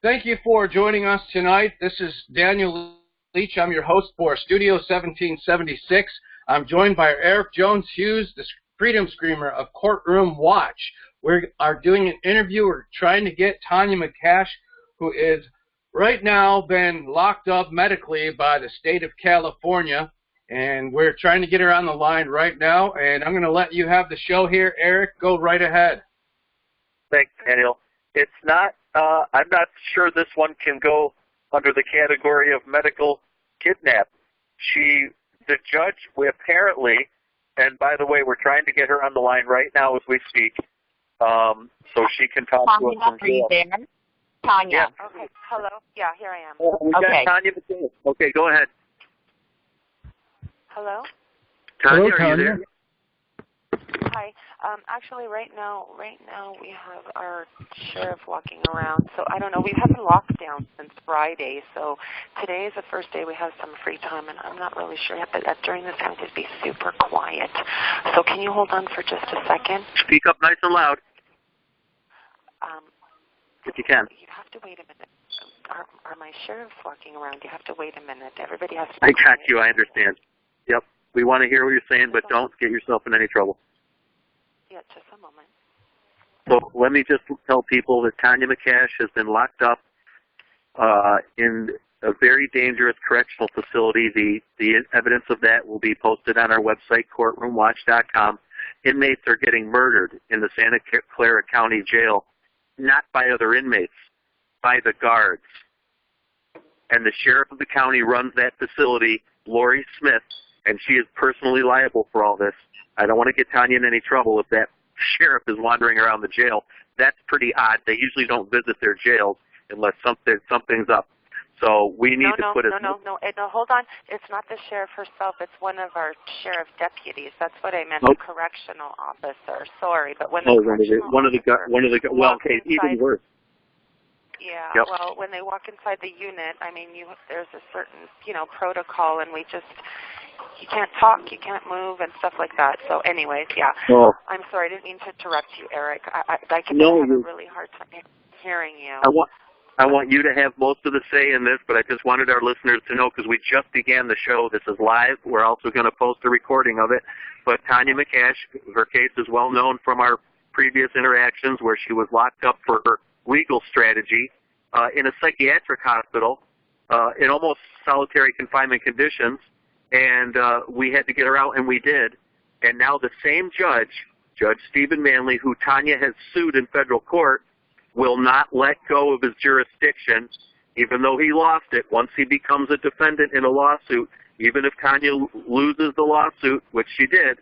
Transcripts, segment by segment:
Thank you for joining us tonight. This is Daniel Leach. I'm your host for Studio 1776. I'm joined by Eric Jones Hughes, the Freedom Screamer of Courtroom Watch. We are doing an interview. We're trying to get Tania McCash, who is right now been locked up medically by the state of California, and we're trying to get her on the line right now. And I'm going to let you have the show here, Eric. Go right ahead. Thanks, Daniel. It's not. I'm not sure this one can go under the category of medical kidnap. The judge, we apparently, and by the way, we're trying to get her on the line right now as we speak, so she can talk to us from jail. Tania. Yeah. Okay. Hello. Yeah, here I am. We got Tania McCash. Okay, go ahead. Hello. Tania, Hello, are you there? Hi. Actually, right now we have our sheriff walking around. So I don't know. We've had a lockdown since Friday. So today is the first day we have some free time, and I'm not really sure yet. But during this time, just be super quiet. So can you hold on for just a second? Speak up nice and loud. If you can. You have to wait a minute. Are my sheriffs walking around? You have to wait a minute. Everybody has to. I got you. I understand. Yep. We want to hear what you're saying, but don't get yourself in any trouble. Yeah, just a moment. So let me just tell people that Tania McCash has been locked up in a very dangerous correctional facility. The evidence of that will be posted on our website, courtroomwatch.com. Inmates are getting murdered in the Santa Clara County jail, not by other inmates, by the guards. And the sheriff of the county runs that facility, Lori Smith, and she is personally liable for all this. I don't want to get Tania in any trouble if that sheriff is wandering around the jail. That's pretty odd. They usually don't visit their jails unless something's up. So we need to put it. No, hold on. It's not the sheriff herself. It's one of our sheriff deputies. That's what I meant. Oh. The correctional officer. Sorry, but when one of the well, okay, even worse. Yeah. Yep. Well, when they walk inside the unit, I mean, there's a certain protocol, and you can't talk, you can't move, and stuff like that. So anyways, yeah. Oh. I'm sorry, I didn't mean to interrupt you, Eric. I have a really hard time hearing you. I want you to have most of the say in this, but I just wanted our listeners to know because we just began the show. This is live. We're also going to post a recording of it. But Tania McCash, her case is well known from our previous interactions where she was locked up for her legal strategy in a psychiatric hospital in almost solitary confinement conditions. And we had to get her out, and we did. And now the same judge, Judge Stephen Manley, who Tania has sued in federal court, will not let go of his jurisdiction, even though he lost it. Once he becomes a defendant in a lawsuit, even if Tania loses the lawsuit, which she did,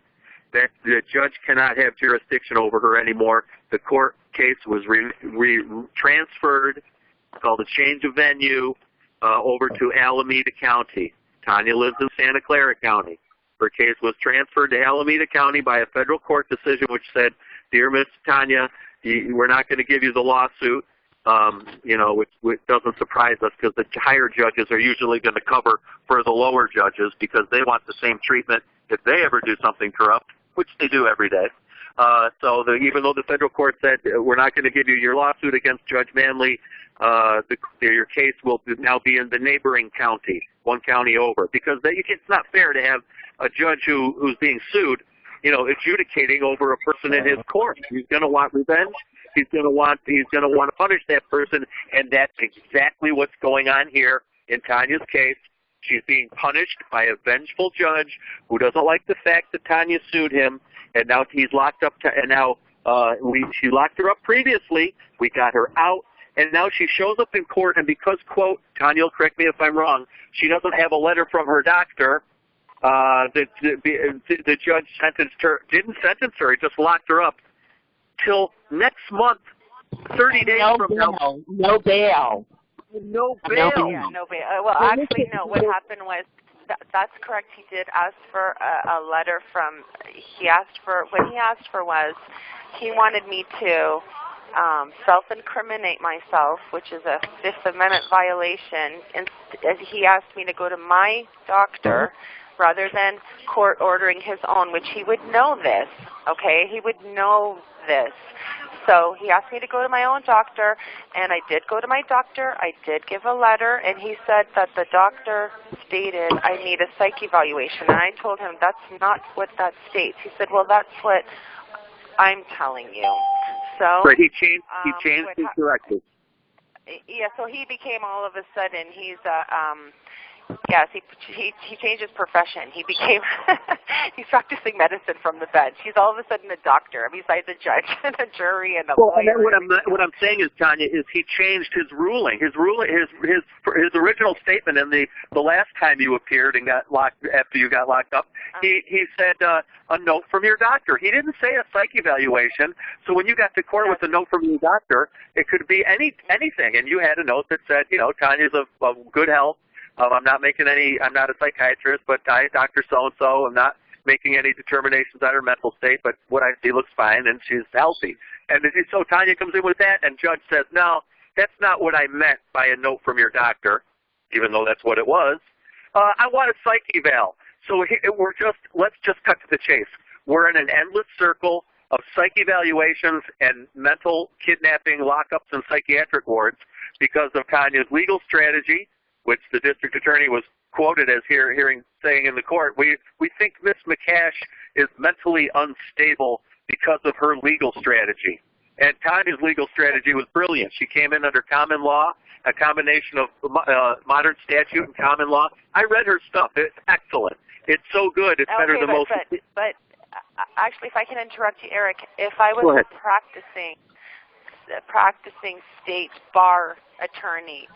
that the judge cannot have jurisdiction over her anymore. The court case was transferred, called a change of venue, over to Alameda County. Tania lives in Santa Clara County. Her case was transferred to Alameda County by a federal court decision which said, "Dear Miss Tania, we're not going to give you the lawsuit," which doesn't surprise us because the higher judges are usually going to cover for the lower judges because they want the same treatment if they ever do something corrupt, which they do every day. Even though the federal court said, "We're not going to give you your lawsuit against Judge Manley," your case will now be in the neighboring county, one county over, because it's not fair to have a judge who's being sued, adjudicating over a person in his court. He's going to want revenge. He's going to want to punish that person, and that's exactly what's going on here in Tania's case. She's being punished by a vengeful judge who doesn't like the fact that Tania sued him, and now he's locked up. She locked her up previously. We got her out. And now she shows up in court, and because, quote, Tania will correct me if I'm wrong, she doesn't have a letter from her doctor, the judge didn't sentence her, he just locked her up till next month, 30 days from now. No bail. No bail. Yeah, no bail. Well, actually, no. What happened was, that's correct. He did ask for a letter from, what he asked for was, he wanted me to self-incriminate myself, which is a Fifth Amendment violation, and he asked me to go to my doctor rather than court ordering his own, which he would know this, okay? He would know this. So he asked me to go to my own doctor, and I did go to my doctor. I did give a letter, and he said that the doctor stated I need a psych evaluation. And I told him that's not what that states. He said, well, that's what I'm telling you. So But he changed his directive. Yeah, so he became all of a sudden, he's yes, he changed his profession. He became he's practicing medicine from the bench. He's all of a sudden a doctor, besides a judge and a jury and a lawyer. And what I'm saying is, Tanya, is he changed his ruling. His original statement in the last time you appeared and got locked after you got locked up. He said a note from your doctor. He didn't say a psych evaluation. So when you got to court with a note from your doctor, it could be anything, and you had a note that said, Tanya's of good health. I'm not a psychiatrist, but Dr. So-and-so, I'm not making any determinations on her mental state, but what I see looks fine, and she's healthy. And so Tanya comes in with that, and judge says, no, that's not what I meant by a note from your doctor, even though that's what it was. I want a psych eval. So let's just cut to the chase. We're in an endless circle of psych evaluations and mental kidnapping lockups and psychiatric wards because of Tanya's legal strategy, which the district attorney was quoted as saying in the court, we think Ms. McCash is mentally unstable because of her legal strategy. And Tanya's legal strategy was brilliant. She came in under common law, a combination of modern statute and common law. I read her stuff. It's excellent. It's so good. It's better than most. But actually, if I can interrupt you, Eric, if I was a practicing state bar attorney,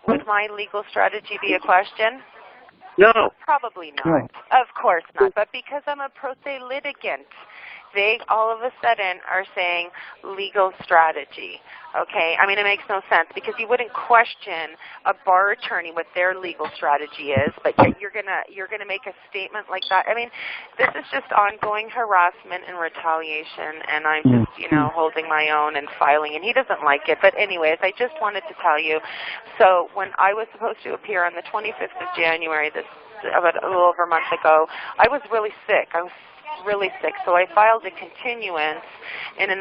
would my legal strategy be a question? No. Probably not. No. Of course not. But because I'm a pro se litigant, they all of a sudden are saying legal strategy. Okay? I mean, it makes no sense because you wouldn't question a bar attorney what their legal strategy is, but you're gonna make a statement like that. I mean, this is just ongoing harassment and retaliation, and I'm just, holding my own and filing, and he doesn't like it. But anyways, I just wanted to tell you. So when I was supposed to appear on the 25th of January, about a little over a month ago, I was really sick. I was really sick, so I filed a continuance, and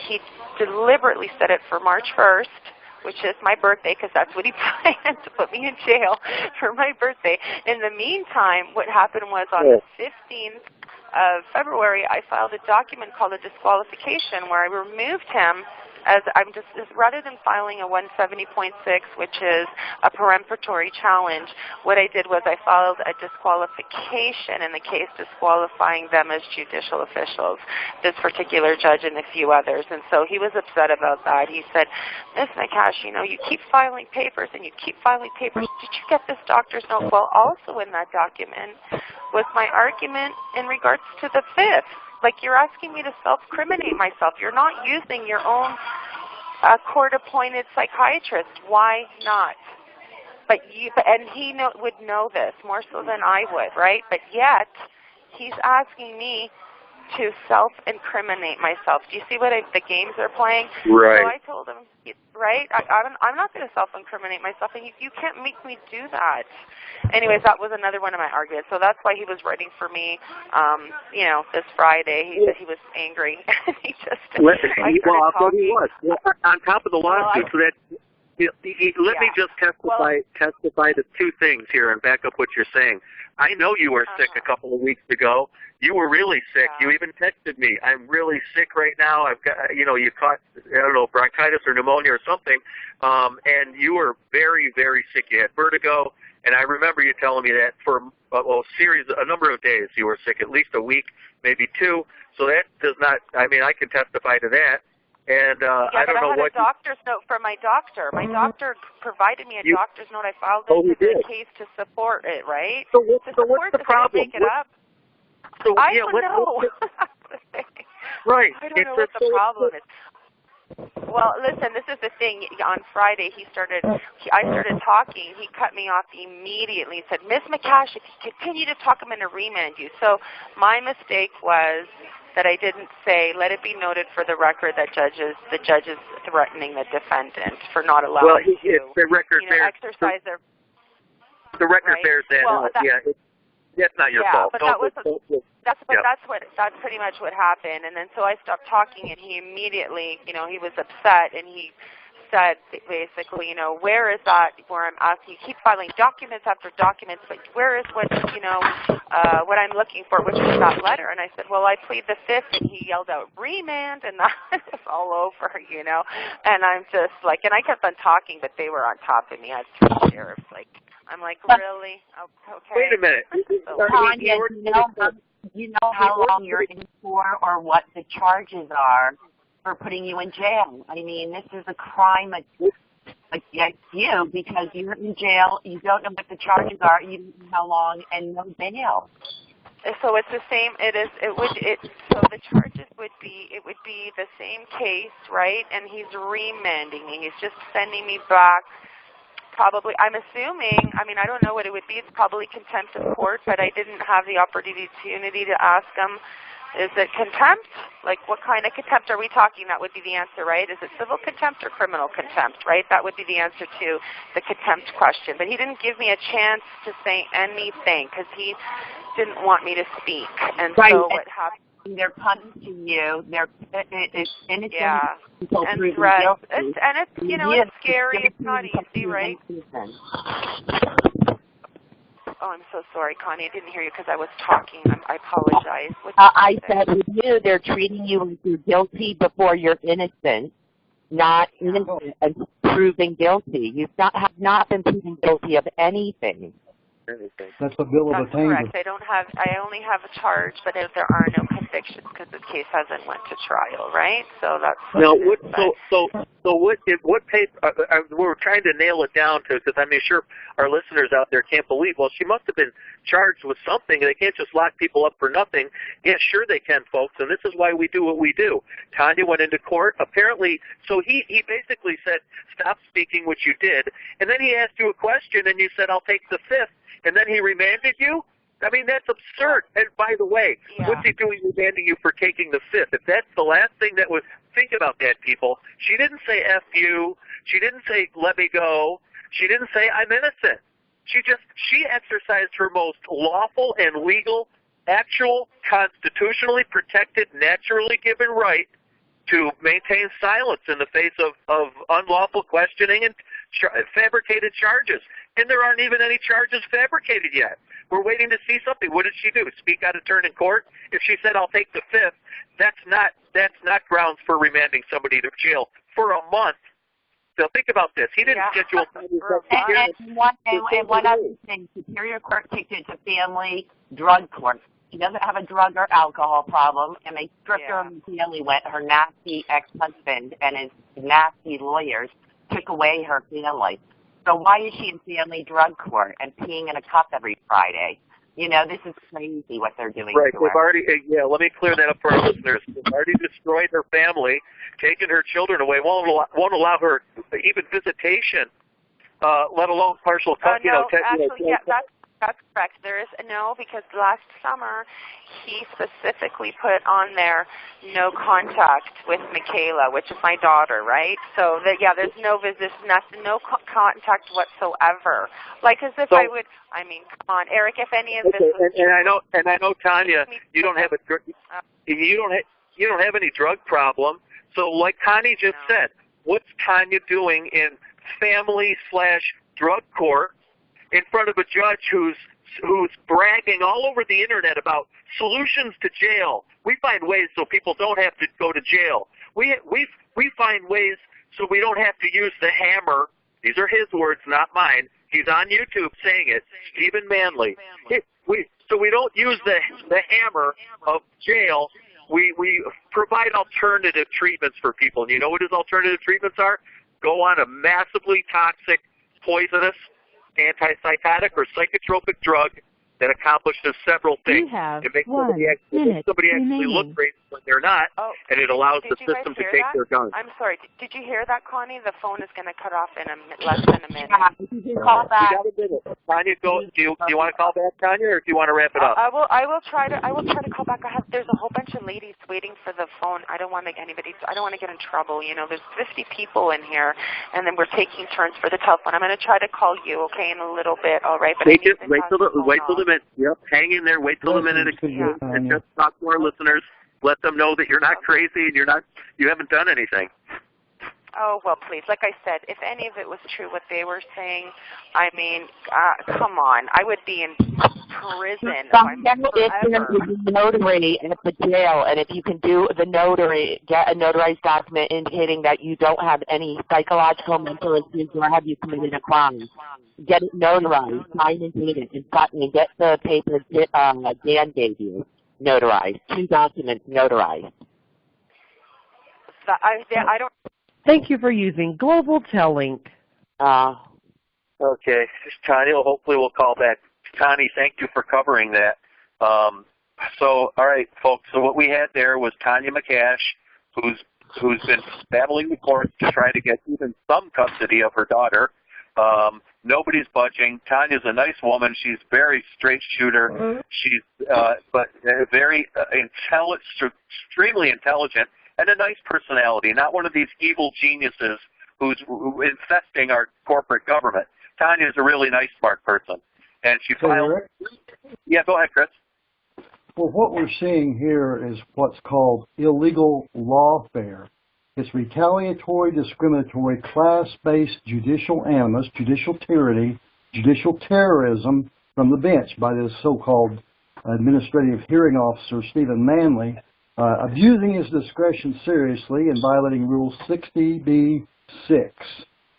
he deliberately set it for March 1st, which is my birthday, because that's what he planned to put me in jail for my birthday. In the meantime, what happened was on the 15th of February, I filed a document called a disqualification where I removed him as rather than filing a 170.6, which is a peremptory challenge, what I did was I filed a disqualification in the case disqualifying them as judicial officials, this particular judge and a few others. And so he was upset about that. He said, Ms. McCash, you keep filing papers and you keep filing papers. Did you get this doctor's note? Well, also in that document was my argument in regards to the fifth. Like, you're asking me to self-criminate myself. You're not using your own court-appointed psychiatrist. Why not? And he would know this more so than I would, right? But yet, he's asking me to self-incriminate myself. Do you see what the games are playing? Right. So I told him, right, I'm not going to self-incriminate myself, and you can't make me do that. Anyways, that was another one of my arguments. So that's why he was writing for me, this Friday. He said he was angry. He just, I'll tell you what, on top of the lawsuit, let me just testify to two things here and back up what you're saying. I know you were sick a couple of weeks ago. You were really sick. You even texted me, I'm really sick right now. I've got, you caught, bronchitis or pneumonia or something, and you were very, very sick. You had vertigo, and I remember you telling me that for a number of days you were sick, at least a week, maybe two. So that does not, I can testify to that. And I don't know what. I had a doctor's note from my doctor. My doctor provided me a doctor's note. I filed it in the case to support it, right? So what's the problem? Make it up. I don't know. Right. I don't know what the problem is. Well, listen, this is the thing. On Friday, I started talking. He cut me off immediately. He said, Ms. McCash, if you continue to talk, I'm going to remand you. So my mistake was that I didn't say, let it be noted for the record that the judge is threatening the defendant for not allowing the record bears, exercise their... The record bears that. Well, That's not your fault. But that's pretty much what happened. And then so I stopped talking, and he immediately, he was upset, and he said basically, where is that? Where I'm asking, you keep filing documents after documents, but where is what I'm looking for, which is that letter? And I said, well, I plead the fifth, and he yelled out remand, and that was all over, And I'm just like, and I kept on talking, but they were on top of me. I had three sheriffs, I'm like, really? Okay. Wait a minute. Tanya, do you know how long you're in for or what the charges are for putting you in jail? I mean, this is a crime against you because you're in jail. You don't know what the charges are. You don't know how long, and no bail. So it's the same. So the charges would be the same case, right? And he's remanding me. He's just sending me back. Probably, I'm assuming, I don't know what it would be. It's probably contempt of court, but I didn't have the opportunity to ask him, is it contempt? Like, what kind of contempt are we talking? That would be the answer, right? Is it civil contempt or criminal contempt, right? That would be the answer to the contempt question. But he didn't give me a chance to say anything because he didn't want me to speak. And so what happened? They're punishing you. It's innocent. Yeah. And threats. It's it's scary. It's not easy, right? Oh, I'm so sorry, Connie. I didn't hear you because I was talking. I apologize. I said with you, they're treating you like you're guilty before you're innocent, not innocent and proven guilty. You have not been proven guilty of anything. That's a bill of attainder. Correct. I only have a charge, but there are no convictions because this case hasn't went to trial, right? So that's what paper? We're trying to nail it down to, because I'm sure our listeners out there can't believe. Well, she must have been charged with something. They can't just lock people up for nothing. Yeah, sure they can, folks, and this is why we do what we do. Tanya went into court. Apparently, so he basically said, "Stop speaking," which you did, and then he asked you a question, and you said, "I'll take the fifth." And then he remanded you? I mean, that's absurd. And by the way, what's he doing remanding you for taking the fifth? If that's the last thing that was, think about that, people. She didn't say F you. She didn't say let me go. She didn't say I'm innocent. She exercised her most lawful and legal, actual, constitutionally protected, naturally given right to maintain silence in the face of unlawful questioning and fabricated charges. And there aren't even any charges fabricated yet. We're waiting to see something. What did she do? Speak out of turn in court? If she said, "I'll take the fifth," that's not grounds for remanding somebody to jail for a month. So think about this. He didn't schedule time. And one other thing, Superior Court kicked it to family drug court. She doesn't have a drug or alcohol problem, and they stripped her of the family. Her nasty ex-husband and his nasty lawyers took away her family. So why is she in family drug court and peeing in a cup every Friday? This is crazy what they're doing. Right. To They've her. already, let me clear that up for our listeners. They've already destroyed her family, taken her children away, won't allow her even visitation, let alone partial cut. That's correct. There is because last summer he specifically put on there no contact with Michaela, which is my daughter, right? So there's no visit, nothing, no contact whatsoever. Like as if I would. I mean, come on, Eric. If any of this. And I know, Tanya, you don't have you don't have any drug problem. So like Connie just said, what's Tanya doing in family/drug court in front of a judge who's bragging all over the internet about solutions to jail? We find ways so people don't have to go to jail. We find ways so we don't have to use the hammer. These are his words, not mine. He's on YouTube saying it, Stephen Manley. So we don't use the hammer of jail. We provide alternative treatments for people. And you know what his alternative treatments are? Go on a massively toxic, poisonous, antipsychotic or psychotropic drug that accomplishes several things. It makes somebody actually look great when they're not, and it allows the system to take their guns. I'm sorry. Did you hear that, Connie? The phone is going to cut off in less than a minute. Call back. You got a minute. Tanya, do you want to call back, Tanya, or do you want to wrap it up? I will try to call back. There's a whole bunch of ladies waiting for the phone. I don't want to get in trouble. There's 50 people in here, and then we're taking turns for the telephone. I'm going to try to call you, okay, in a little bit. All right, but wait till the indictment. Yep. Hang in there. Wait till the minute it comes and just talk to our listeners. Let them know that you're not crazy and you haven't done anything. Oh, well, please. Like I said, if any of it was true, what they were saying, I mean, come on. I would be in prison. It's notary at the jail, and if you can do the notary, get a notarized document indicating that you don't have any psychological, mental issues, nor have you committed a crime. Get it notarized, sign and date it, and get the papers Dan gave you notarized. 2 documents notarized. I don't. Thank you for using Global Telink. Okay. Tanya, hopefully we'll call back. Connie, thank you for covering that. So, all right, folks, so what we had there was Tania McCash, who's been battling the courts to try to get even some custody of her daughter. Nobody's budging. Tanya's a nice woman. She's very straight shooter. She's but very extremely intelligent, and a nice personality, not one of these evil geniuses who's infesting our corporate government. Tanya is a really nice, smart person. And she filed... Yeah, go ahead, Chris. Well, what we're seeing here is what's called illegal lawfare. It's retaliatory, discriminatory, class-based judicial animus, judicial tyranny, judicial terrorism from the bench by this so-called administrative hearing officer, Stephen Manley, abusing his discretion seriously and violating Rule 60b-6.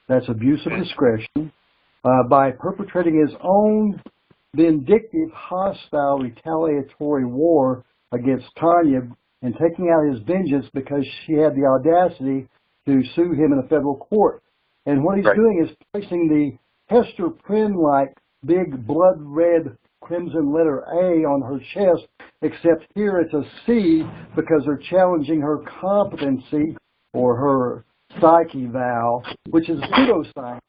That's abuse of discretion by perpetrating his own vindictive, hostile, retaliatory war against Tanya and taking out his vengeance because she had the audacity to sue him in a federal court. And what he's doing is placing the Hester Prynne-like big blood red crimson letter A on her chest, except here it's a C because they're challenging her competency or her psyche val, which is pseudoscience.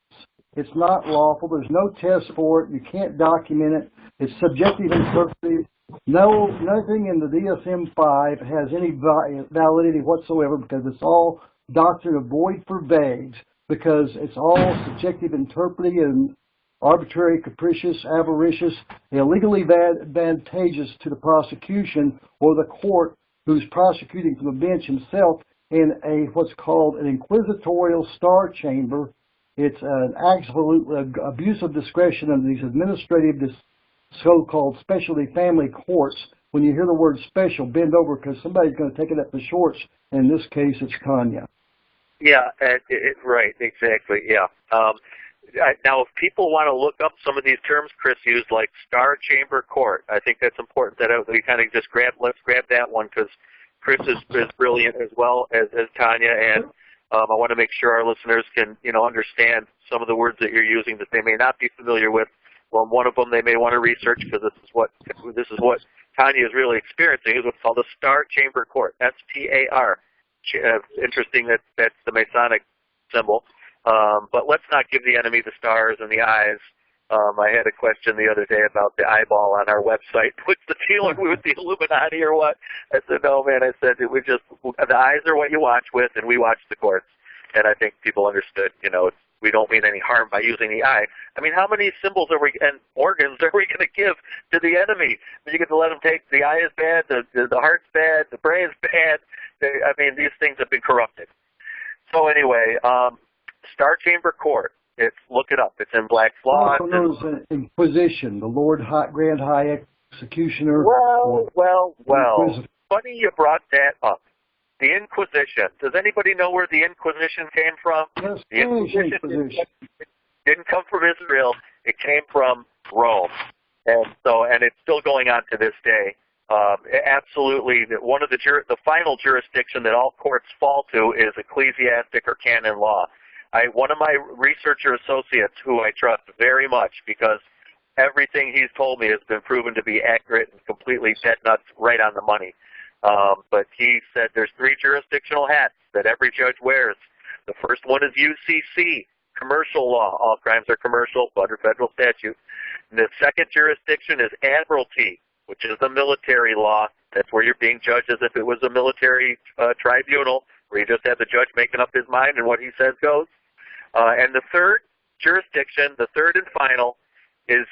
It's not lawful. There's no test for it. You can't document it. It's subjective interpretive. Nothing in the DSM-5 has any validity whatsoever because it's all doctrine of void for vagues, because it's all subjective interpretive and arbitrary, capricious, avaricious, illegally advantageous to the prosecution or the court who's prosecuting from the bench himself in a what's called an inquisitorial star chamber. It's an absolute abuse of discretion of these administrative, so-called specialty family courts. When you hear the word special, bend over because somebody's going to take it at the shorts. In this case, it's Tanya. Yeah, right, exactly, yeah. Now, if people want to look up some of these terms Chris used, like star chamber court, I think that's important that we kind of just let's grab that one because Chris is brilliant as well as Tanya, and I want to make sure our listeners can, understand some of the words that you're using that they may not be familiar with. Well, one of them they may want to research because this is what Tanya is really experiencing, is what's called a star chamber court, STAR. Interesting that that's the Masonic symbol. But let's not give the enemy the stars and the eyes. I had a question the other day about the eyeball on our website. What's the deal with the Illuminati or what? I said, no, man. I said, the eyes are what you watch with, and we watch the courts. And I think people understood, we don't mean any harm by using the eye. I mean, how many symbols and organs are we going to give to the enemy? You get to let them take the eye is bad, the heart's bad, the brain's bad. These things have been corrupted. So anyway, Star Chamber Court. Look it up. It's in Black's Law. Also known as Inquisition, the Lord Grand High Executioner. Well. Funny you brought that up. The Inquisition. Does anybody know where the Inquisition came from? Yes, the Inquisition didn't come from Israel. It came from Rome, and it's still going on to this day. Absolutely, one of the final jurisdiction that all courts fall to is ecclesiastic or canon law. One of my researcher associates, who I trust very much because everything he's told me has been proven to be accurate and completely dead nuts, right on the money. But he said there's 3 jurisdictional hats that every judge wears. The first one is UCC, commercial law. All crimes are commercial under federal statute. And the second jurisdiction is admiralty, which is the military law. That's where you're being judged as if it was a military tribunal, where you just have the judge making up his mind and what he says goes. And the third jurisdiction, the third and final, is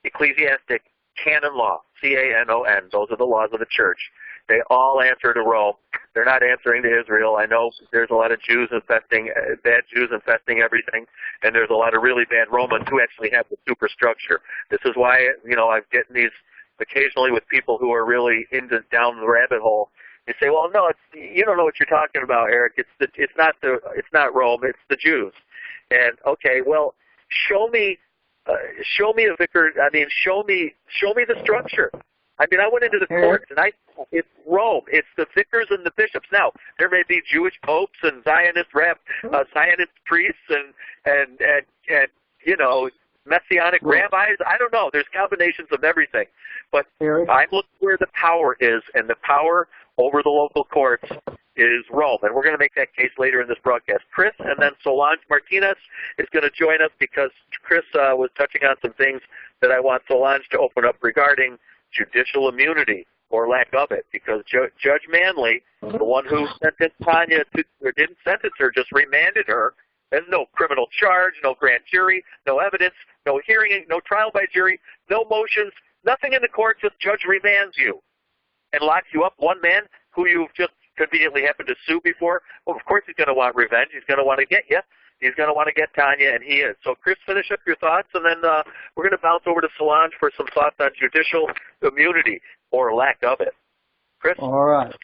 ecclesiastic canon law, C-A-N-O-N. Those are the laws of the church. They all answer to Rome. They're not answering to Israel. I know there's a lot of bad Jews infesting everything, and there's a lot of really bad Romans who actually have the superstructure. This is why, I'm getting these occasionally with people who are really down the rabbit hole. They say, well, no, you don't know what you're talking about, Eric. It's not Rome. It's the Jews. And okay, well, show me a vicar. I mean, show me the structure. I mean, I went into the courts, and it's Rome. It's the vicars and the bishops. Now, there may be Jewish popes and Zionist priests and Messianic rabbis. I don't know. There's combinations of everything. But I'm looking where the power is, and the power over the local courts is Rome. And we're going to make that case later in this broadcast. Chris and then Solange Martinez is going to join us because Chris was touching on some things that I want Solange to open up regarding judicial immunity or lack of it, because Judge Manley, the one who sentenced Tania or didn't sentence her, just remanded her. There's no criminal charge, no grand jury, no evidence, no hearing, no trial by jury, no motions, nothing in the court, just judge remands you and locks you up. One man who you've just conveniently happened to sue before, well, of course he's going to want revenge. He's going to want to get you. He's going to want to get Tania, and he is. So, Chris, finish up your thoughts, and then we're going to bounce over to Solange for some thoughts on judicial immunity or lack of it. Chris? All right.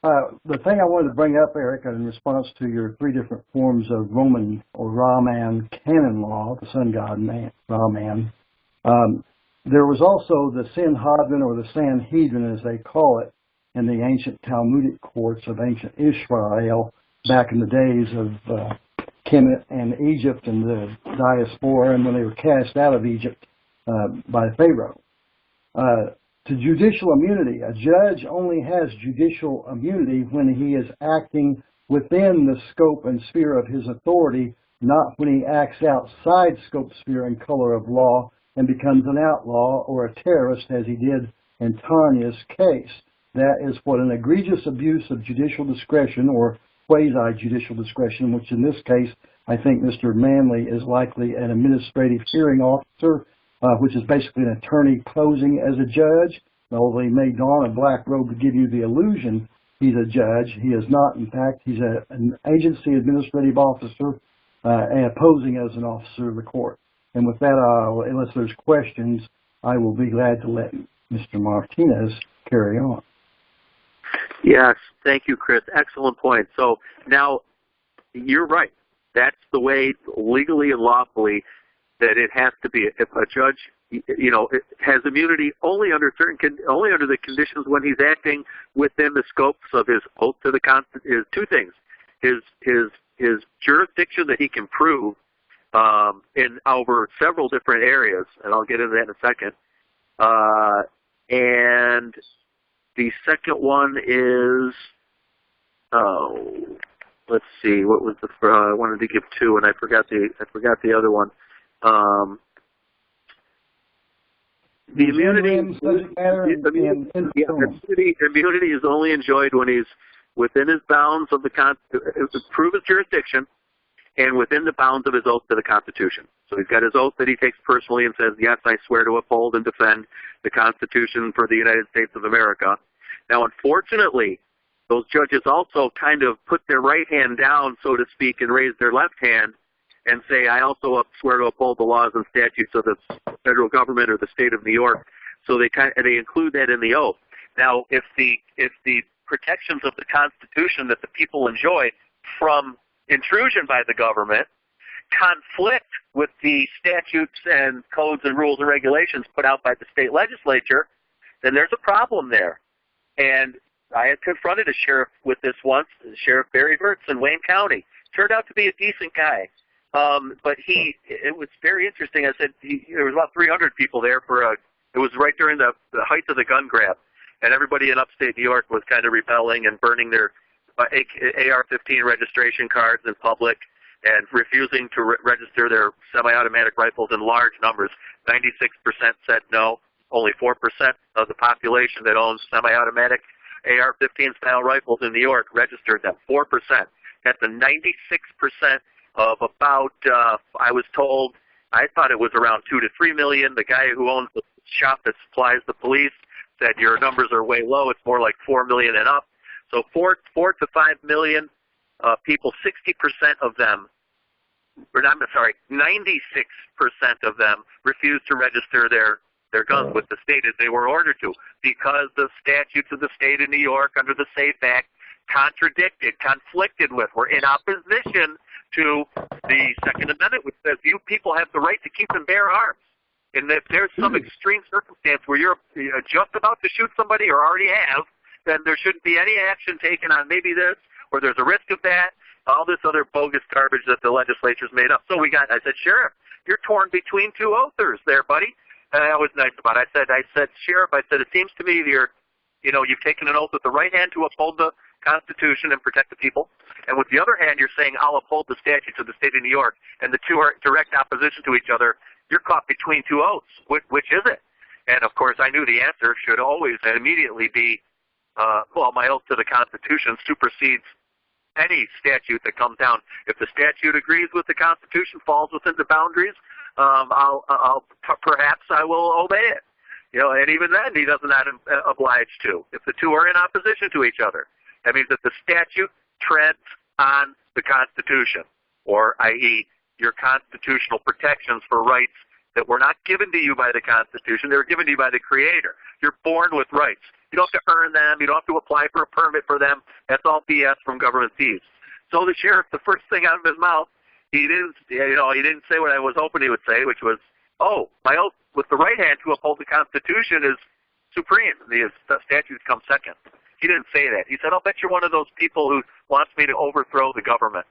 The thing I wanted to bring up, Eric, in response to your three different forms of Roman or Rahman canon law, the sun god man, Rahman, there was also the Sanhedrin or the Sanhedrin, as they call it, in the ancient Talmudic courts of ancient Israel back in the days of Kemet and Egypt and the diaspora, and when they were cast out of Egypt by Pharaoh. To judicial immunity, a judge only has judicial immunity when he is acting within the scope and sphere of his authority, not when he acts outside scope, sphere, and color of law and becomes an outlaw or a terrorist, as he did in Tania's case. That is what an egregious abuse of judicial discretion or quasi-judicial discretion, which in this case, I think Mr. Manley is likely an administrative hearing officer, which is basically an attorney posing as a judge. Although he may don a black robe to give you the illusion he's a judge, he is not. In fact, he's an agency administrative officer and posing as an officer of the court. And with that, unless there's questions, I will be glad to let Mr. Martinez carry on. Yes, thank you, Chris. Excellent point. So now, you're right. That's the way, legally and lawfully, that it has to be. If a judge, it has immunity only under the conditions when he's acting within the scopes of his oath to the Constitution. Two things: his jurisdiction that he can prove in over several different areas, and I'll get into that in a second. And the second one is, let's see, what was I wanted to give two, and I forgot the other one. The immunity is only enjoyed when he's within his bounds of to prove his jurisdiction and within the bounds of his oath to the Constitution. So he's got his oath that he takes personally and says, yes, I swear to uphold and defend the Constitution for the United States of America. Now, unfortunately, those judges also kind of put their right hand down, so to speak, and raise their left hand and say, I also swear to uphold the laws and statutes of the federal government or the state of New York. So they include that in the oath. Now, if the protections of the Constitution that the people enjoy from intrusion by the government conflict with the statutes and codes and rules and regulations put out by the state legislature, then there's a problem there. And I had confronted a sheriff with this once, Sheriff Barry Virts in Wayne County. Turned out to be a decent guy. But it was very interesting. I said there was about 300 people there it was right during the height of the gun grab. And everybody in upstate New York was kind of rebelling and burning their AR-15 registration cards in public and refusing to register their semi-automatic rifles in large numbers. 96% said no. Only 4% of the population that owns semi-automatic AR-15 style rifles in New York registered them. 4%. That's a 96% of about, I was told, I thought it was around 2 to 3 million. The guy who owns the shop that supplies the police said your numbers are way low. It's more like 4 million and up. So 4 to 5 million people, 60% of them, or I'm sorry, 96% of them refused to register their guns with the state as they were ordered to, because the statutes of the state of New York under the SAFE Act conflicted with, were in opposition to the Second Amendment, which says you people have the right to keep and bear arms. And if there's some extreme circumstance where you're just about to shoot somebody or already have, then there shouldn't be any action taken on maybe this, or there's a risk of that, all this other bogus garbage that the legislature's made up. So I said, Sheriff, you're torn between two oathers there, buddy. And that was nice about it. I said, Sheriff, it seems to me you've taken an oath with the right hand to uphold the Constitution and protect the people, and with the other hand, you're saying I'll uphold the statutes of the state of New York, and the two are in direct opposition to each other. You're caught between two oaths. Which is it? And of course, I knew the answer should always and immediately be, my oath to the Constitution supersedes any statute that comes down. If the statute agrees with the Constitution, falls within the boundaries, perhaps I will obey it. And even then, he does not oblige to. If the two are in opposition to each other, that means that the statute treads on the Constitution, or i.e., your constitutional protections for rights that were not given to you by the Constitution. They were given to you by the Creator. You're born with rights. You don't have to earn them. You don't have to apply for a permit for them. That's all BS from government thieves. So the sheriff, the first thing out of his mouth, he didn't say what I was hoping he would say, which was, my oath with the right hand to uphold the Constitution is supreme. The statutes come second. He didn't say that. He said, I'll bet you're one of those people who wants me to overthrow the government.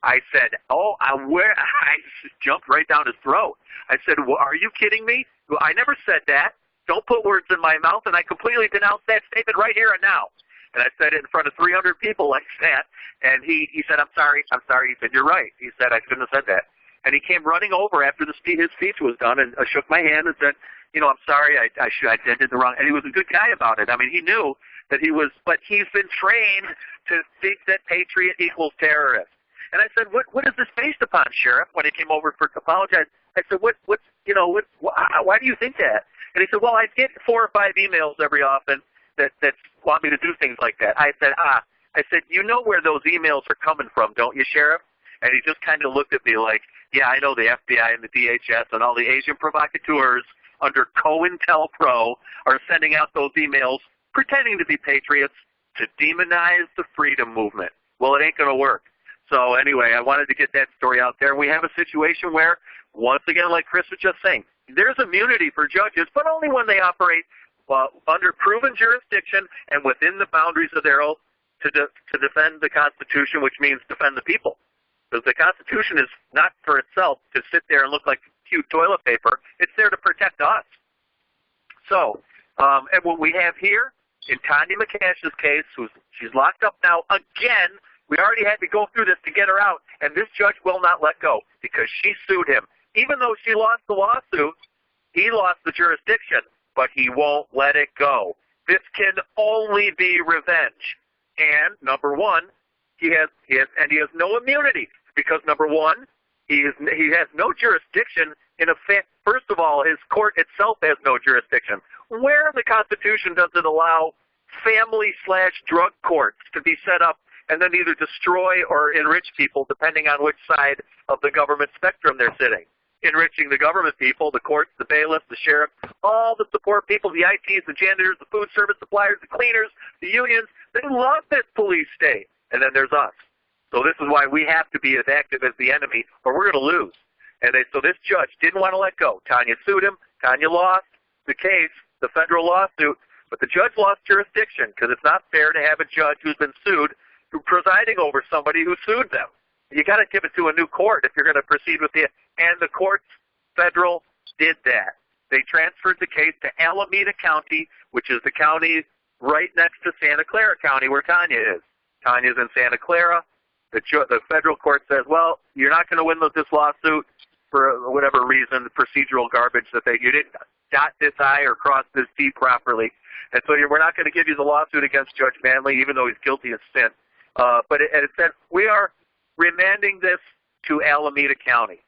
I said, I jumped right down his throat. I said, are you kidding me? I never said that. Don't put words in my mouth, and I completely denounce that statement right here and now. And I said it in front of 300 people like that, and he said, I'm sorry. He said, you're right. He said, I shouldn't have said that. And he came running over after his speech was done and shook my hand and said, I'm sorry, I did the wrong. And he was a good guy about it. I mean, he knew that but he's been trained to think that patriot equals terrorist. And I said, what is this based upon, Sheriff? When he came over to apologize, I said, why do you think that? And he said, well, I get 4 or 5 emails every often that want me to do things like that. I said, you know where those emails are coming from, don't you, Sheriff? And he just kind of looked at me like, yeah, I know the FBI and the DHS and all the Asian provocateurs under COINTELPRO are sending out those emails pretending to be patriots to demonize the freedom movement. Well, it ain't going to work. So anyway, I wanted to get that story out there. We have a situation where, once again, like Chris was just saying, there's immunity for judges, but only when they operate under proven jurisdiction and within the boundaries of their oath to defend the Constitution, which means defend the people. Because the Constitution is not for itself to sit there and look like cute toilet paper. It's there to protect us. So, and what we have here in Tania McCash's case, she's locked up now again. We already had to go through this to get her out, and this judge will not let go because she sued him. Even though she lost the lawsuit, he lost the jurisdiction, but he won't let it go. This can only be revenge. And number one, he has no immunity because number one, he has no jurisdiction. In effect, first of all, his court itself has no jurisdiction. Where in the Constitution does it allow family/drug courts to be set up and then either destroy or enrich people depending on which side of the government spectrum they're sitting? Enriching the government people, the courts, the bailiffs, the sheriff, all the support people, the ITs, the janitors, the food service suppliers, the cleaners, the unions. They love this police state. And then there's us. So this is why we have to be as active as the enemy or we're going to lose. And so this judge didn't want to let go. Tania sued him. Tania lost the case, the federal lawsuit, but the judge lost jurisdiction because it's not fair to have a judge who's been sued who's presiding over somebody who sued them. You got to give it to a new court if you're going to proceed with it. And the courts, federal, did that. They transferred the case to Alameda County, which is the county right next to Santa Clara County where Tania is. Tania's in Santa Clara. The federal court says, well, you're not going to win this lawsuit for whatever reason, the procedural garbage that you didn't dot this I or cross this T properly. And so we're not going to give you the lawsuit against Judge Manley, even though he's guilty of sin. But it said, we are remanding this to Alameda County.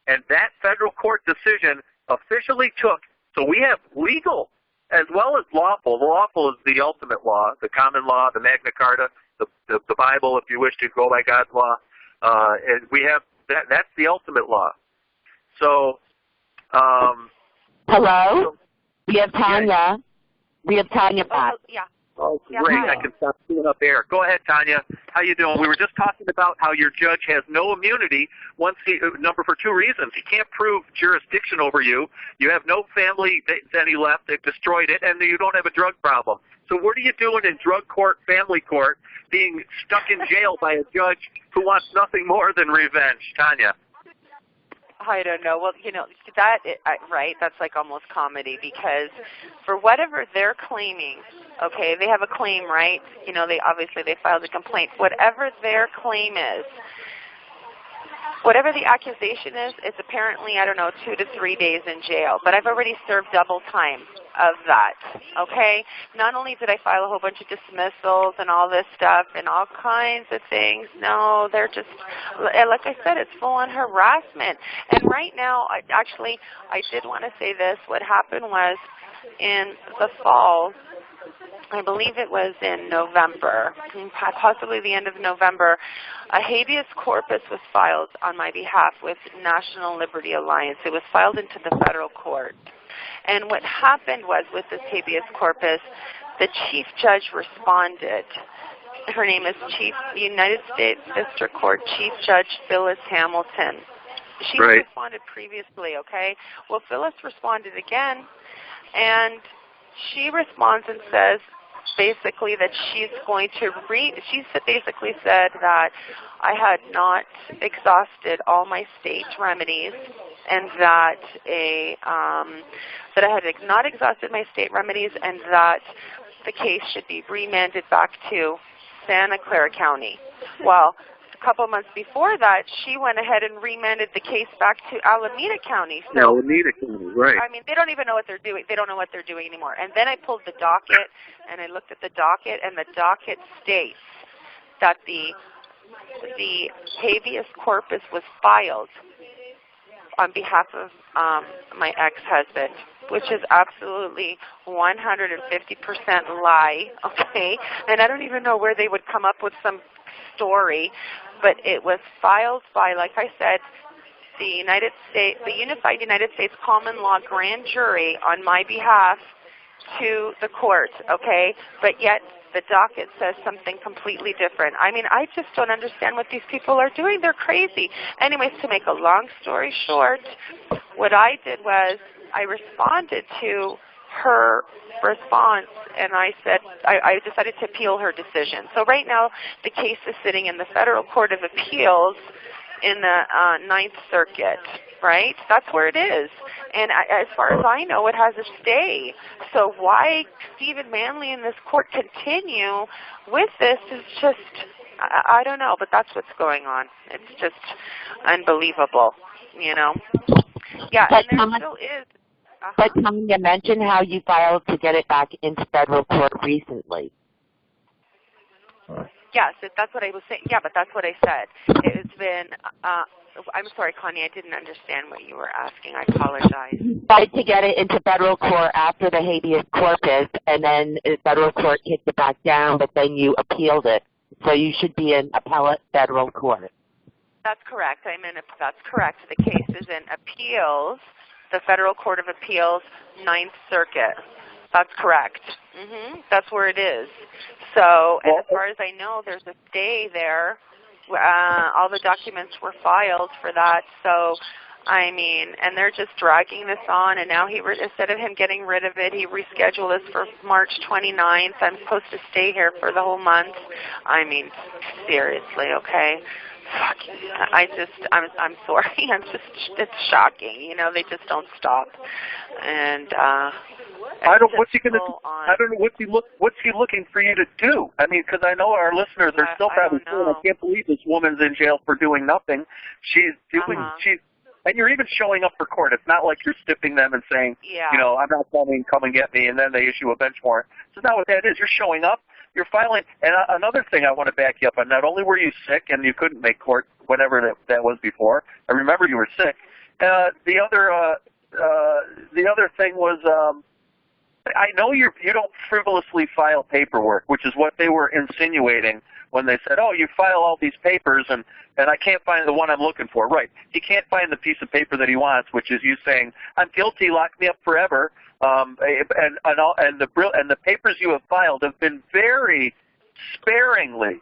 And that federal court decision officially took, so we have legal as well as lawful. The lawful is the ultimate law, the common law, the Magna Carta, the Bible, if you wish to go by God's law. And we have that's the ultimate law. So, hello? We have Tanya. Yeah. We have Tanya back. Oh, yeah. Oh, great. I can stop seeing up air. Go ahead, Tanya. How you doing? We were just talking about how your judge has no immunity for two reasons. He can't prove jurisdiction over you. You have no family any left. They've destroyed it, and you don't have a drug problem. So what are you doing in drug court, family court, being stuck in jail by a judge who wants nothing more than revenge? Tanya. I don't know. Well, that right? That's like almost comedy, because for whatever they're claiming, okay, they have a claim, right? They filed a complaint. Whatever their claim is, whatever the accusation is, it's apparently 2 to 3 days in jail. But I've already served double time of that. Okay. Not only did I file a whole bunch of dismissals and all this stuff and all kinds of things. No, they're just, like I said, it's full-on harassment. And right now, I did want to say this. What happened was in the fall, I believe it was in November, possibly the end of November, a habeas corpus was filed on my behalf with National Liberty Alliance. It was filed into the federal court. And what happened was, with this habeas corpus, the chief judge responded. Her name is United States District Court Chief Judge Phyllis Hamilton. She responded previously, okay? Well, Phyllis responded again, and she responds and says basically that she's going to basically said that I had not exhausted all my state remedies, and that that I had not exhausted my state remedies, and that the case should be remanded back to Santa Clara County. Well, a couple months before that, she went ahead and remanded the case back to Alameda County. So, Alameda County, right. I mean, they don't even know what they're doing. They don't know what they're doing anymore. And then I pulled the docket, and I looked at the docket, and the docket states that the habeas corpus was filed on behalf of my ex-husband, which is absolutely 150% lie, okay? And I don't even know where they would come up with some story, but it was filed by, like I said, the Unified United States Common Law Grand Jury on my behalf to the court, okay? But yet the docket says something completely different. I mean, I just don't understand what these people are doing. They're crazy. Anyways, to make a long story short, what I did was I responded to her response, and I said I decided to appeal her decision. So right now the case is sitting in the Federal Court of Appeals in the Ninth Circuit, right? That's where it is. And as far as I know, it has a stay. So why Stephen Manley and this court continue with this is just, I don't know, but that's what's going on. It's just unbelievable, Yeah, but and there still is. But Tanya, mention how you filed to get it back into federal court recently. Yes, that's what I was saying. Yeah, but that's what I said. It's been, I'm sorry, Connie, I didn't understand what you were asking. I apologize. You tried to get it into federal court after the habeas corpus, and then the federal court kicked it back down, but then you appealed it. So you should be in appellate federal court. That's correct. That's correct. The case is in appeals, the Federal Court of Appeals, Ninth Circuit. That's correct. That's where it is. So, and as far as I know, there's a stay there. All the documents were filed for that. So, I mean, and they're just dragging this on. And now instead of him getting rid of it, he rescheduled this for March 29th. I'm supposed to stay here for the whole month. I mean, seriously, okay? I'm sorry. It's shocking. They just don't stop. And I don't. What's he going to do? I don't know. What's he looking for you to do? I mean, because I know our listeners are still probably saying, I can't believe this woman's in jail for doing nothing. She's doing. And you're even showing up for court. It's not like you're stiffing them and saying, I'm not coming, come and get me, and then they issue a bench warrant. It's not what that is. You're showing up. You're filing. And another thing I want to back you up on, not only were you sick and you couldn't make court, whatever that was before, I remember you were sick, the other thing was, I know you don't frivolously file paperwork, which is what they were insinuating when they said, oh, you file all these papers and I can't find the one I'm looking for. Right. He can't find the piece of paper that he wants, which is you saying, I'm guilty, lock me up forever. And the papers you have filed have been very sparingly.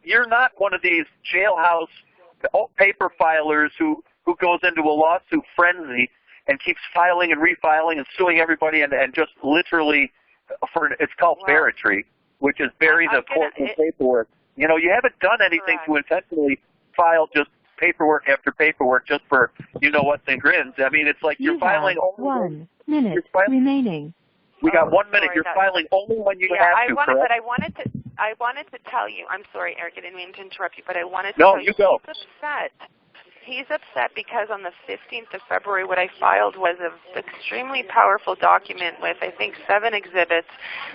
You're not one of these jailhouse paper filers who goes into a lawsuit frenzy and keeps filing and refiling and suing everybody and just literally it's called barratry, which is bury the court in paperwork. You know, you haven't done anything to intentionally file just paperwork after paperwork just for you-know-whats and grins. I mean, it's like you're filing only... 1 minute remaining. We got 1 minute. You're filing only when you have to, correct? But I wanted to tell you, I'm sorry, Eric, I didn't mean to interrupt you, but I wanted to tell you, he's upset. He's upset because on the 15th of February, what I filed was an extremely powerful document with, I think, 7 exhibits,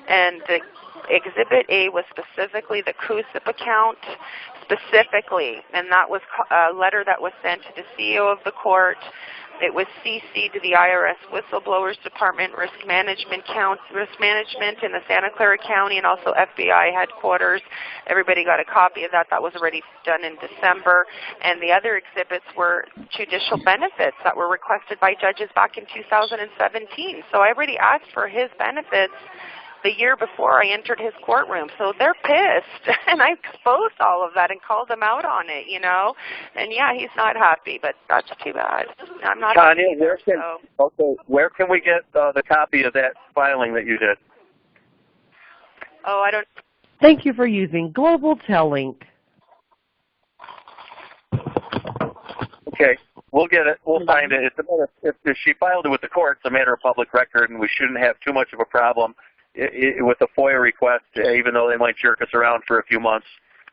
and the Exhibit A was specifically the CUSIP account, specifically, and that was a letter that was sent to the CEO of the court. It was CC'd to the IRS Whistleblowers Department, Risk Management in the Santa Clara County, and also FBI headquarters. Everybody got a copy of that. That was already done in December. And the other exhibits were judicial benefits that were requested by judges back in 2017. So I already asked for his benefits the year before I entered his courtroom. So they're pissed. And I exposed all of that and called them out on it, you know. And yeah, he's not happy, but that's too bad. I'm not Tania, happy either, where can we get the copy of that filing that you did? Oh, I don't... Thank you for using Global Tellink. Okay, we'll get it. We'll find it. If she filed it with the court, it's a matter of public record, and we shouldn't have too much of a problem with a FOIA request, even though they might jerk us around for a few months.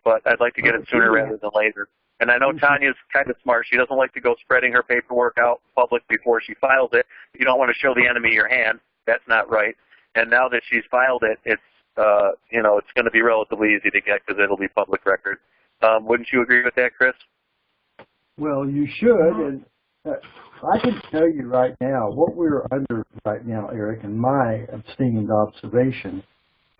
But I'd like to get it sooner rather than later. And I know Tania's kind of smart. She doesn't like to go spreading her paperwork out public before she files it. You don't want to show the enemy your hand. That's not right. And now that she's filed it, it's it's going to be relatively easy to get because it'll be public record. Wouldn't you agree with that, Chris? Well, you should. And I can tell you right now, what we're under right now, Eric, and my esteemed observation,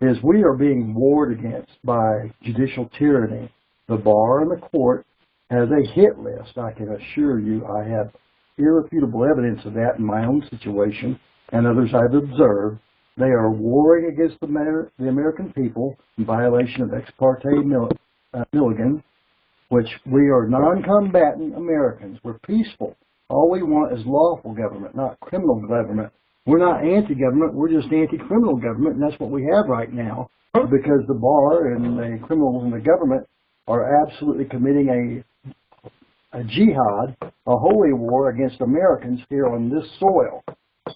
is we are being warred against by judicial tyranny. The bar and the court has a hit list. I can assure you I have irrefutable evidence of that in my own situation and others I've observed. They are warring against the American people in violation of Ex parte Milligan, which we are non-combatant Americans. We're peaceful. All we want is lawful government, not criminal government. We're not anti-government. We're just anti-criminal government, and that's what we have right now because the bar and the criminals in the government are absolutely committing a jihad, a holy war against Americans here on this soil.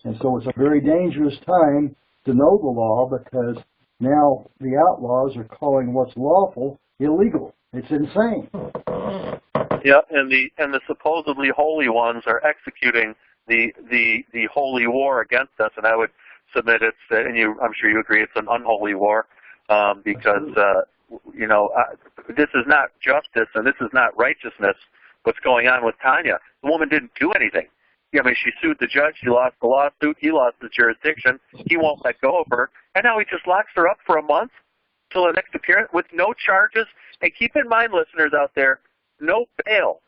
And so it's a very dangerous time to know the law because now the outlaws are calling what's lawful illegal. It's insane. Yeah, and the supposedly holy ones are executing the holy war against us, and I would submit I'm sure you agree, it's an unholy war because this is not justice and this is not righteousness. What's going on with Tania? The woman didn't do anything. I mean, she sued the judge. She lost the lawsuit. He lost the jurisdiction. He won't let go of her, and now he just locks her up for a month till the next appearance with no charges. And keep in mind, listeners out there, no bail.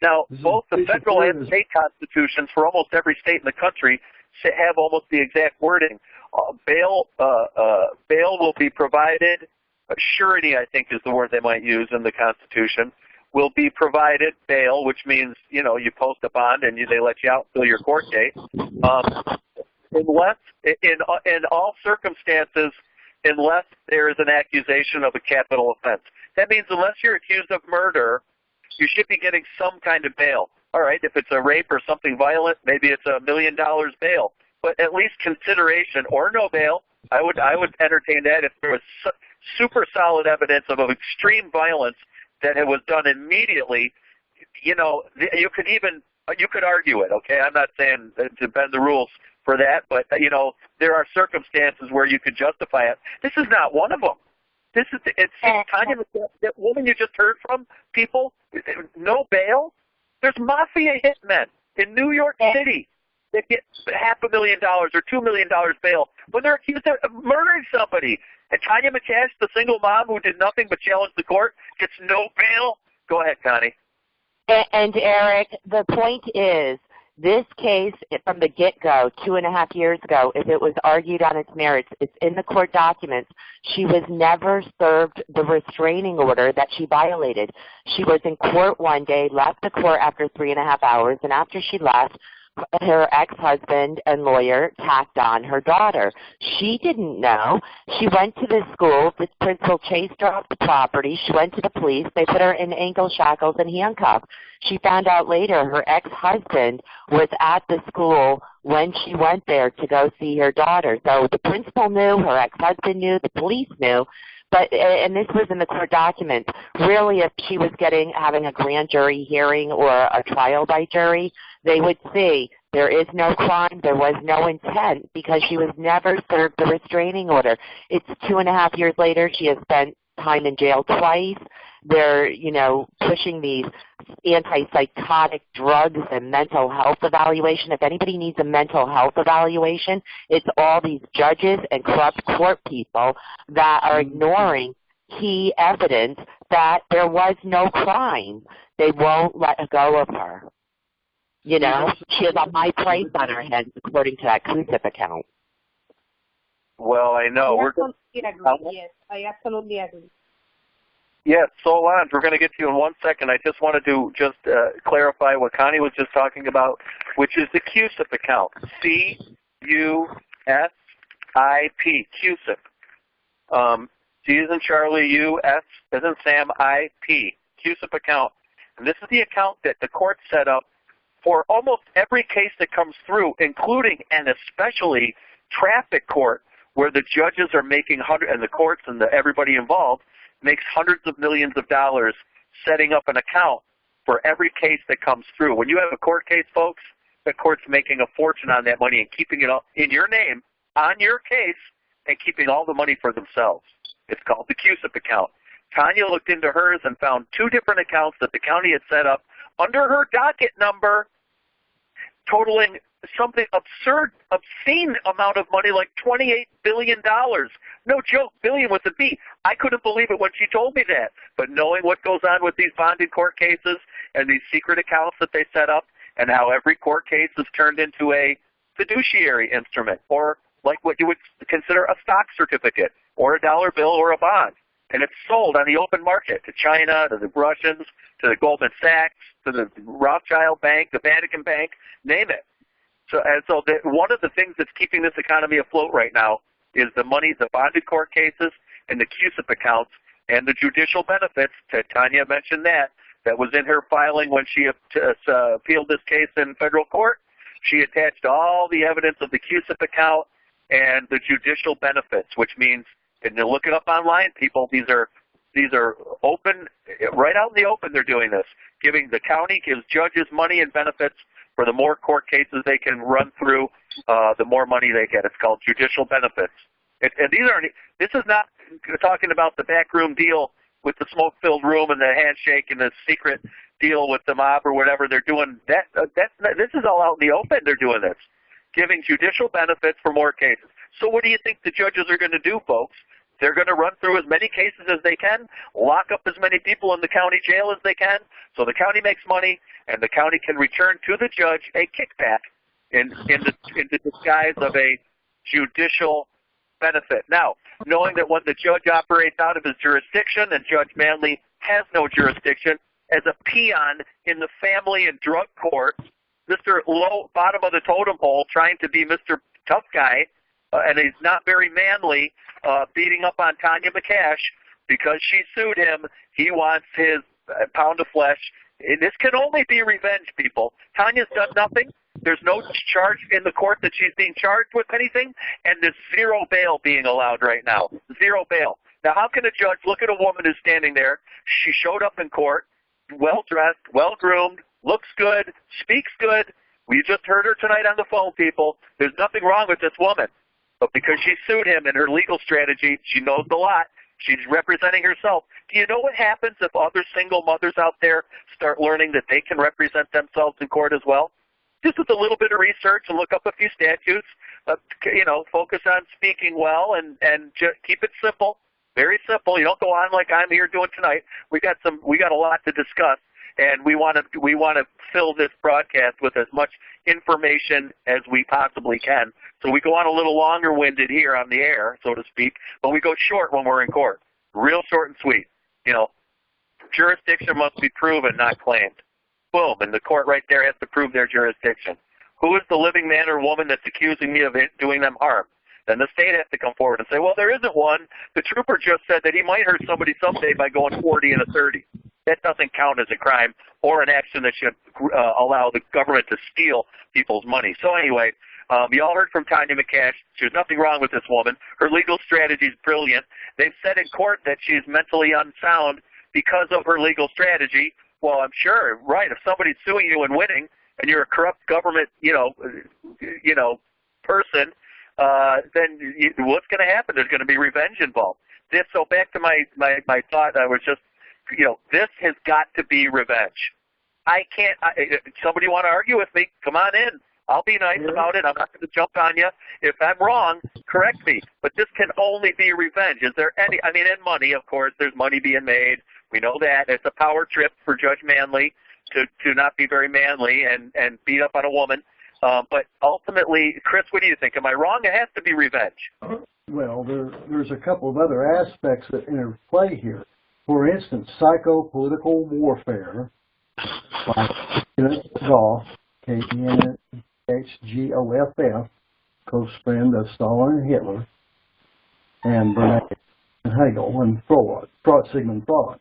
Now, both the federal and state constitutions for almost every state in the country have almost the exact wording. Bail will be provided. Surety, I think, is the word they might use in the Constitution. Will be provided. Bail, which means you post a bond and they let you out until your court date. Unless in all circumstances, unless there is an accusation of a capital offense. That means unless you're accused of murder, you should be getting some kind of bail. All right, if it's a rape or something violent, maybe it's $1 million bail. But at least consideration or no bail. I would entertain that if there was super solid evidence of extreme violence that it was done immediately. You could argue it. Okay, I'm not saying to bend the rules for that, but there are circumstances where you could justify it. This is not one of them. It's Tania, that woman you just heard from, people, no bail. There's mafia hitmen in New York City that get $500,000 or $2 million bail when they're accused of murdering somebody. And Tania McCash, the single mom who did nothing but challenge the court, gets no bail. Go ahead, Connie. And Eric, the point is, this case, from the get-go, 2.5 years ago, if it was argued on its merits, it's in the court documents, she was never served the restraining order that she violated. She was in court one day, left the court after 3.5 hours, and after she left, her ex-husband and lawyer tacked on her daughter. She didn't know. She went to the school. The principal chased her off the property. She went to the police. They put her in ankle shackles and handcuffs. She found out later her ex-husband was at the school when she went there to go see her daughter. So the principal knew, her ex-husband knew, the police knew. But, and this was in the court documents, really if she was having a grand jury hearing or a trial by jury, they would see there is no crime, there was no intent because she was never served the restraining order. It's 2.5 years later, she has spent time in jail twice. They're, pushing these antipsychotic drugs and mental health evaluation. If anybody needs a mental health evaluation, it's all these judges and corrupt court people that are ignoring key evidence that there was no crime. They won't let go of her. She has a high price on her head, according to that CUSIP account. Well, I know. Yes, I absolutely agree. Yes, Solange, we're going to get to you in 1 second. I just wanted to clarify what Connie was just talking about, which is the CUSIP account. C-U-S-I-P, CUSIP. C as in Charlie, U, S as in Sam, I-P, CUSIP account. And this is the account that the court set up for almost every case that comes through, including and especially traffic court, where the judges are making and the courts and everybody involved makes hundreds of millions of dollars setting up an account for every case that comes through. When you have a court case, folks, the court's making a fortune on that money and keeping it up in your name, on your case, and keeping all the money for themselves. It's called the CUSIP account. Tania looked into hers and found 2 different accounts that the county had set up under her docket number, totaling something obscene amount of money, like $28 billion. No joke, billion with a B. I couldn't believe it when she told me that. But knowing what goes on with these bonded court cases and these secret accounts that they set up and how every court case is turned into a fiduciary instrument, or like what you would consider a stock certificate or a dollar bill or a bond. And it's sold on the open market to China, to the Russians, to the Goldman Sachs, to the Rothschild Bank, the Vatican Bank, name it. So one of the things that's keeping this economy afloat right now is the money, the bonded court cases, and the CUSIP accounts, and the judicial benefits. Tania mentioned that was in her filing when she appealed this case in federal court. She attached all the evidence of the CUSIP account and the judicial benefits, which means, and you look it up online, people, these are open, right out in the open they're doing this. The county gives judges money and benefits for the more court cases they can run through, the more money they get. It's called judicial benefits. This is not talking about the backroom deal with the smoke-filled room and the handshake and the secret deal with the mob or whatever they're doing. This is all out in the open. They're doing this, giving judicial benefits for more cases. So what do you think the judges are going to do, folks? They're going to run through as many cases as they can, lock up as many people in the county jail as they can, so the county makes money, and the county can return to the judge a kickback in the disguise of a judicial benefit. Now, knowing that when the judge operates out of his jurisdiction, and Judge Manley has no jurisdiction, as a peon in the family and drug court, Mr. Low, bottom of the totem pole, trying to be Mr. Tough Guy, and he's not very manly, beating up on Tania McCash because she sued him. He wants his pound of flesh. And this can only be revenge, people. Tania's done nothing. There's no charge in the court that she's being charged with anything, and there's zero bail being allowed right now. Zero bail. Now, how can a judge look at a woman who's standing there? She showed up in court, well-dressed, well-groomed, looks good, speaks good. We just heard her tonight on the phone, people. There's nothing wrong with this woman. But because she sued him in her legal strategy, she knows a lot. She's representing herself. you know what happens if other single mothers out there start learning that they can represent themselves in court as well? Just with a little bit of research and look up a few statutes, focus on speaking well and just keep it simple, very simple. You don't go on like I'm here doing tonight. We got a lot to discuss, and we want to fill this broadcast with as much information as we possibly can. So we go on a little longer-winded here on the air, so to speak, but we go short when we're in court. Real short and sweet. Jurisdiction must be proven, not claimed. Boom, and the court right there has to prove their jurisdiction. Who is the living man or woman that's accusing me of doing them harm? Then the state has to come forward and say, well, there isn't one. The trooper just said that he might hurt somebody someday by going 40 and a 30. That doesn't count as a crime or an action that should allow the government to steal people's money. So anyway, you all heard from Tania McCash. There's nothing wrong with this woman. Her legal strategy is brilliant. They've said in court that she's mentally unsound because of her legal strategy. Well, I'm sure, right, if somebody's suing you and winning, and you're a corrupt government, person, then what's going to happen? There's going to be revenge involved. So back to my thought, I was just, this has got to be revenge. Somebody want to argue with me? Come on in. I'll be nice about it. I'm not going to jump on you. If I'm wrong, correct me. But this can only be revenge. Is there any, and money, of course, there's money being made. We know that. It's a power trip for Judge Manley to not be very manly and beat up on a woman. But ultimately, Chris, what do you think? Am I wrong? It has to be revenge. Well, there's a couple of other aspects that interplay here. For instance, psycho-political warfare, like Goff, K-E-N-H-G-O-F-F, close friend of Stalin and Hitler, and Bernard and Hegel and Sigmund Freud,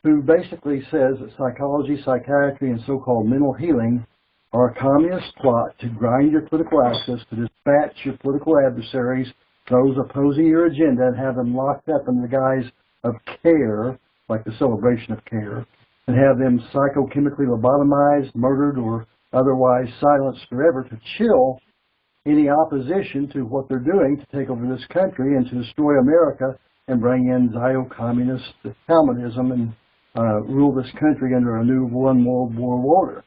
who basically says that psychology, psychiatry, and so-called mental healing are a communist plot to grind your political access, to dispatch your political adversaries, those opposing your agenda, and have them locked up in the guise of care, like the celebration of care, and have them psychochemically lobotomized, murdered, or otherwise silenced forever to chill any opposition to what they're doing to take over this country and to destroy America and bring in Zio-communist Talmunism and rule this country under a new one world order.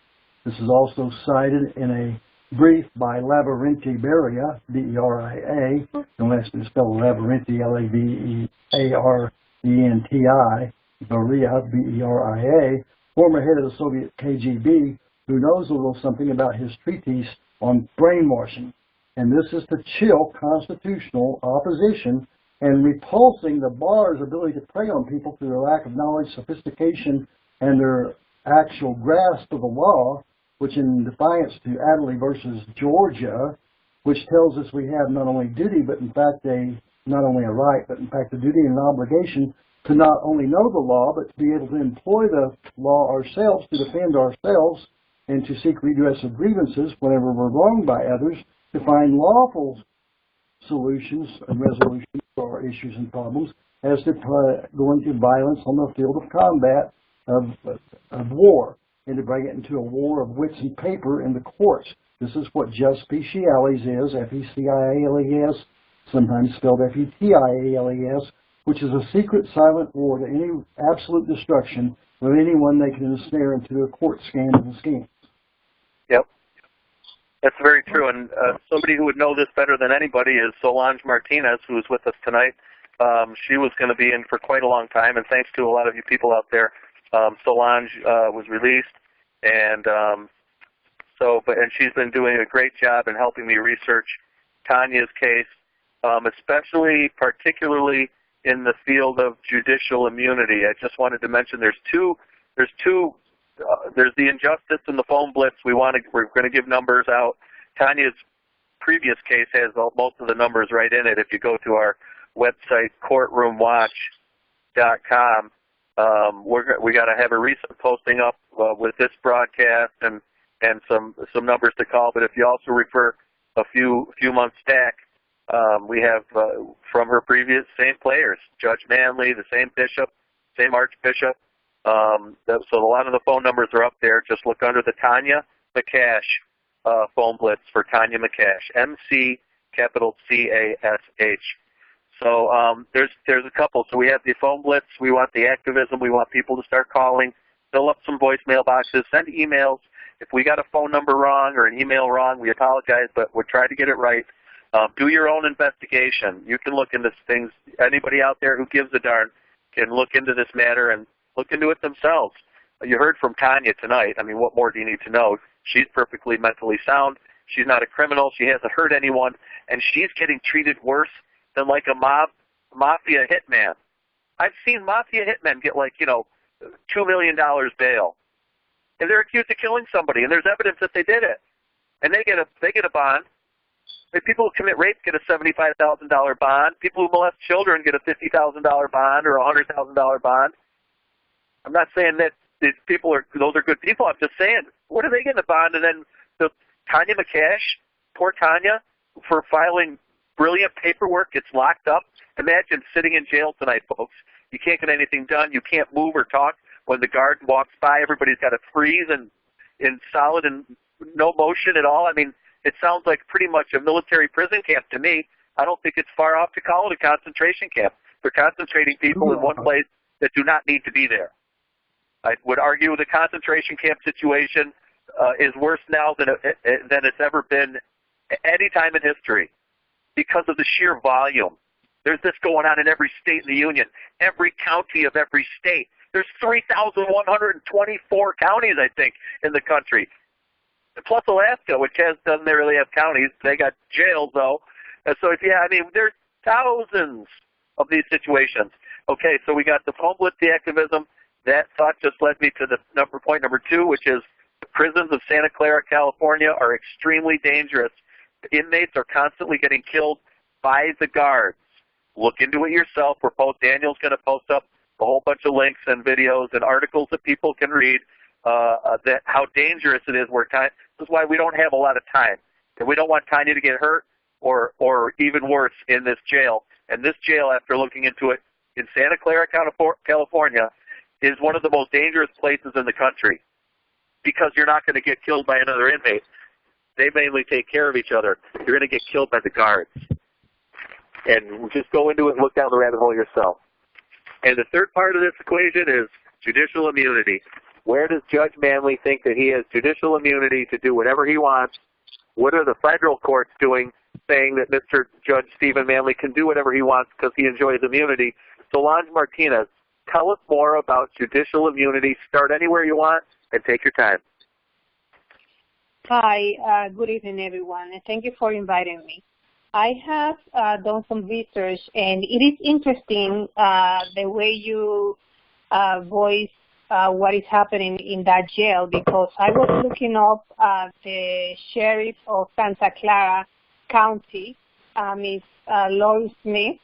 This is also cited in a brief by Labyrinthi Beria, B-E-R-I-A, unless it's spelled Labyrinthi, L-A-B-E-A-R-E-N-T-I, Beria, B-E-R-I-A, former head of the Soviet KGB, who knows a little something about his treatise on brainwashing. And this is to chill constitutional opposition and repulsing the bar's ability to prey on people through their lack of knowledge, sophistication, and their actual grasp of the law, which in defiance to Adderley versus Georgia, which tells us we have not only duty, but in fact not only a right, but in fact a duty and an obligation to not only know the law, but to be able to employ the law ourselves, to defend ourselves, and to seek redress of grievances whenever we're wronged by others, to find lawful solutions and resolutions for our issues and problems, as to going to violence on the field of combat of war, and to bring it into a war of wits and paper in the courts. This is what Jus Specialis is, F-E-C-I-A-L-E-S, sometimes spelled F-E-T-I-A-L-E-S, which is a secret silent war to any absolute destruction of anyone they can ensnare into a court scandal and schemes. Yep. That's very true, and somebody who would know this better than anybody is Solange Martinez, who is with us tonight. She was going to be in for quite a long time, and thanks to a lot of you people out there, Solange was released, and and she's been doing a great job in helping me research Tania's case, particularly in the field of judicial immunity. I just wanted to mention there's the injustice and the phone blitz. We're going to give numbers out. Tania's previous case has most of the numbers right in it. If you go to our website, courtroomwatch.com, we got to have a recent posting up with this broadcast and some numbers to call. But if you also refer a few months back, we have from her previous same players, Judge Manley, the same bishop, same archbishop. So a lot of the phone numbers are up there. Just look under the Tania McCash phone blitz for Tania McCash, M-C, capital C-A-S-H. So there's a couple. So we have the phone blitz. We want the activism. We want people to start calling, fill up some voicemail boxes, send emails. If we got a phone number wrong or an email wrong, we apologize, but we're trying to get it right. Do your own investigation. You can look into things. Anybody out there who gives a darn can look into this matter and look into it themselves. You heard from Tania tonight. I mean, what more do you need to know? She's perfectly mentally sound. She's not a criminal. She hasn't hurt anyone, and she's getting treated worse than like a mafia hitman. I've seen mafia hitmen get like, $2 million bail, and they're accused of killing somebody, and there's evidence that they did it, and they get a bond. If people who commit rape get a $75,000 bond. People who molest children get a $50,000 bond or a $100,000 bond. I'm not saying that those are good people. I'm just saying, what are they getting a bond? And then Tania McCash, poor Tania, for filing brilliant paperwork, gets locked up. Imagine sitting in jail tonight, folks. You can't get anything done. You can't move or talk. When the guard walks by, everybody's got to freeze and in solid and no motion at all. I mean, it sounds like pretty much a military prison camp to me. I don't think it's far off to call it a concentration camp. They're concentrating people in one place that do not need to be there. I would argue the concentration camp situation is worse now than it's ever been any time in history because of the sheer volume. There's this going on in every state in the union, every county of every state. There's 3,124 counties, I think, in the country. Plus Alaska, which doesn't really have counties. They got jails, though. And so, there's thousands of these situations. Okay, so we got the phone blitz, the activism. That thought just led me to the point number 2, which is the prisons of Santa Clara, California are extremely dangerous. The inmates are constantly getting killed by the guards. Look into it yourself. Daniel's going to post up a whole bunch of links and videos and articles that people can read that how dangerous it is. This is why we don't have a lot of time. And we don't want Tania to get hurt or even worse in this jail. And this jail, after looking into it, in Santa Clara, California, is one of the most dangerous places in the country because you're not going to get killed by another inmate. They mainly take care of each other. You're going to get killed by the guards. And just go into it and look down the rabbit hole yourself. And the third part of this equation is judicial immunity. Where does Judge Manley think that he has judicial immunity to do whatever he wants? What are the federal courts doing, saying that Mr. Judge Stephen Manley can do whatever he wants because he enjoys immunity? Solange Martinez, tell us more about judicial immunity. Start anywhere you want and take your time. Hi, good evening, everyone, and thank you for inviting me. I have done some research, and it is interesting the way you voice what is happening in that jail, because I was looking up the sheriff of Santa Clara County, Miss Lori Smith,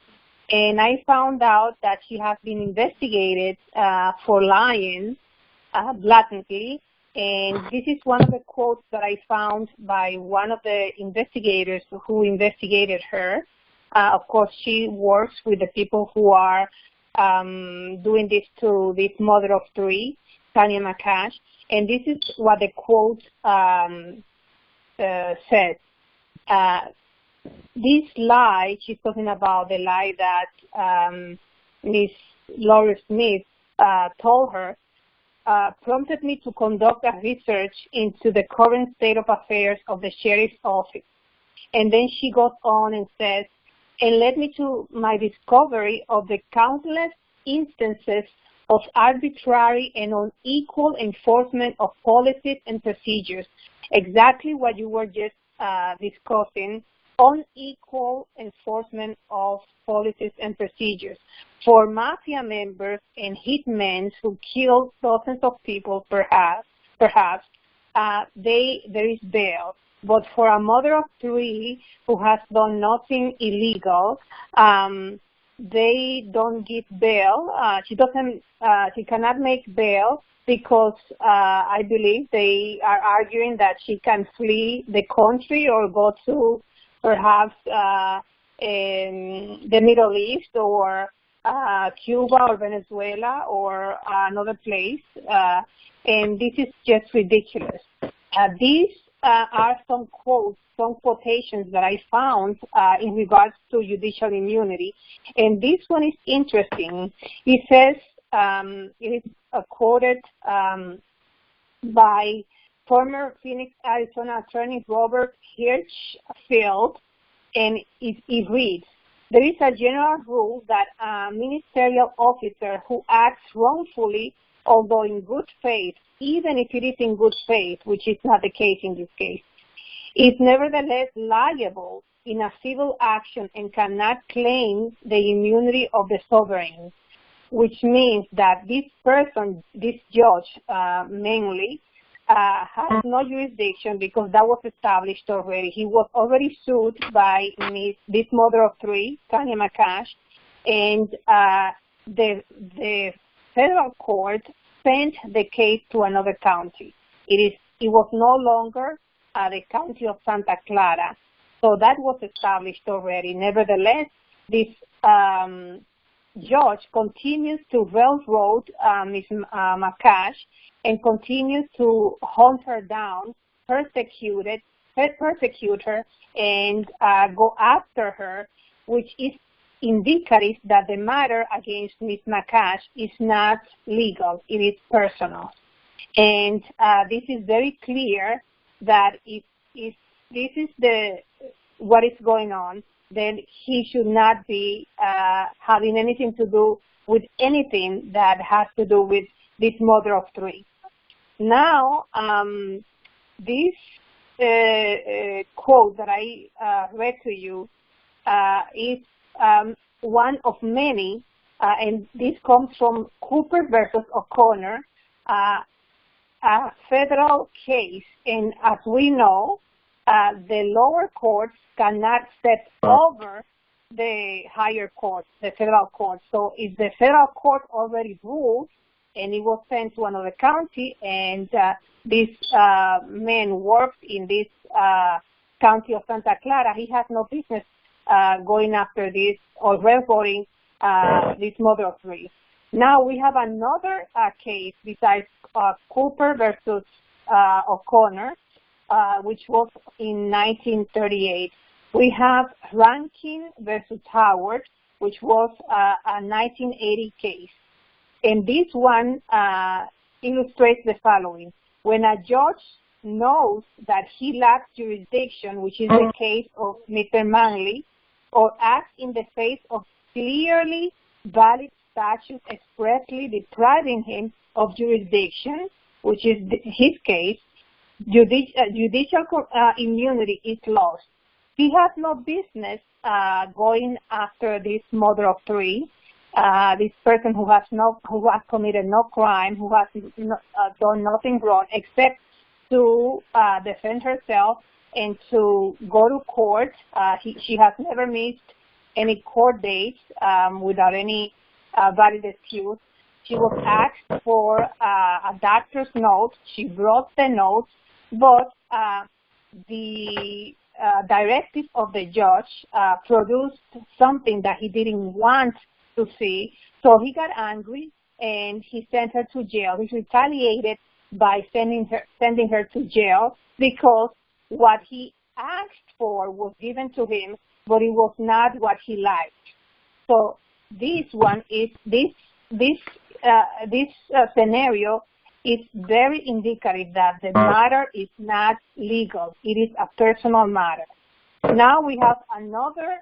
and I found out that she has been investigated for lying blatantly. And this is one of the quotes that I found by one of the investigators who investigated her. Of course, she works with the people who are doing this to this mother of 3, Tania McCash. And this is what the quote says. This lie, she's talking about the lie that Miss Lori Smith told her, prompted me to conduct a research into the current state of affairs of the sheriff's office. And then she goes on and says, and led me to my discovery of the countless instances of arbitrary and unequal enforcement of policies and procedures. Exactly what you were just discussing, unequal enforcement of policies and procedures. For mafia members and hitmen who kill dozens of people, perhaps there is bail. But for a mother of 3 who has done nothing illegal, they don't give bail. She cannot make bail because I believe they are arguing that she can flee the country or go to perhaps in the Middle East or Cuba or Venezuela or another place. And this is just ridiculous. This are some quotes, some quotations that I found in regards to judicial immunity. And this one is interesting. It says, it is quoted by former Phoenix, Arizona attorney Robert Hirschfeld, and it reads, there is a general rule that a ministerial officer who acts wrongfully, although in good faith, even if it is in good faith, which is not the case in this case, is nevertheless liable in a civil action and cannot claim the immunity of the sovereign, which means that this person, this Judge Manley, has no jurisdiction because that was established already. He was already sued by this mother of three, Tania McCash, and the federal court sent the case to another county. It was no longer the county of Santa Clara, so that was established already. Nevertheless, this judge continues to railroad Ms. McCash and continues to hunt her down, persecute her, and go after her, which is indicative that the matter against Ms. McCash is not legal, it is personal. And this is very clear that if this is what is going on, then he should not be having anything to do with anything that has to do with this mother of three. Now, this quote that I read to you is one of many, and this comes from Cooper versus O'Connor, a federal case. And as we know, the lower courts cannot step over the higher court, the federal court. So if the federal court already ruled and it was sent to another county, and this man worked in this county of Santa Clara, he has no business going after this or railroading this mother of three. Now we have another case besides Cooper versus O'Connor, which was in 1938. We have Rankin versus Howard, which was a 1980 case. And this one illustrates the following. When a judge knows that he lacks jurisdiction, which is the case of Mr. Manley, or acts in the face of clearly valid statutes expressly depriving him of jurisdiction, which is his case, judicial immunity is lost. He has no business going after this mother of three, this person who has committed no crime, who has done nothing wrong except to defend herself and to go to court. She has never missed any court dates without any valid excuse. She was asked for a doctor's note. She brought the note, but the directive of the judge produced something that he didn't want to see. So he got angry and he sent her to jail. He retaliated by sending her to jail because what he asked for was given to him, but it was not what he liked. So this one is this scenario is very indicative that the matter is not legal. It is a personal matter. Now we have another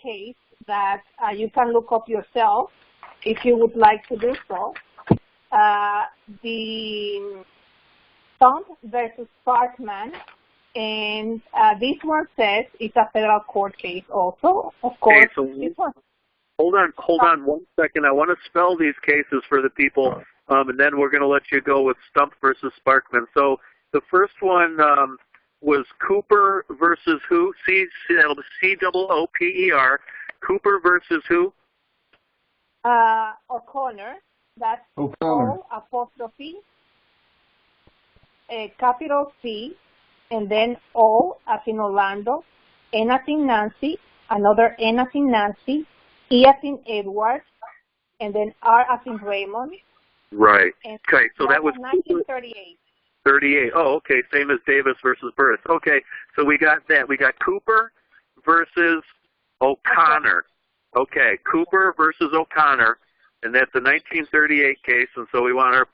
case that you can look up yourself if you would like to do so. The Thump versus Parkman, and this one says it's a federal court case also, of course. Okay, so hold on 1 second. I want to spell these cases for the people, and then we're going to let you go with Stump versus Sparkman. So the first one was Cooper versus who? C-O-O-P-E-R. Cooper versus who? O'Connor. That's O'Connor. O apostrophe, capital C, and then O as in Orlando, N as in Nancy, another N as in Nancy, E as in Edward, and then R as in Raymond. Right. And okay, so that was 1938. 38. Oh, okay, same as Davis versus Burris. Okay, so we got that. We got Cooper versus O'Connor. Okay, Cooper versus O'Connor, and that's a 1938 case, and so we want our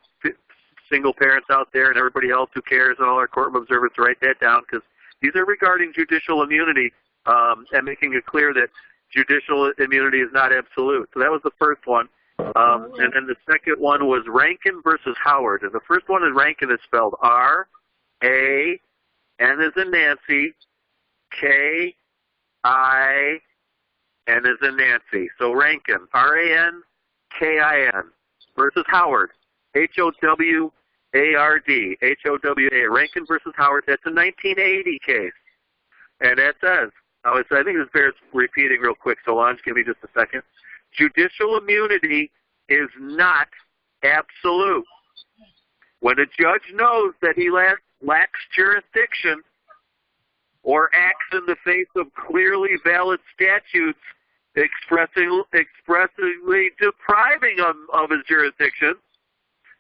single parents out there and everybody else who cares and all our courtroom observers to write that down, because these are regarding judicial immunity and making it clear that judicial immunity is not absolute. So that was the first one. And then the second one was Rankin versus Howard. And the first one in Rankin is spelled R-A-N as in Nancy, K-I-N as in Nancy. So Rankin, R-A-N-K-I-N versus Howard, H-O-W-A-R-D, H-O-W-A. Rankin versus Howard, that's a 1980 case. And that says, I think this bears repeating real quick, so Solange, give me just a second. Judicial immunity is not absolute. When a judge knows that he lacks jurisdiction or acts in the face of clearly valid statutes expressly depriving him of his jurisdiction,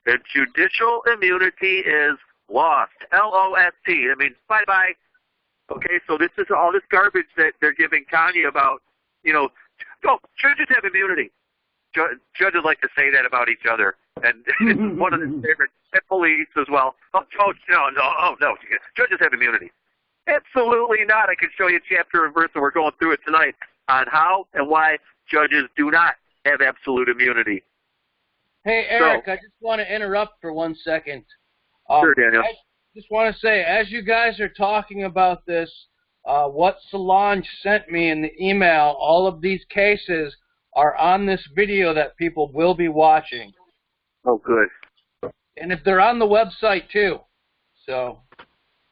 then judicial immunity is lost. L-O-S-T. I mean, bye-bye. Okay, so this is all this garbage that they're giving Tanya about, oh, judges have immunity. Judges like to say that about each other, and it's one of the favorite. And police as well. No, judges have immunity. Absolutely not. I can show you chapter and verse, and we're going through it tonight on how and why judges do not have absolute immunity. Hey, Eric, I just want to interrupt for 1 second. Sure, Daniel. I just want to say, as you guys are talking about this, what Solange sent me in the email, all of these cases are on this video that people will be watching. Oh, good. And if they're on the website, too. So.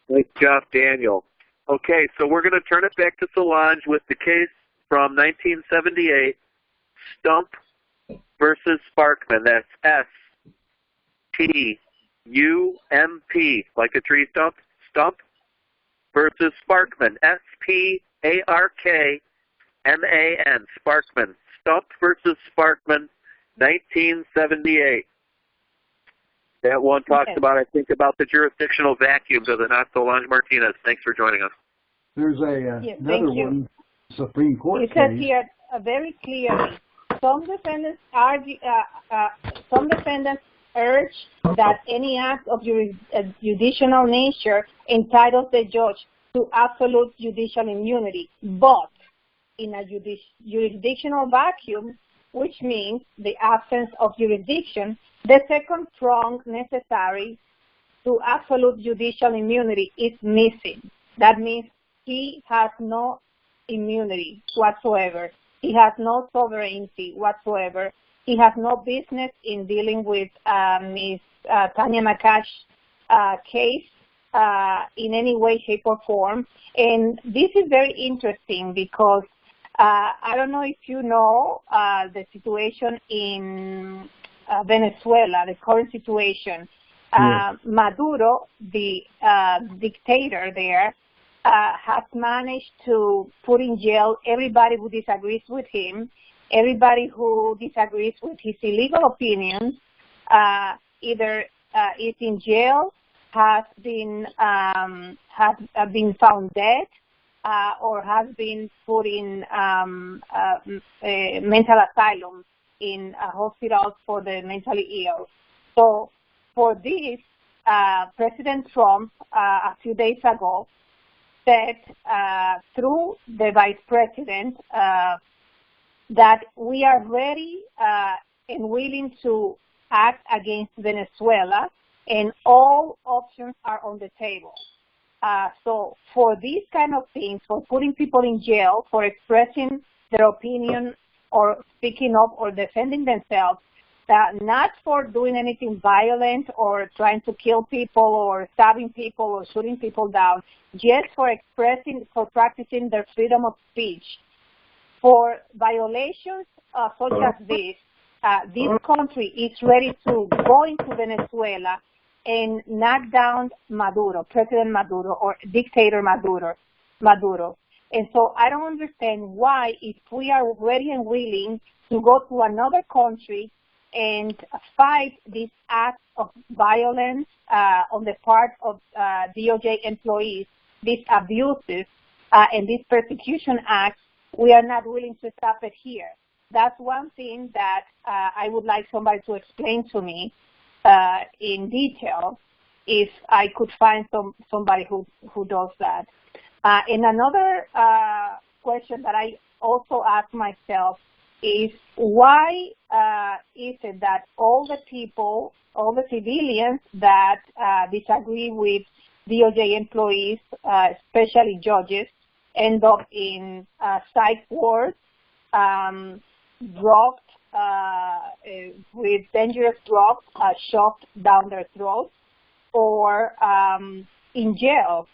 Nice job, Daniel. Okay, so we're going to turn it back to Solange with the case from 1978, Stump versus Sparkman. That's S-T-U-M-P, like a tree stump, Stump versus Sparkman, S-P-A-R-K-M-A-N, Sparkman. Stump versus Sparkman, 1978. That one talks about, I think, about the jurisdictional vacuum, does it not? Solange Martinez, thanks for joining us. There's another one, Supreme Court case. It says here very clearly, some defendants urge that any act of judicial nature entitles the judge to absolute judicial immunity, but in a jurisdictional vacuum, which means the absence of jurisdiction, the second prong necessary to absolute judicial immunity is missing. That means he has no immunity whatsoever. He has no sovereignty whatsoever. He has no business in dealing with Ms. Tania McCash case in any way, shape, or form. And this is very interesting because I don't know if you know the situation in Venezuela, the current situation. Maduro, the dictator there, has managed to put in jail everybody who disagrees with him, everybody who disagrees with his illegal opinions, either is in jail, has been found dead, or has been put in mental asylum in hospitals for the mentally ill. So for this, President Trump, a few days ago, said through the Vice President that we are ready and willing to act against Venezuela, and all options are on the table. So for these kind of things, for putting people in jail, for expressing their opinion or speaking up or defending themselves, not for doing anything violent or trying to kill people or stabbing people or shooting people down, just for practicing their freedom of speech. For violations such as this country is ready to go into Venezuela and knock down Maduro, President Maduro, or dictator Maduro. And so I don't understand why, if we are ready and willing to go to another country and fight this act of violence on the part of DOJ employees, these abuses and these persecution acts, we are not willing to stop it here. That's one thing that I would like somebody to explain to me in detail, if I could find somebody who does that. And another question that I also ask myself is, why is it that all the people, all the civilians that disagree with DOJ employees, especially judges, end up in psych wards, drugged with dangerous drugs shoved down their throats, or in jail?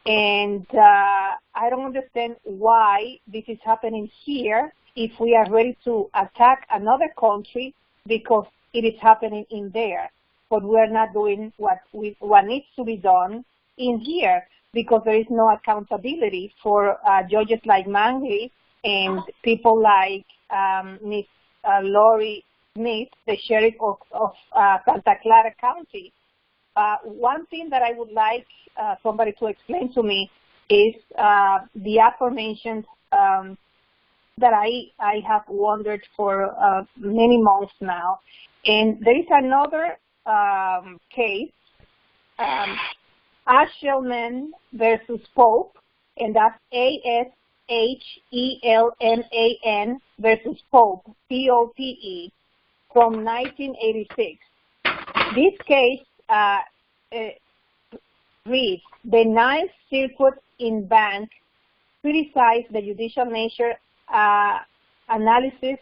And I don't understand why this is happening here if we are ready to attack another country because it is happening in there. But we are not doing what needs to be done in here because there is no accountability for judges like Manley and people like Ms. Lori Smith, the sheriff of Santa Clara County. One thing that I would like somebody to explain to me is the aforementioned that I have wondered for many months now. And there is another case, Ashelman versus Pope, and that's Ashelman versus Pope, Pope, from 1986. This case reads, the Ninth Circuit in Bank criticized the judicial nature analysis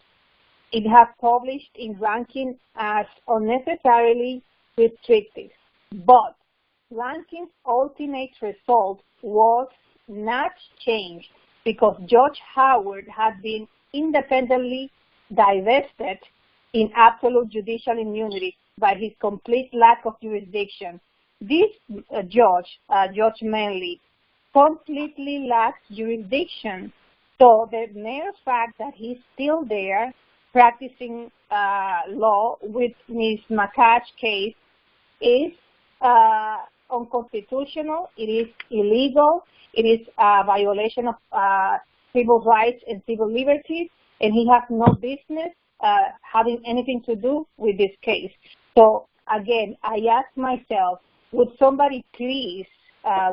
it has published in ranking as unnecessarily restrictive. But ranking's ultimate result was not changed because Judge Howard had been independently divested in absolute judicial immunity by his complete lack of jurisdiction. This Judge Manley, completely lacks jurisdiction. So the mere fact that he's still there practicing law with Ms. McCash case is unconstitutional, it is illegal, it is a violation of civil rights and civil liberties, and he has no business having anything to do with this case. So again, I ask myself, would somebody please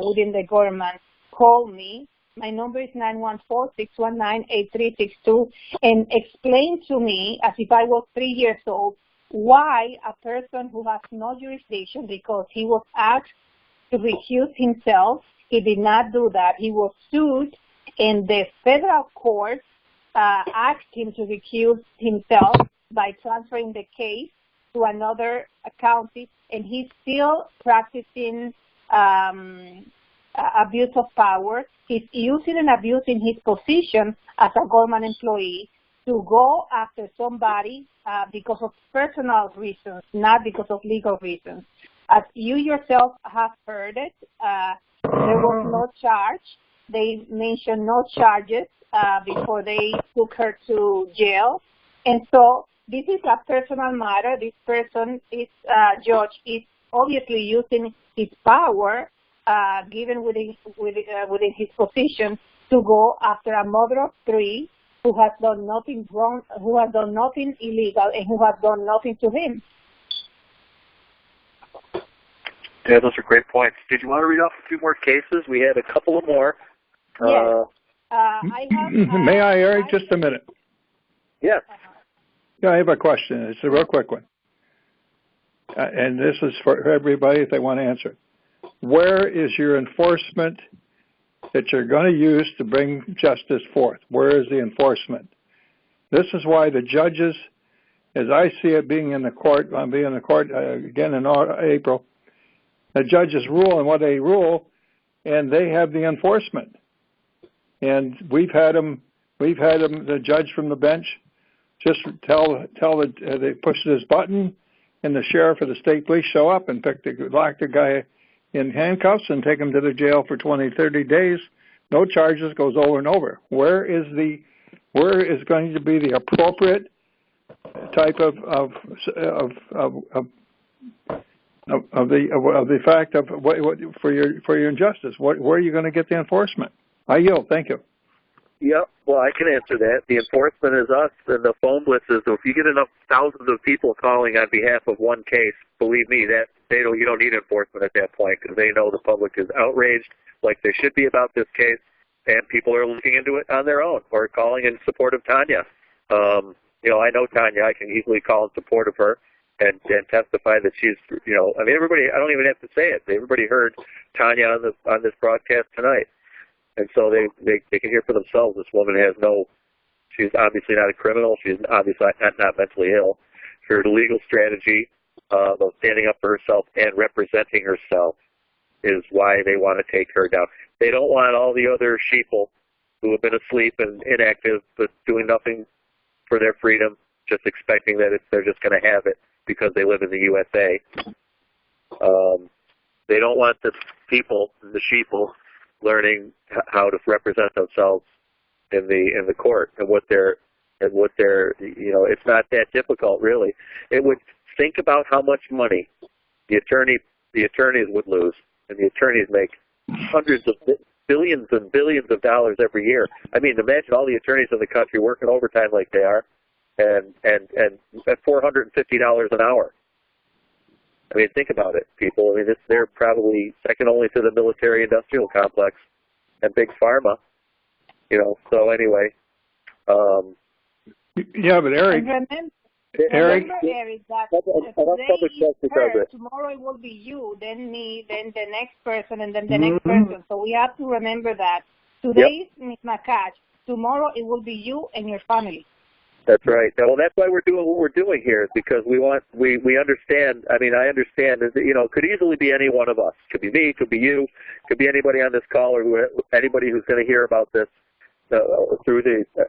within the government call me? My number is 914-619-8362 and explain to me, as if I was 3 years old, why a person who has no jurisdiction, because he was asked to recuse himself, he did not do that. He was sued, and the federal court asked him to recuse himself by transferring the case to another county, and he's still practicing abuse of power. He's using and abusing his position as a government employee to go after somebody because of personal reasons, not because of legal reasons. As you yourself have heard it, there was no charge. They mentioned no charges before they took her to jail. And so this is a personal matter. This person, judge, is obviously using his power given within his position to go after a mother of three who has done nothing wrong, who has done nothing illegal, and who has done nothing to him. Yeah, those are great points. Did you want to read off a few more cases? We had a couple of more. Yes. May I, Eric? Just a minute. Yes. Yeah, I have a question. It's a real quick one. And this is for everybody if they want to answer. Where is your enforcement that you're going to use to bring justice forth? Where is the enforcement? This is why the judges, as I see it being in the court, I'll be in the court again in April, the judges rule and what they rule, and they have the enforcement. And we've had them, the judge from the bench, just they push this button, and the sheriff or the state police show up and lock the guy in handcuffs and take him to the jail for 20, 30 days. No charges, goes over and over. Where is going to be the appropriate type of the fact of what for your injustice. Where are you going to get the enforcement? I yield. Thank you. Yep. Well, I can answer that. The enforcement is us, and the phone blitzes. So if you get enough thousands of people calling on behalf of one case, believe me, that you don't need enforcement at that point, because they know the public is outraged, like they should be about this case, and people are looking into it on their own or calling in support of Tania. I know Tania. I can easily call in support of her and testify that she's, everybody. I don't even have to say it. Everybody heard Tania on this broadcast tonight. And so they can hear for themselves. This woman she's obviously not a criminal. She's obviously not mentally ill. Her legal strategy of standing up for herself and representing herself is why they want to take her down. They don't want all the other sheeple who have been asleep and inactive but doing nothing for their freedom, just expecting that they're just going to have it because they live in the USA. They don't want the people, the sheeple, learning how to represent themselves in the court and what they're it's not that difficult really. It would think about how much money the attorneys would lose, and the attorneys make hundreds of billions and billions of dollars every year. I mean, imagine all the attorneys in the country working overtime like they are, and at $450 an hour. I mean, think about it, people. I mean, they're probably second only to the military-industrial complex and big pharma, So anyway. Yeah, but Eric. Remember, Eric, that today is her, tomorrow it will be you, then me, then the next person, and then the next person. So we have to remember that. Today is Ms. McCash. Tomorrow it will be you and your family. That's right. Well, that's why we're doing what we're doing here, is because we understand. I mean, I understand that, it could easily be any one of us. Could be me, could be you, could be anybody on this call, or anybody who's going to hear about this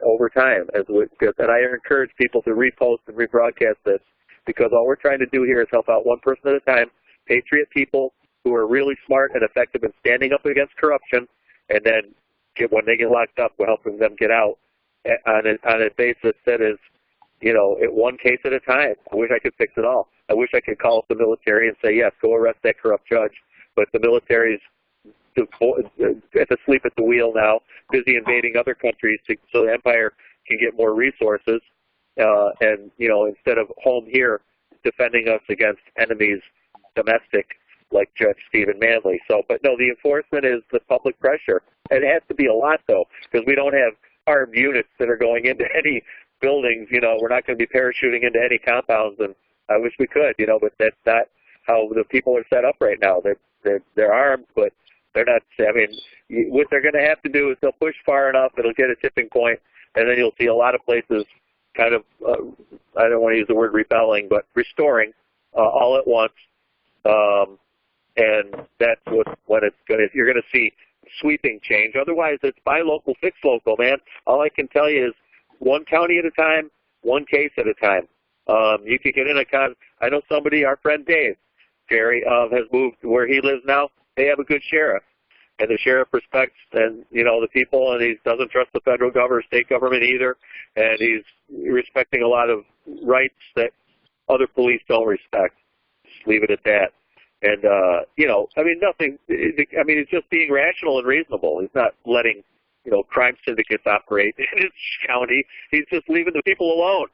over time. And I encourage people to repost and rebroadcast this, because all we're trying to do here is help out one person at a time, patriot people who are really smart and effective in standing up against corruption, and then when they get locked up, we're helping them get out on a basis that is, at one case at a time. I wish I could fix it all. I wish I could call up the military and say, yes, go arrest that corrupt judge. But the military's asleep at the wheel now, busy invading other countries so the empire can get more resources. And, instead of home here defending us against enemies domestic like Judge Stephen Manley. But no, the enforcement is the public pressure. It has to be a lot, though, because we don't have armed units that are going into any buildings. We're not going to be parachuting into any compounds, and I wish we could, but that's not how the people are set up right now. They're armed, but they're not. I mean, what they're going to have to do is they'll push far enough, it'll get a tipping point, and then you'll see a lot of places kind of, I don't want to use the word rebelling, but restoring all at once. And that's when you're going to see sweeping change. Otherwise, it's buy local, fix local, man. All I can tell you is one county at a time, one case at a time. You could get in I know somebody, our friend Dave, Jerry, has moved where he lives now. They have a good sheriff, and the sheriff respects the people, and he doesn't trust the federal government, state government either, and he's respecting a lot of rights that other police don't respect. Just leave it at that. And, nothing, it's just being rational and reasonable. He's not letting, crime syndicates operate in his county. He's just leaving the people alone.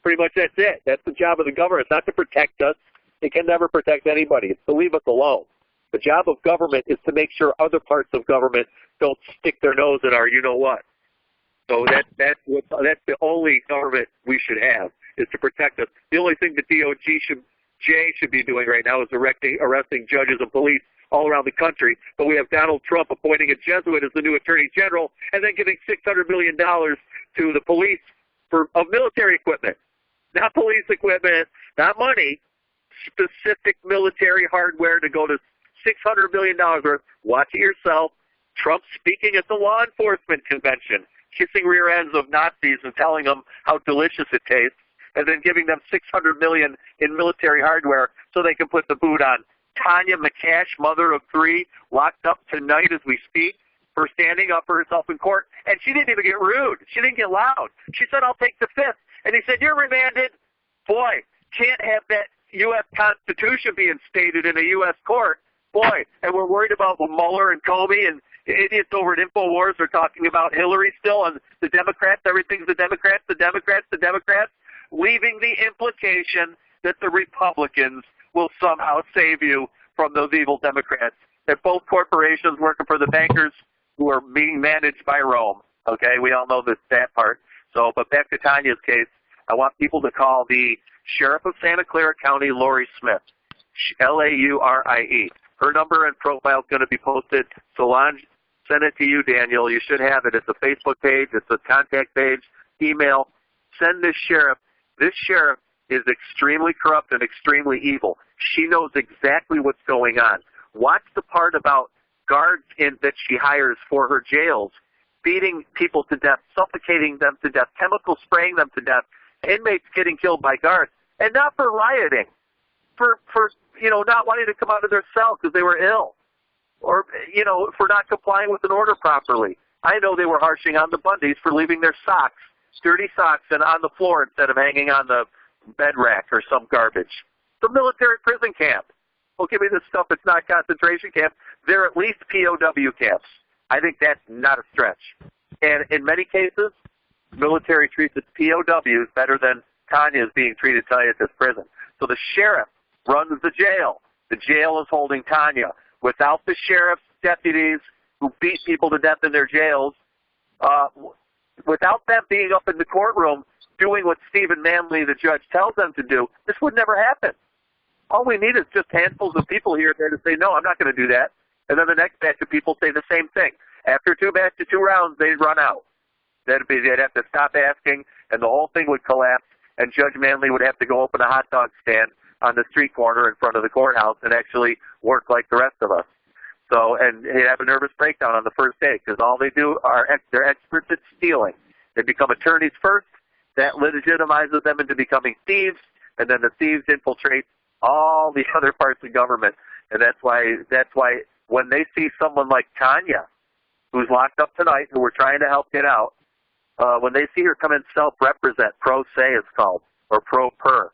Pretty much that's it. That's the job of the government. It's not to protect us. It can never protect anybody. It's to leave us alone. The job of government is to make sure other parts of government don't stick their nose in our you-know-what. So that's the only government we should have, is to protect us. The only thing the DOJ should be doing right now is arresting judges and police all around the country. But we have Donald Trump appointing a Jesuit as the new Attorney General, and then giving $600 million to the police of military equipment. Not police equipment, not money, specific military hardware to go to $600 million worth. Watch it yourself. Trump speaking at the law enforcement convention, kissing rear ends of Nazis and telling them how delicious it tastes, and then giving them $600 million in military hardware so they can put the boot on. Tania McCash, mother of 3, locked up tonight as we speak for standing up for herself in court. And she didn't even get rude. She didn't get loud. She said, I'll take the fifth. And he said, you're remanded. Boy, can't have that U.S. Constitution being stated in a U.S. court. Boy, and we're worried about Mueller and Comey and idiots over at InfoWars are talking about Hillary still and the Democrats. Everything's the Democrats, the Democrats, the Democrats, leaving the implication that the Republicans will somehow save you from those evil Democrats. That both corporations working for the bankers who are being managed by Rome. Okay, we all know that part. So, but back to Tania's case, I want people to call the Sheriff of Santa Clara County, Laurie Smith, Laurie. Her number and profile is going to be posted. Solange, send it to you, Daniel. You should have it. It's a Facebook page. It's a contact page. Email. Send this sheriff. This sheriff is extremely corrupt and extremely evil. She knows exactly what's going on. Watch the part about guards that she hires for her jails, beating people to death, suffocating them to death, chemical spraying them to death, inmates getting killed by guards, and not for rioting, for not wanting to come out of their cell because they were ill, or for not complying with an order properly. I know they were harshing on the Bundys for leaving their socks, dirty socks, and on the floor instead of hanging on the bed rack or some garbage. The military prison camp. Well, give me this stuff. It's not concentration camp. They're at least POW camps. I think that's not a stretch. And in many cases, military treats its POWs better than Tania is being treated tonight at this prison. So the sheriff runs the jail. The jail is holding Tania. Without the sheriff's deputies who beat people to death in their jails, without them being up in the courtroom doing what Stephen Manley, the judge, tells them to do, this would never happen. All we need is just handfuls of people here and there to say, no, I'm not going to do that. And then the next batch of people say the same thing. After two rounds, they'd run out. They'd have to stop asking, and the whole thing would collapse, and Judge Manley would have to go open a hot dog stand on the street corner in front of the courthouse and actually work like the rest of us. So, and he'd have a nervous breakdown on the first day because all they do they're experts at stealing. They become attorneys first. That legitimizes them into becoming thieves, and then the thieves infiltrate all the other parts of government. And that's why when they see someone like Tania, who's locked up tonight, who we're trying to help get out, when they see her come in self-represent, pro se it's called, or pro per,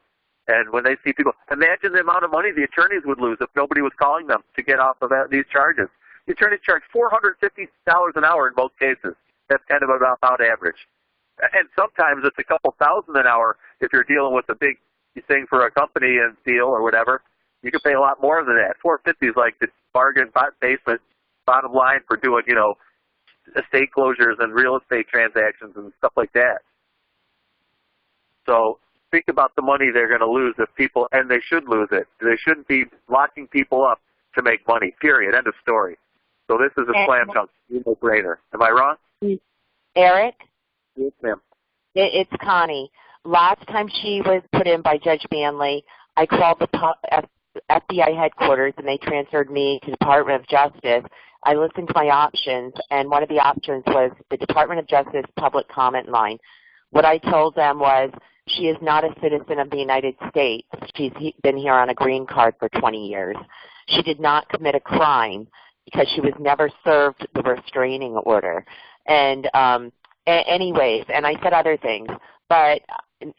and when they see people, imagine the amount of money the attorneys would lose if nobody was calling them to get off of these charges. The attorneys charge $450 an hour in most cases. That's kind of about average. And sometimes it's a couple thousand an hour if you're dealing with a big thing for a company and deal or whatever. You can pay a lot more than that. $450 is like the bargain basement bottom line for doing, estate closures and real estate transactions and stuff like that. So think about the money they're going to lose if people, and they should lose it. They shouldn't be locking people up to make money, period, end of story. So this is a slam dunk, no-brainer. Am I wrong? Eric? Yes, ma'am. It's Connie. Last time she was put in by Judge Manley, I called the FBI headquarters, and they transferred me to the Department of Justice. I listened to my options, and one of the options was the Department of Justice public comment line. What I told them was she is not a citizen of the United States. She's been here on a green card for 20 years. She did not commit a crime because she was never served the restraining order. And anyways, and I said other things, but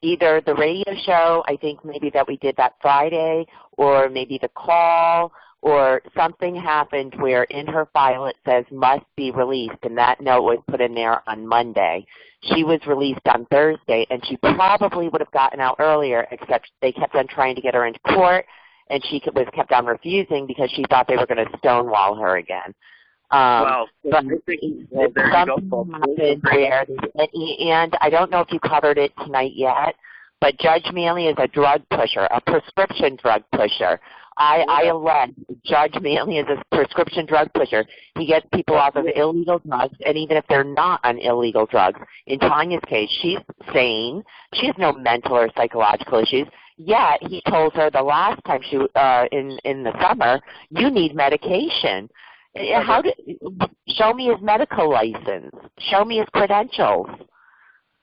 either the radio show, I think maybe that we did that Friday, or maybe the call, or something happened where in her file it says must be released, and that note was put in there on Monday. She was released on Thursday, and she probably would have gotten out earlier, except they kept on trying to get her into court, and she was kept on refusing because she thought they were going to stonewall her again. Wow. But something happened where, and I don't know if you covered it tonight yet, but Judge Manley is a drug pusher, a prescription drug pusher. I allege Judge Manley is a prescription drug pusher. He gets people off of illegal drugs, and even if they're not on illegal drugs. In Tania's case, she's sane. She has no mental or psychological issues. Yet he told her the last time she in the summer, you need medication. Show me his medical license. Show me his credentials.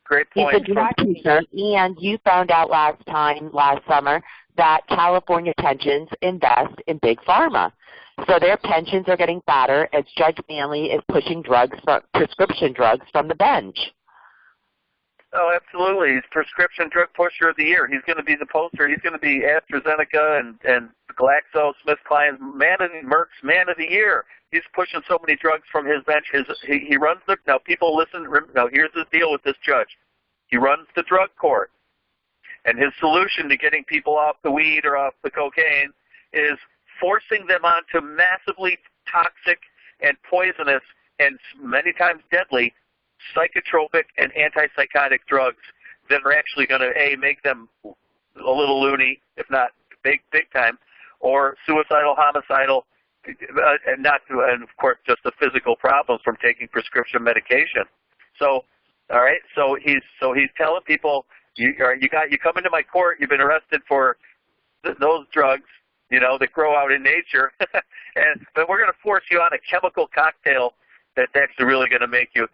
Great point. He's a drug pusher, and you found out last summer, that California pensions invest in big pharma. So their pensions are getting fatter as Judge Manley is pushing prescription drugs from the bench. Oh, absolutely. He's prescription drug pusher of the year. He's going to be the poster. He's going to be AstraZeneca and GlaxoSmithKline's Merck's man of the year. He's pushing so many drugs from his bench. He runs the, now people listen, now here's the deal with this judge. He runs the drug court. And his solution to getting people off the weed or off the cocaine is forcing them onto massively toxic and poisonous and many times deadly psychotropic and antipsychotic drugs that are actually going to, A, make them a little loony, if not big time, or suicidal, homicidal, and of course just the physical problems from taking prescription medication. So, all right, so he's telling people, you come into my court, you've been arrested for those drugs, that grow out in nature, but we're going to force you on a chemical cocktail that's actually really going to make you,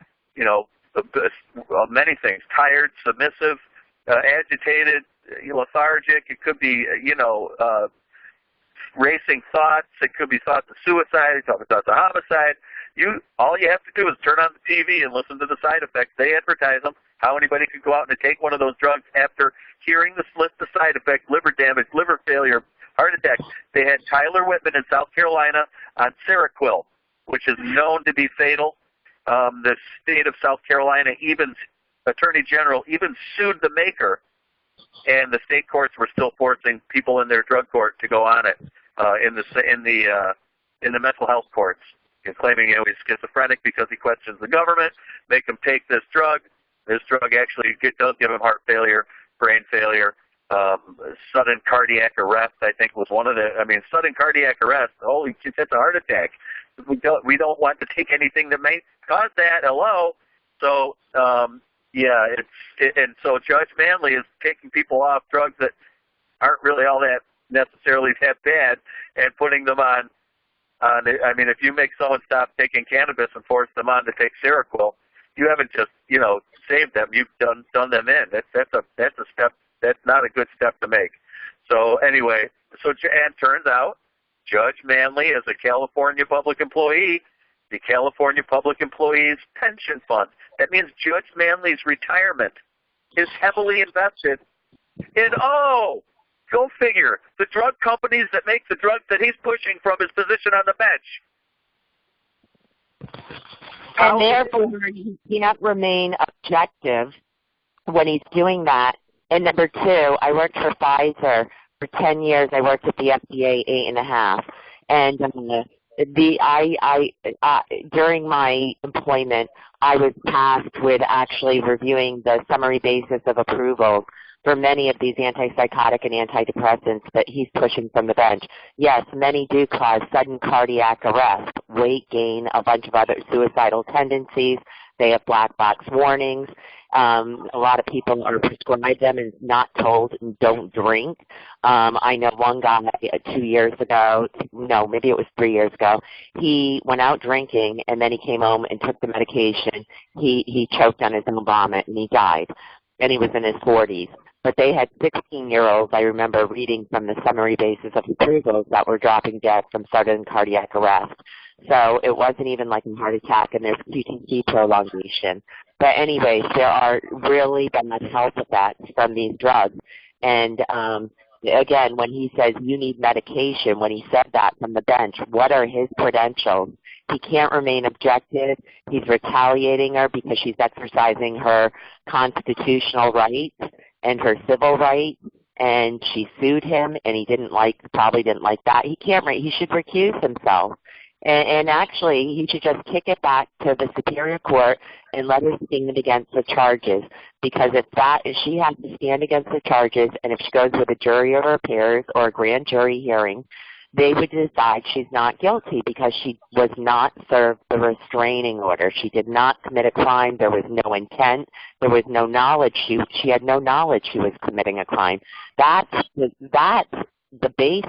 many things, tired, submissive, agitated, lethargic. It could be, racing thoughts. It could be thoughts of suicide, thoughts of homicide. All you have to do is turn on the TV and listen to the side effects. They advertise them. How anybody could go out and take one of those drugs after hearing the list of side effects: liver damage, liver failure, heart attack. They had Tyler Whitman in South Carolina on Seroquel, which is known to be fatal. The state of South Carolina, Attorney General, even sued the maker, and the state courts were still forcing people in their drug court to go on it in the mental health courts, claiming he's schizophrenic because he questions the government. Make him take this drug. This drug actually does give him heart failure, brain failure, sudden cardiac arrest. I think was one of sudden cardiac arrest. Holy shit, that's a heart attack. We don't want to take anything that may cause that. Hello. So and so Judge Manley is taking people off drugs that aren't really all that necessarily that bad and putting them on. If you make someone stop taking cannabis and force them on to take Seroquel, you haven't just saved them. You've done them in. That's a step. That's not a good step to make. So anyway, and turns out Judge Manley is a California public employee. The California Public Employees Pension Fund. That means Judge Manley's retirement is heavily invested in, go figure, the drug companies that make the drugs that he's pushing from his position on the bench. And therefore, he can't remain objective when he's doing that. And number two, I worked for Pfizer for 10 years. I worked at the FDA 8.5. And during my employment, I was tasked with actually reviewing the summary basis of approvals for many of these antipsychotic and antidepressants that he's pushing from the bench. Yes, many do cause sudden cardiac arrest, weight gain, a bunch of other suicidal tendencies. They have black box warnings. A lot of people are prescribed them and not told and don't drink. I know one guy 2 years ago, no, maybe it was 3 years ago, he went out drinking and then he came home and took the medication. He choked on his own vomit and he died. And he was in his 40s. But they had 16-year-olds, I remember reading from the summary basis of approvals, that were dropping dead from sudden cardiac arrest. So it wasn't even like a heart attack, and there's QTc prolongation. But anyways, there are really bad health effects from these drugs. And again, when he says you need medication, when he said that from the bench, what are his credentials? He can't remain objective. He's retaliating her because she's exercising her constitutional rights and her civil rights, and she sued him, and he probably didn't like that. He should recuse himself. And actually, he should just kick it back to the Superior Court and let her stand against the charges. Because if she has to stand against the charges, and if she goes with a jury of her peers or a grand jury hearing, they would decide she's not guilty because she was not served the restraining order. She did not commit a crime. There was no intent. There was no knowledge. She had no knowledge she was committing a crime. That's the base.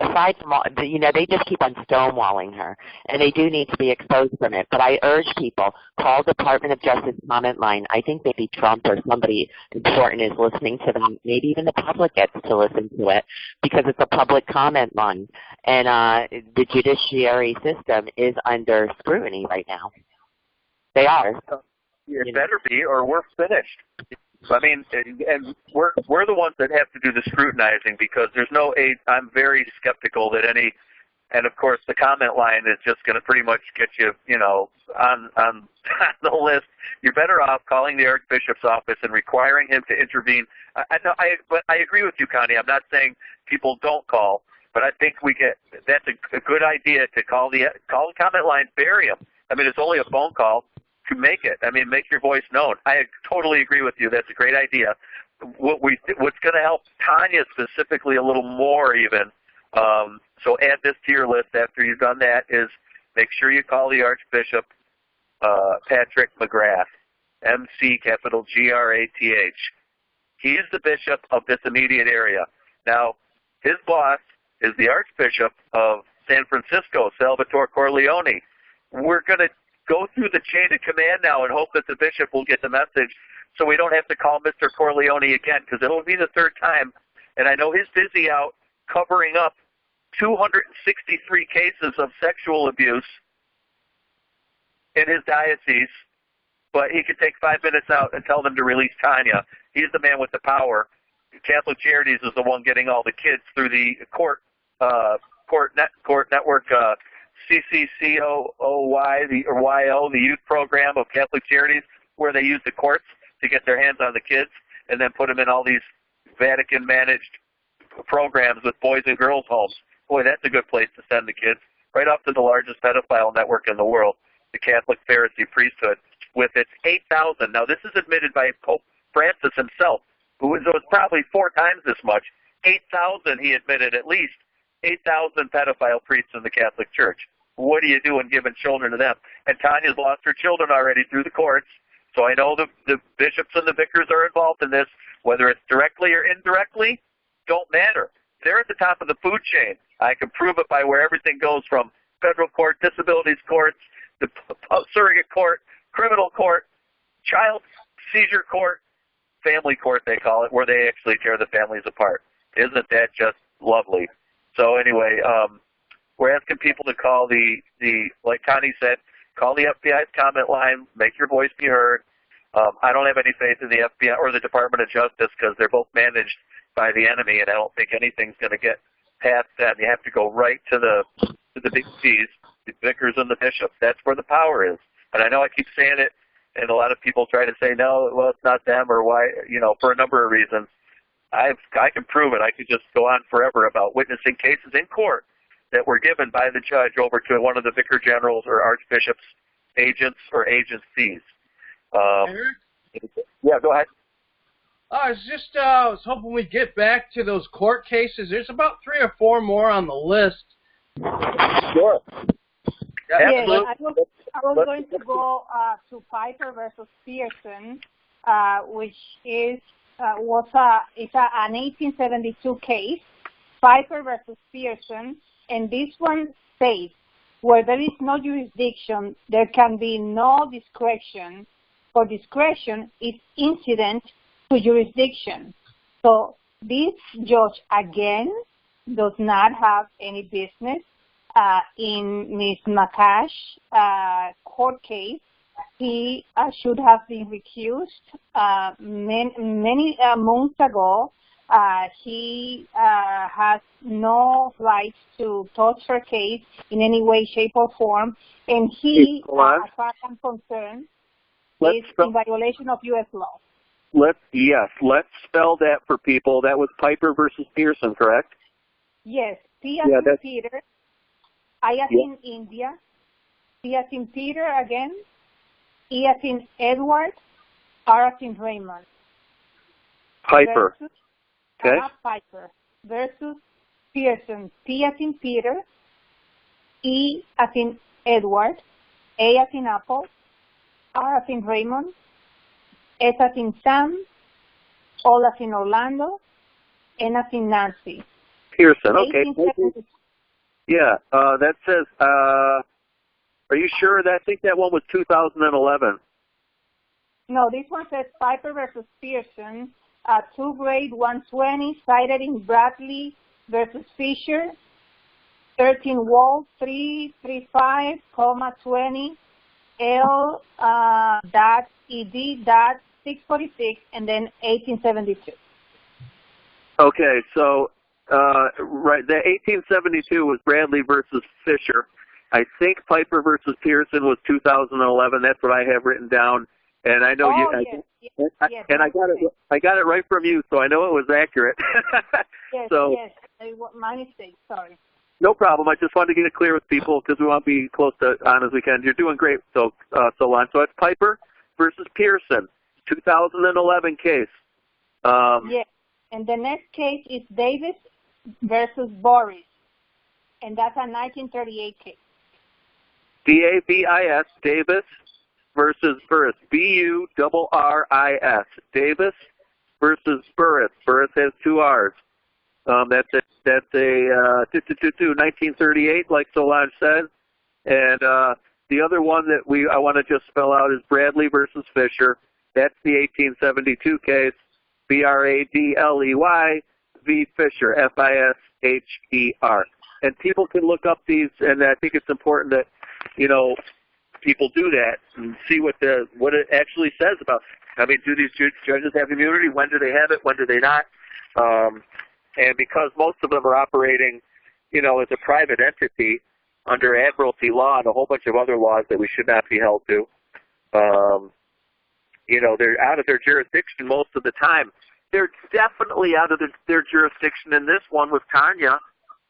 Aside from all, they just keep on stonewalling her, and they do need to be exposed from it. But I urge people, call Department of Justice comment line. I think maybe Trump or somebody important is listening to them. Maybe even the public gets to listen to it because it's a public comment line. And the judiciary system is under scrutiny right now. They are. It better be, or we're finished. I mean, and we're the ones that have to do the scrutinizing, because there's no aid. I'm very skeptical that any, and of course the comment line is just going to pretty much get you, on the list. You're better off calling the Archbishop's office and requiring him to intervene. But I agree with you, Connie. I'm not saying people don't call, but I think that's a good idea to call the comment line, bury him. I mean, it's only a phone call to make it. I mean, make your voice known. I totally agree with you. That's a great idea. What's going to help Tanya specifically a little more even, so add this to your list after you've done that, is make sure you call the Archbishop Patrick McGrath, MC capital Grath. He's the bishop of this immediate area. Now, his boss is the Archbishop of San Francisco, Salvatore Corleone. We're going to go through the chain of command now and hope that the bishop will get the message, so we don't have to call Mr. Corleone again, because it'll be the third time. And I know he's busy out covering up 263 cases of sexual abuse in his diocese, but he could take 5 minutes out and tell them to release Tanya. He's the man with the power. Catholic Charities is the one getting all the kids through the court network, CCCOY, the youth program of Catholic Charities, where they use the courts to get their hands on the kids and then put them in all these Vatican-managed programs with boys and girls homes. Boy, that's a good place to send the kids, right up to the largest pedophile network in the world, the Catholic Pharisee priesthood, with its 8,000. Now, this is admitted by Pope Francis himself, who was probably 4 times this much. 8,000, he admitted, at least 8,000 pedophile priests in the Catholic Church. What do you do in giving children to them? And Tanya's lost her children already through the courts, so I know the bishops and the vicars are involved in this. Whether it's directly or indirectly, don't matter. They're at the top of the food chain. I can prove it by where everything goes from federal court, disabilities courts, the surrogate court, criminal court, child seizure court, family court they call it, where they actually tear the families apart. Isn't that just lovely? So anyway, we're asking people to call like Connie said, call the FBI's comment line, make your voice be heard. I don't have any faith in the FBI or the Department of Justice, because they're both managed by the enemy, and I don't think anything's going to get past that. You have to go right to the big C's, the vicars and the bishops. That's where the power is. And I know I keep saying it, and a lot of people try to say, no, well, it's not them, or why, for a number of reasons. I can prove it. I could just go on forever about witnessing cases in court that were given by the judge over to one of the vicar generals or archbishop's agents or agencies. Yeah, go ahead. I was hoping we'd get back to those court cases. There's about 3 or 4 more on the list. Sure. Yeah, I was going to go to Piper versus Pearson, which is an 1872 case, Piper versus Pearson, and this one states, where there is no jurisdiction, there can be no discretion. For discretion, it's incident to jurisdiction. So this judge, again, does not have any business in Ms. McCash court case. He should have been recused many months ago. He has no right to touch her case in any way, shape, or form. And he, as far as I'm concerned, is in violation of U.S. law. Let's spell that for people. That was Piper versus Pearson, correct? Yes. P as in Peter, I as in India, P as in Peter again, E as in Edward, R as in Raymond. Piper. Versus, Piper versus Pearson. P as in Peter, E as in Edward, A as in Apple, R as in Raymond, S as in Sam, O as in Orlando, N as in Nancy. Pearson, okay. Yeah, that says, are you sure? I think that one was 2011. No, this one says Piper versus Pearson, 2 grade 120, cited in Bradley versus Fisher, 13 Wall 335, 20, L.ED.646 and then 1872. Okay, so right, the 1872 was Bradley versus Fisher. I think Piper versus Pearson was 2011. That's what I have written down, and I know Yes. And I got it right from you, so I know it was accurate. Yes, so, yes. My mistake. Sorry. No problem. I just wanted to get it clear with people because we want to be close to on as we can. You're doing great, Solon. So it's Piper versus Pearson, 2011 case. Yes. And the next case is Davis versus Boris, and that's a 1938 case. D-A-V-I-S, Davis versus Burris, B-U-R-R-I-S, Davis versus Burris. Burris has two R's. That's a 1938, like Solange said. And the other one that I want to just spell out is Bradley versus Fisher. That's the 1872 case, B-R-A-D-L-E-Y, V. Fisher, F-I-S-H-E-R. And people can look up these, and I think it's important that, people do that and see what it actually says about. I mean, do these judges have immunity? When do they have it? When do they not? And because most of them are operating, as a private entity under admiralty law and a whole bunch of other laws that we should not be held to, they're out of their jurisdiction most of the time. They're definitely out of their jurisdiction in this one with Tania.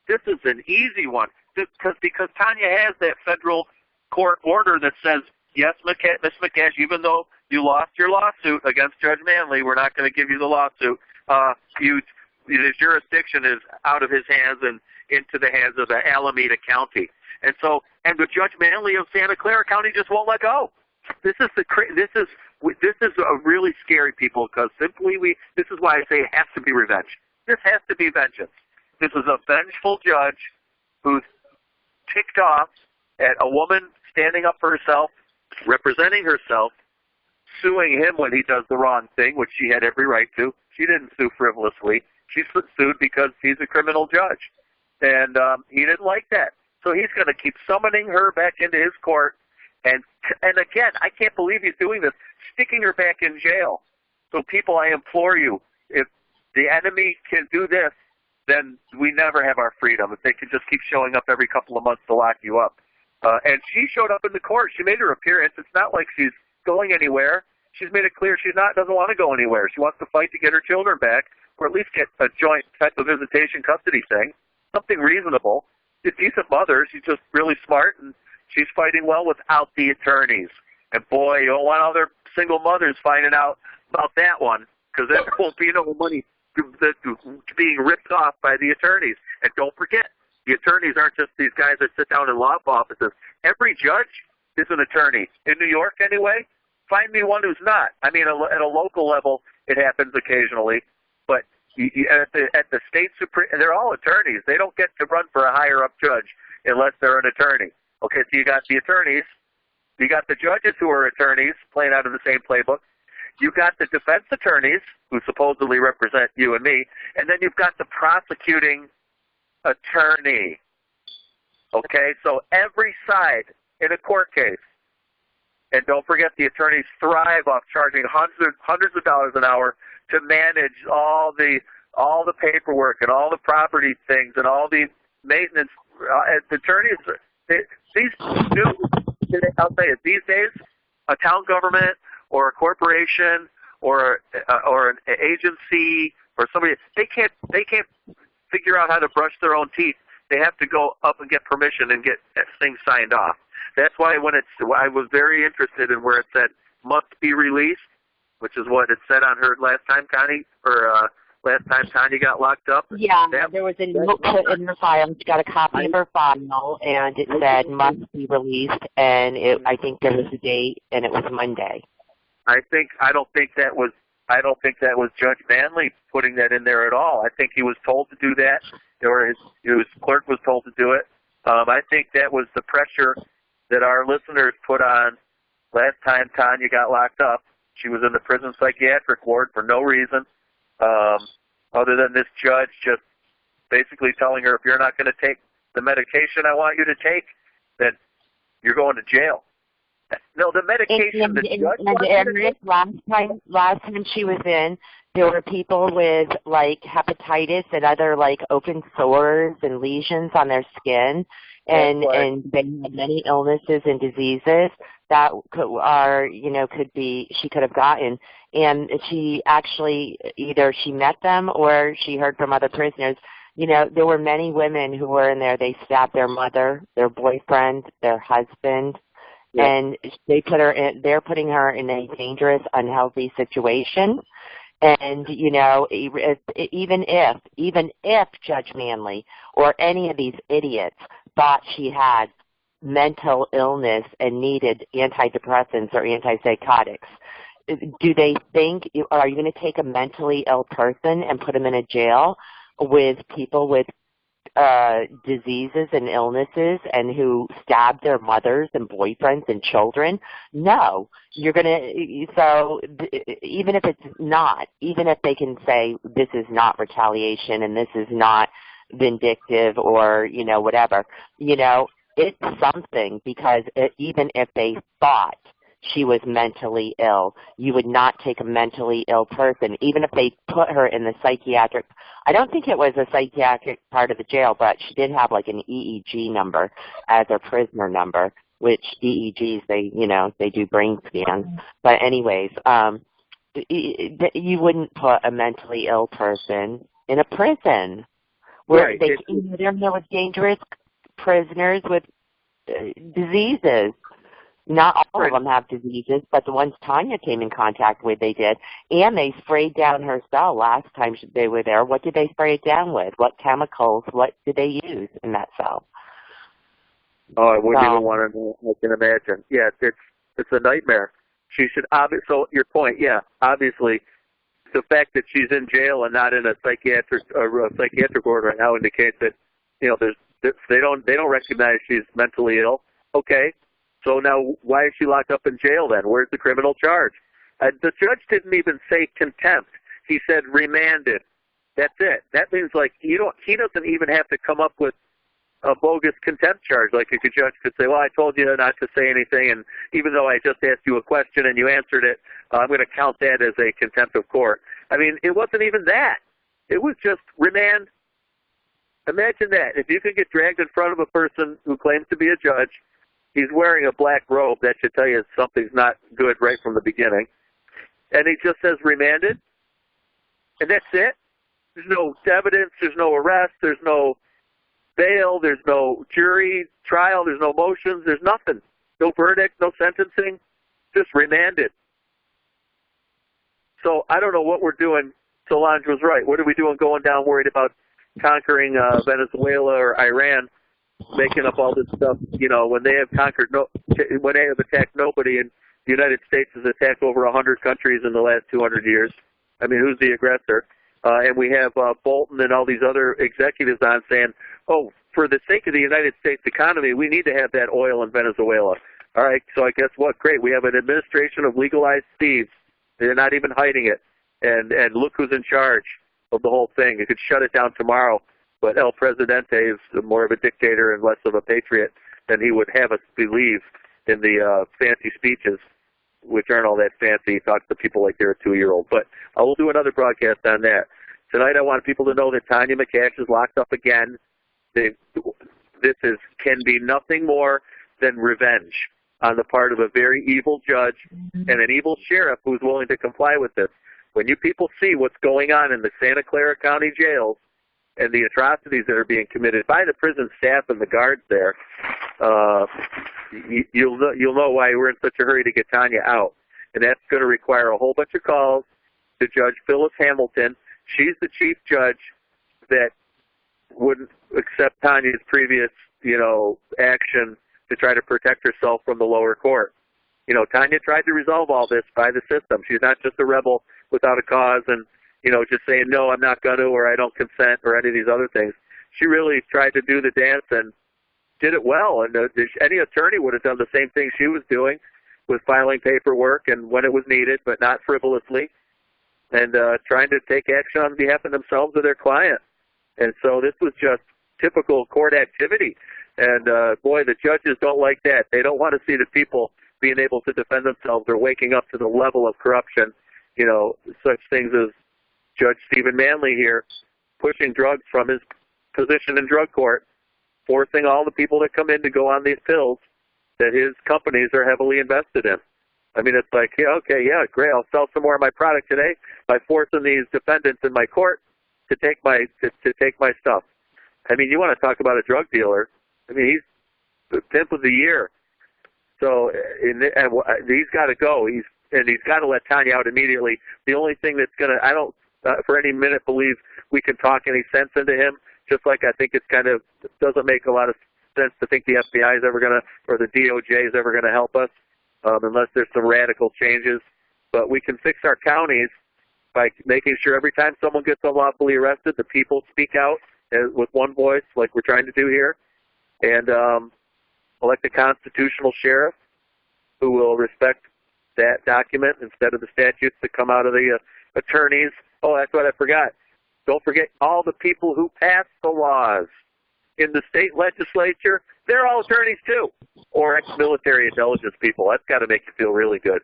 This is an easy one because Tania has that federal court order that says, yes, Ms. McCash, even though you lost your lawsuit against Judge Manley, we're not going to give you the lawsuit. The jurisdiction is out of his hands and into the hands of the Alameda County. And the Judge Manley of Santa Clara County just won't let go. This is a really scary people because this is why I say it has to be revenge. This has to be vengeance. This is a vengeful judge who's ticked off at a woman standing up for herself, representing herself, suing him when he does the wrong thing, which she had every right to. She didn't sue frivolously. She sued because he's a criminal judge. And he didn't like that. So he's going to keep summoning her back into his court. And again, I can't believe he's doing this, sticking her back in jail. So people, I implore you, if the enemy can do this, then we never have our freedom. If they can just keep showing up every couple of months to lock you up. And she showed up in the court. She made her appearance. It's not like she's going anywhere. She's made it clear she doesn't want to go anywhere. She wants to fight to get her children back, or at least get a joint type of visitation custody thing, something reasonable. She's a decent mother. She's just really smart, and she's fighting well without the attorneys. And boy, you don't want other single mothers finding out about that one, because there won't be no money being ripped off by the attorneys. And don't forget, the attorneys aren't just these guys that sit down in law offices. Every judge is an attorney. In New York, anyway, find me one who's not. I mean, at a local level, it happens occasionally. But at the state supreme, they're all attorneys. They don't get to run for a higher-up judge unless they're an attorney. Okay, so you got the attorneys. You got the judges who are attorneys playing out of the same playbook. You got the defense attorneys who supposedly represent you and me. And then you've got the prosecuting attorney. Okay, so every side in a court case, and don't forget the attorneys thrive off charging hundreds of dollars an hour to manage all the paperwork and all the property things and all the maintenance. Attorneys, I'll say it, these days, a town government or a corporation or an agency or somebody, they can't figure out how to brush their own teeth. They have to go up and get permission and get things signed off. That's why I was very interested in where it said must be released, which is what it said on her last time Tania got locked up. Yeah, there was a note put in her file. She got a copy of her file, and it said must be released, and I think there was a date, and it was Monday. I don't think that was Judge Manley putting that in there at all. I think he was told to do that, or his clerk was told to do it. I think that was the pressure that our listeners put on last time Tania got locked up. She was in the prison psychiatric ward for no reason, other than this judge just basically telling her, if you're not going to take the medication I want you to take, then you're going to jail. No, the medication the judge wanted. Last time she was in, there were people with like hepatitis and other like open sores and lesions on their skin, and they had many illnesses and diseases that she could have gotten. And she actually either she met them or she heard from other prisoners. There were many women who were in there. They stabbed their mother, their boyfriend, their husband. Yeah. And they're putting her in a dangerous, unhealthy situation. And, even if Judge Manley or any of these idiots thought she had mental illness and needed antidepressants or antipsychotics, do they think, are you going to take a mentally ill person and put them in a jail with people with diseases and illnesses and who stabbed their mothers and boyfriends and children? No. You're going to, so even if they can say this is not retaliation and this is not vindictive or, whatever, it's something, because even if they thought she was mentally ill, you would not take a mentally ill person, even if they put her in the psychiatric. I don't think it was a psychiatric part of the jail, but she did have like an EEG number as a prisoner number, which EEGs, they do brain scans. But anyways, you wouldn't put a mentally ill person in a prison where they're there with dangerous prisoners with diseases. Not all of them have diseases, but the ones Tania came in contact with, they did. And they sprayed down her cell last time they were there. What did they spray it down with? What chemicals? What did they use in that cell? Oh, I wouldn't even want to know. I can imagine. Yeah, it's a nightmare. She should so your point, yeah, obviously, the fact that she's in jail and not in a psychiatric ward right now indicates that they don't recognize she's mentally ill. Okay. So now, why is she locked up in jail then? Where's the criminal charge? The judge didn't even say contempt. He said remanded. That's it. That means he doesn't even have to come up with a bogus contempt charge. Like a judge could say, well, I told you not to say anything, and even though I just asked you a question and you answered it, I'm going to count that as a contempt of court. I mean, it wasn't even that. It was just remand. Imagine that. If you could get dragged in front of a person who claims to be a judge, he's wearing a black robe, that should tell you something's not good right from the beginning. And he just says remanded, and that's it. There's no evidence, there's no arrest, there's no bail, there's no jury trial, there's no motions, there's nothing. No verdict, no sentencing, just remanded. So I don't know what we're doing. Solange was right. What are we doing going down worried about conquering Venezuela or Iran, making up all this stuff, when they have when they have attacked nobody, and the United States has attacked over 100 countries in the last 200 years. I mean, who's the aggressor? And we have Bolton and all these other executives on saying, oh, for the sake of the United States economy, we need to have that oil in Venezuela. All right, so I guess what? Great, we have an administration of legalized thieves. They're not even hiding it. And look who's in charge of the whole thing. You could shut it down tomorrow. But El Presidente is more of a dictator and less of a patriot than he would have us believe in the fancy speeches, which aren't all that fancy. He talks to people like they're a 2-year-old. But I will do another broadcast on that. Tonight I want people to know that Tania McCash is locked up again. This can be nothing more than revenge on the part of a very evil judge and an evil sheriff who's willing to comply with this. When you people see what's going on in the Santa Clara County jails, and the atrocities that are being committed by the prison staff and the guards there, you'll know why we're in such a hurry to get Tania out. And that's going to require a whole bunch of calls to Judge Phyllis Hamilton. She's the chief judge that wouldn't accept Tania's previous, action to try to protect herself from the lower court. Tania tried to resolve all this by the system. She's not just a rebel without a cause and just saying, no, I'm not going to, or I don't consent, or any of these other things. She really tried to do the dance and did it well. And any attorney would have done the same thing she was doing, with filing paperwork and when it was needed, but not frivolously, and trying to take action on behalf of themselves or their client. And so this was just typical court activity. And, boy, the judges don't like that. They don't want to see the people being able to defend themselves or waking up to the level of corruption. Such things as Judge Stephen Manley here, pushing drugs from his position in drug court, forcing all the people that come in to go on these pills that his companies are heavily invested in. I mean, it's like, yeah, great, I'll sell some more of my product today by forcing these defendants in my court to take my stuff. I mean, you want to talk about a drug dealer? I mean, he's the pimp of the year. So, and he's got to go. He's got to let Tania out immediately. The only thing that's going to, I don't for any minute believe we can talk any sense into him, just like I think it's kind of doesn't make a lot of sense to think the FBI is ever going to, or the DOJ is ever going to help us, unless there's some radical changes. But we can fix our counties by making sure every time someone gets unlawfully arrested, the people speak out with one voice, like we're trying to do here, and elect a constitutional sheriff who will respect that document instead of the statutes that come out of the attorneys. Oh, that's what I forgot. Don't forget all the people who pass the laws in the state legislature. They're all attorneys too, or ex-military intelligence people. That's got to make you feel really good.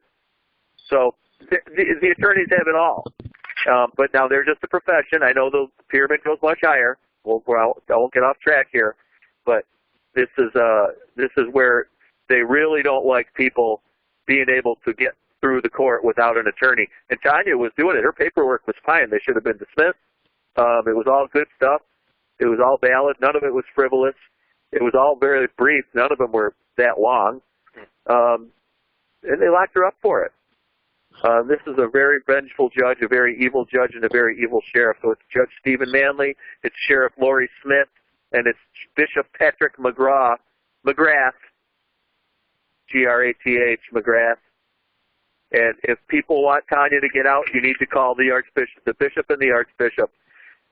So the attorneys have it all. But now they're just a profession. I know the pyramid goes much higher. I won't get off track here, but this is where they really don't like people being able to get through the court without an attorney. And Tania was doing it. Her paperwork was fine. They should have been dismissed. It was all good stuff. It was all valid. None of it was frivolous. It was all very brief. None of them were that long. And they locked her up for it. This is a very vengeful judge, a very evil judge, and a very evil sheriff. So it's Judge Stephen Manley, it's Sheriff Lori Smith, and it's Bishop Patrick McGrath, G-R-A-T-H, McGrath. And if people want Tania to get out, you need to call the Archbishop, the Bishop and the Archbishop.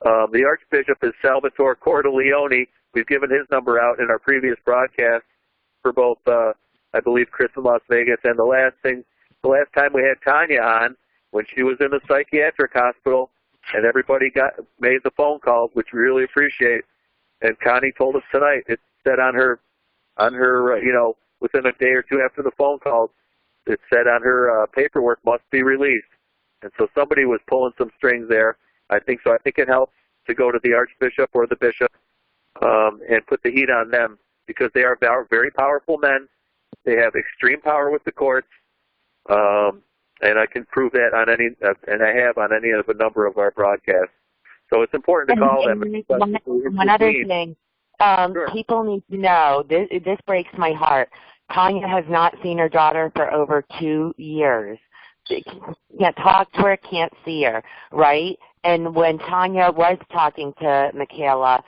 The Archbishop is Salvatore Cordileone. We've given his number out in our previous broadcast for both, I believe, Chris in Las Vegas, and the last time we had Tania on, when she was in a psychiatric hospital, and everybody made the phone calls, which we really appreciate. And Connie told us tonight, it said on her, within a day or two after the phone calls, it said on her paperwork must be released. And so somebody was pulling some strings there. I think it helps to go to the Archbishop or the Bishop and put the heat on them, because they are very powerful men. They have extreme power with the courts. And I can prove that on and I have on any of a number of our broadcasts. So it's important to call them. One other thing, Sure. People need to know, this breaks my heart. Tania has not seen her daughter for over 2 years. Can't talk to her, can't see her, right? And when Tania was talking to Michaela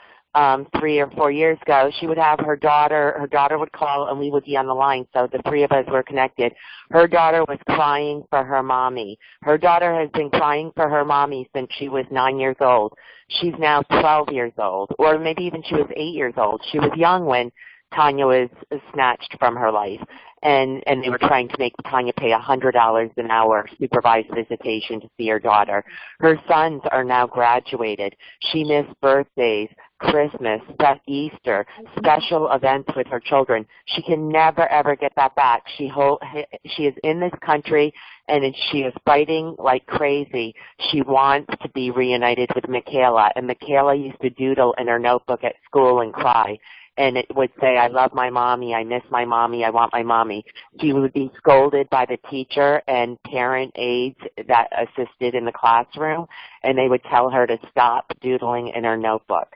3 or 4 years ago, she would have her daughter would call and we would be on the line, so the three of us were connected. Her daughter was crying for her mommy. Her daughter has been crying for her mommy since she was 9 years old. She's now 12 years old, or maybe even she was 8 years old. She was young when Tania was snatched from her life. And they were trying to make Tania pay $100 an hour supervised visitation to see her daughter. Her sons are now graduated. She missed birthdays, Christmas, Easter, special events with her children. She can never, ever get that back. She is in this country, and she is fighting like crazy. She wants to be reunited with Michaela, and Michaela used to doodle in her notebook at school and cry. And it would say, I love my mommy, I miss my mommy, I want my mommy. She would be scolded by the teacher and parent aides that assisted in the classroom, and they would tell her to stop doodling in her notebook.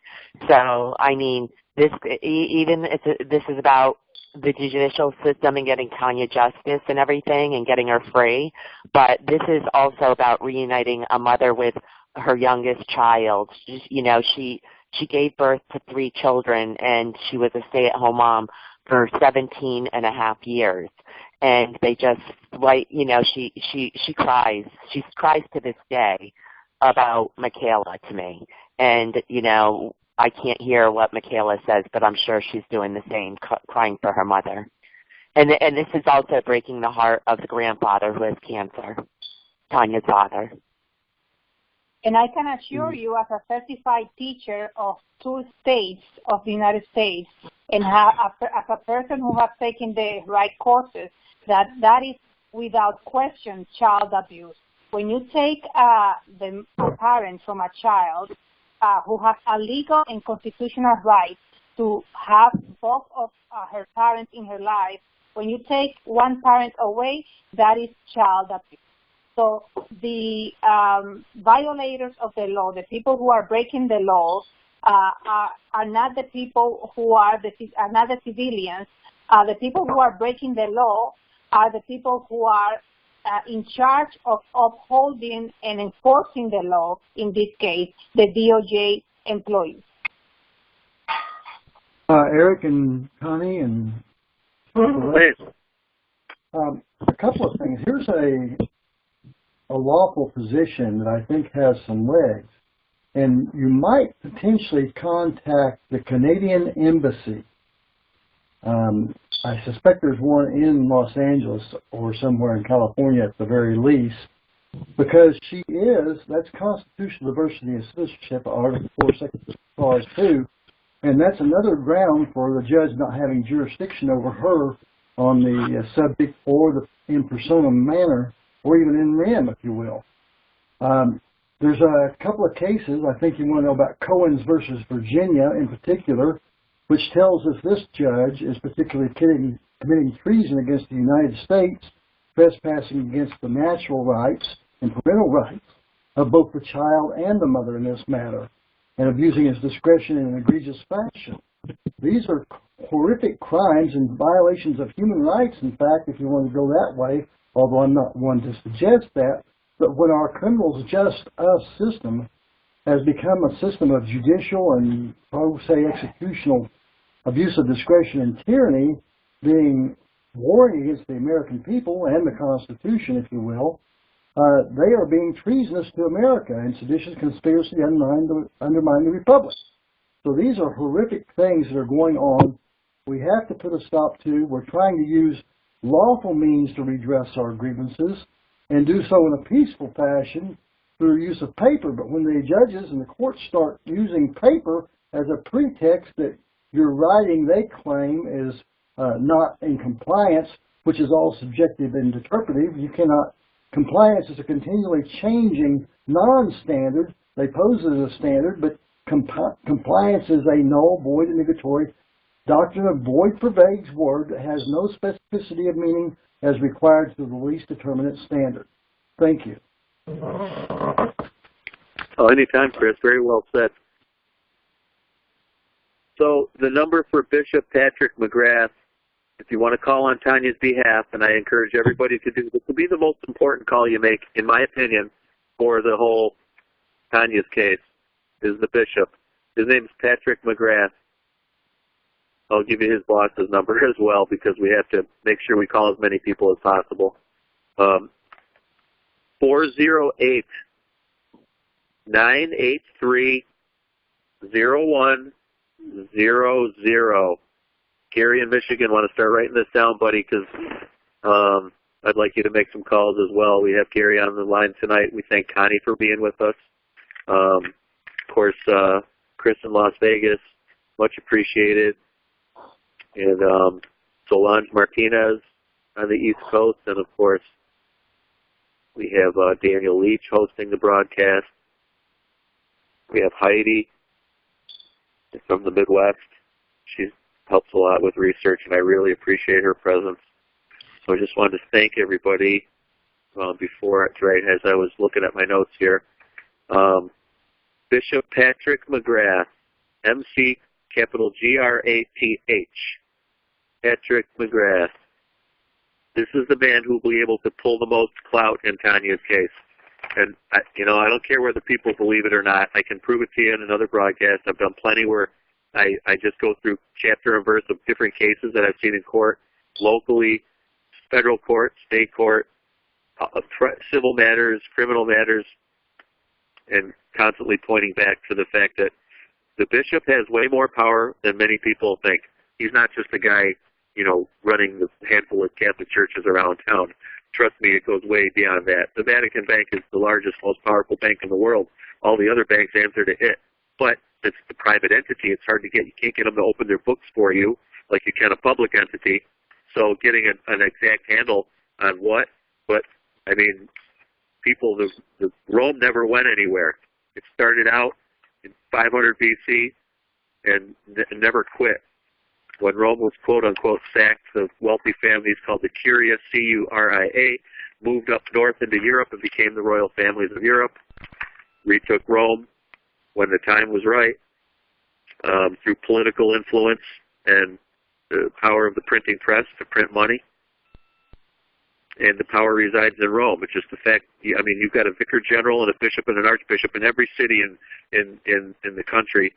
So, I mean, this is about the judicial system and getting Tania justice and everything and getting her free, but this is also about reuniting a mother with her youngest child. She gave birth to 3 children, and she was a stay-at-home mom for 17 and a half years. And they just, she cries. She cries to this day about Michaela to me. And, I can't hear what Michaela says, but I'm sure she's doing the same, crying for her mother. And this is also breaking the heart of the grandfather who has cancer, Tania's father. And I can assure you, as a certified teacher of 2 states of the United States, and as a person who has taken the right courses, that is without question child abuse. When you take a parent from a child who has a legal and constitutional right to have both of her parents in her life, when you take one parent away, that is child abuse. So the violators of the law, the people who are breaking the law, are not the people who are not the civilians. The people who are breaking the law are the people who are in charge of upholding and enforcing the law, in this case, the DOJ employees. Eric and Connie and a couple of things. Here's a lawful position that I think has some legs, and you might potentially contact the Canadian Embassy. I suspect there's one in Los Angeles or somewhere in California at the very least, because that's constitutional diversity and citizenship, Article 4, Section Clause 2, and that's another ground for the judge not having jurisdiction over her on the subject or the in personam manner, or even in rem, if you will. There's a couple of cases I think you want to know about, Cohen's versus Virginia in particular, which tells us this judge is particularly committing treason against the United States, trespassing against the natural rights and parental rights of both the child and the mother in this matter, and abusing his discretion in an egregious fashion. These are horrific crimes and violations of human rights, in fact, if you want to go that way, although I'm not one to suggest that. But when our criminal justice system has become a system of judicial and, I would say, executional abuse of discretion and tyranny, being warring against the American people and the Constitution, if you will, they are being treasonous to America and seditious conspiracy to undermine the Republic. So these are horrific things that are going on. We have to put a stop to. We're trying to use lawful means to redress our grievances and do so in a peaceful fashion through use of paper. But when the judges and the courts start using paper as a pretext that your writing, they claim, is not in compliance, which is all subjective and interpretive. You cannot. Compliance is a continually changing non-standard. They pose it as a standard, but compliance is a null, void, and negatory doctrine of void for vague word that has no specificity of meaning as required to the least determinate standard. Thank you. Oh, anytime, Chris. Very well said. So the number for Bishop Patrick McGrath, if you want to call on Tania's behalf, and I encourage everybody to do this, will be the most important call you make, in my opinion, for the whole Tania's case, is the bishop. His name is Patrick McGrath. I'll give you his boss's number as well, because we have to make sure we call as many people as possible. 408-983-0100. Gary in Michigan, want to start writing this down, buddy, because I'd like you to make some calls as well. We have Gary on the line tonight. We thank Connie for being with us. Of course, Chris in Las Vegas, much appreciated. And Solange Martinez on the East Coast. And, of course, we have Daniel Leach hosting the broadcast. We have Heidi from the Midwest. She helps a lot with research, and I really appreciate her presence. So I just wanted to thank everybody before, as I was looking at my notes here. Bishop Patrick McGrath, MC capital Grath. Patrick McGrath. This is the man who will be able to pull the most clout in Tania's case. And, I don't care whether people believe it or not. I can prove it to you in another broadcast. I've done plenty where I just go through chapter and verse of different cases that I've seen in court, locally, federal court, state court, civil matters, criminal matters, and constantly pointing back to the fact that the bishop has way more power than many people think. He's not just a guy, running the handful of Catholic churches around town. Trust me, it goes way beyond that. The Vatican Bank is the largest, most powerful bank in the world. all the other banks answer to it. But it's the private entity. It's hard to get. You can't get them to open their books for you like you can a public entity. So getting an exact handle on what, but I mean, people, the Rome never went anywhere. It started out in 500 BC and never quit. When Rome was quote-unquote sacked, the wealthy families called the Curia, C-U-R-I-A, moved up north into Europe and became the royal families of Europe, retook Rome when the time was right, through political influence and the power of the printing press to print money. And the power resides in Rome. It's just the fact, I mean, you've got a vicar general and a bishop and an archbishop in every city in the country.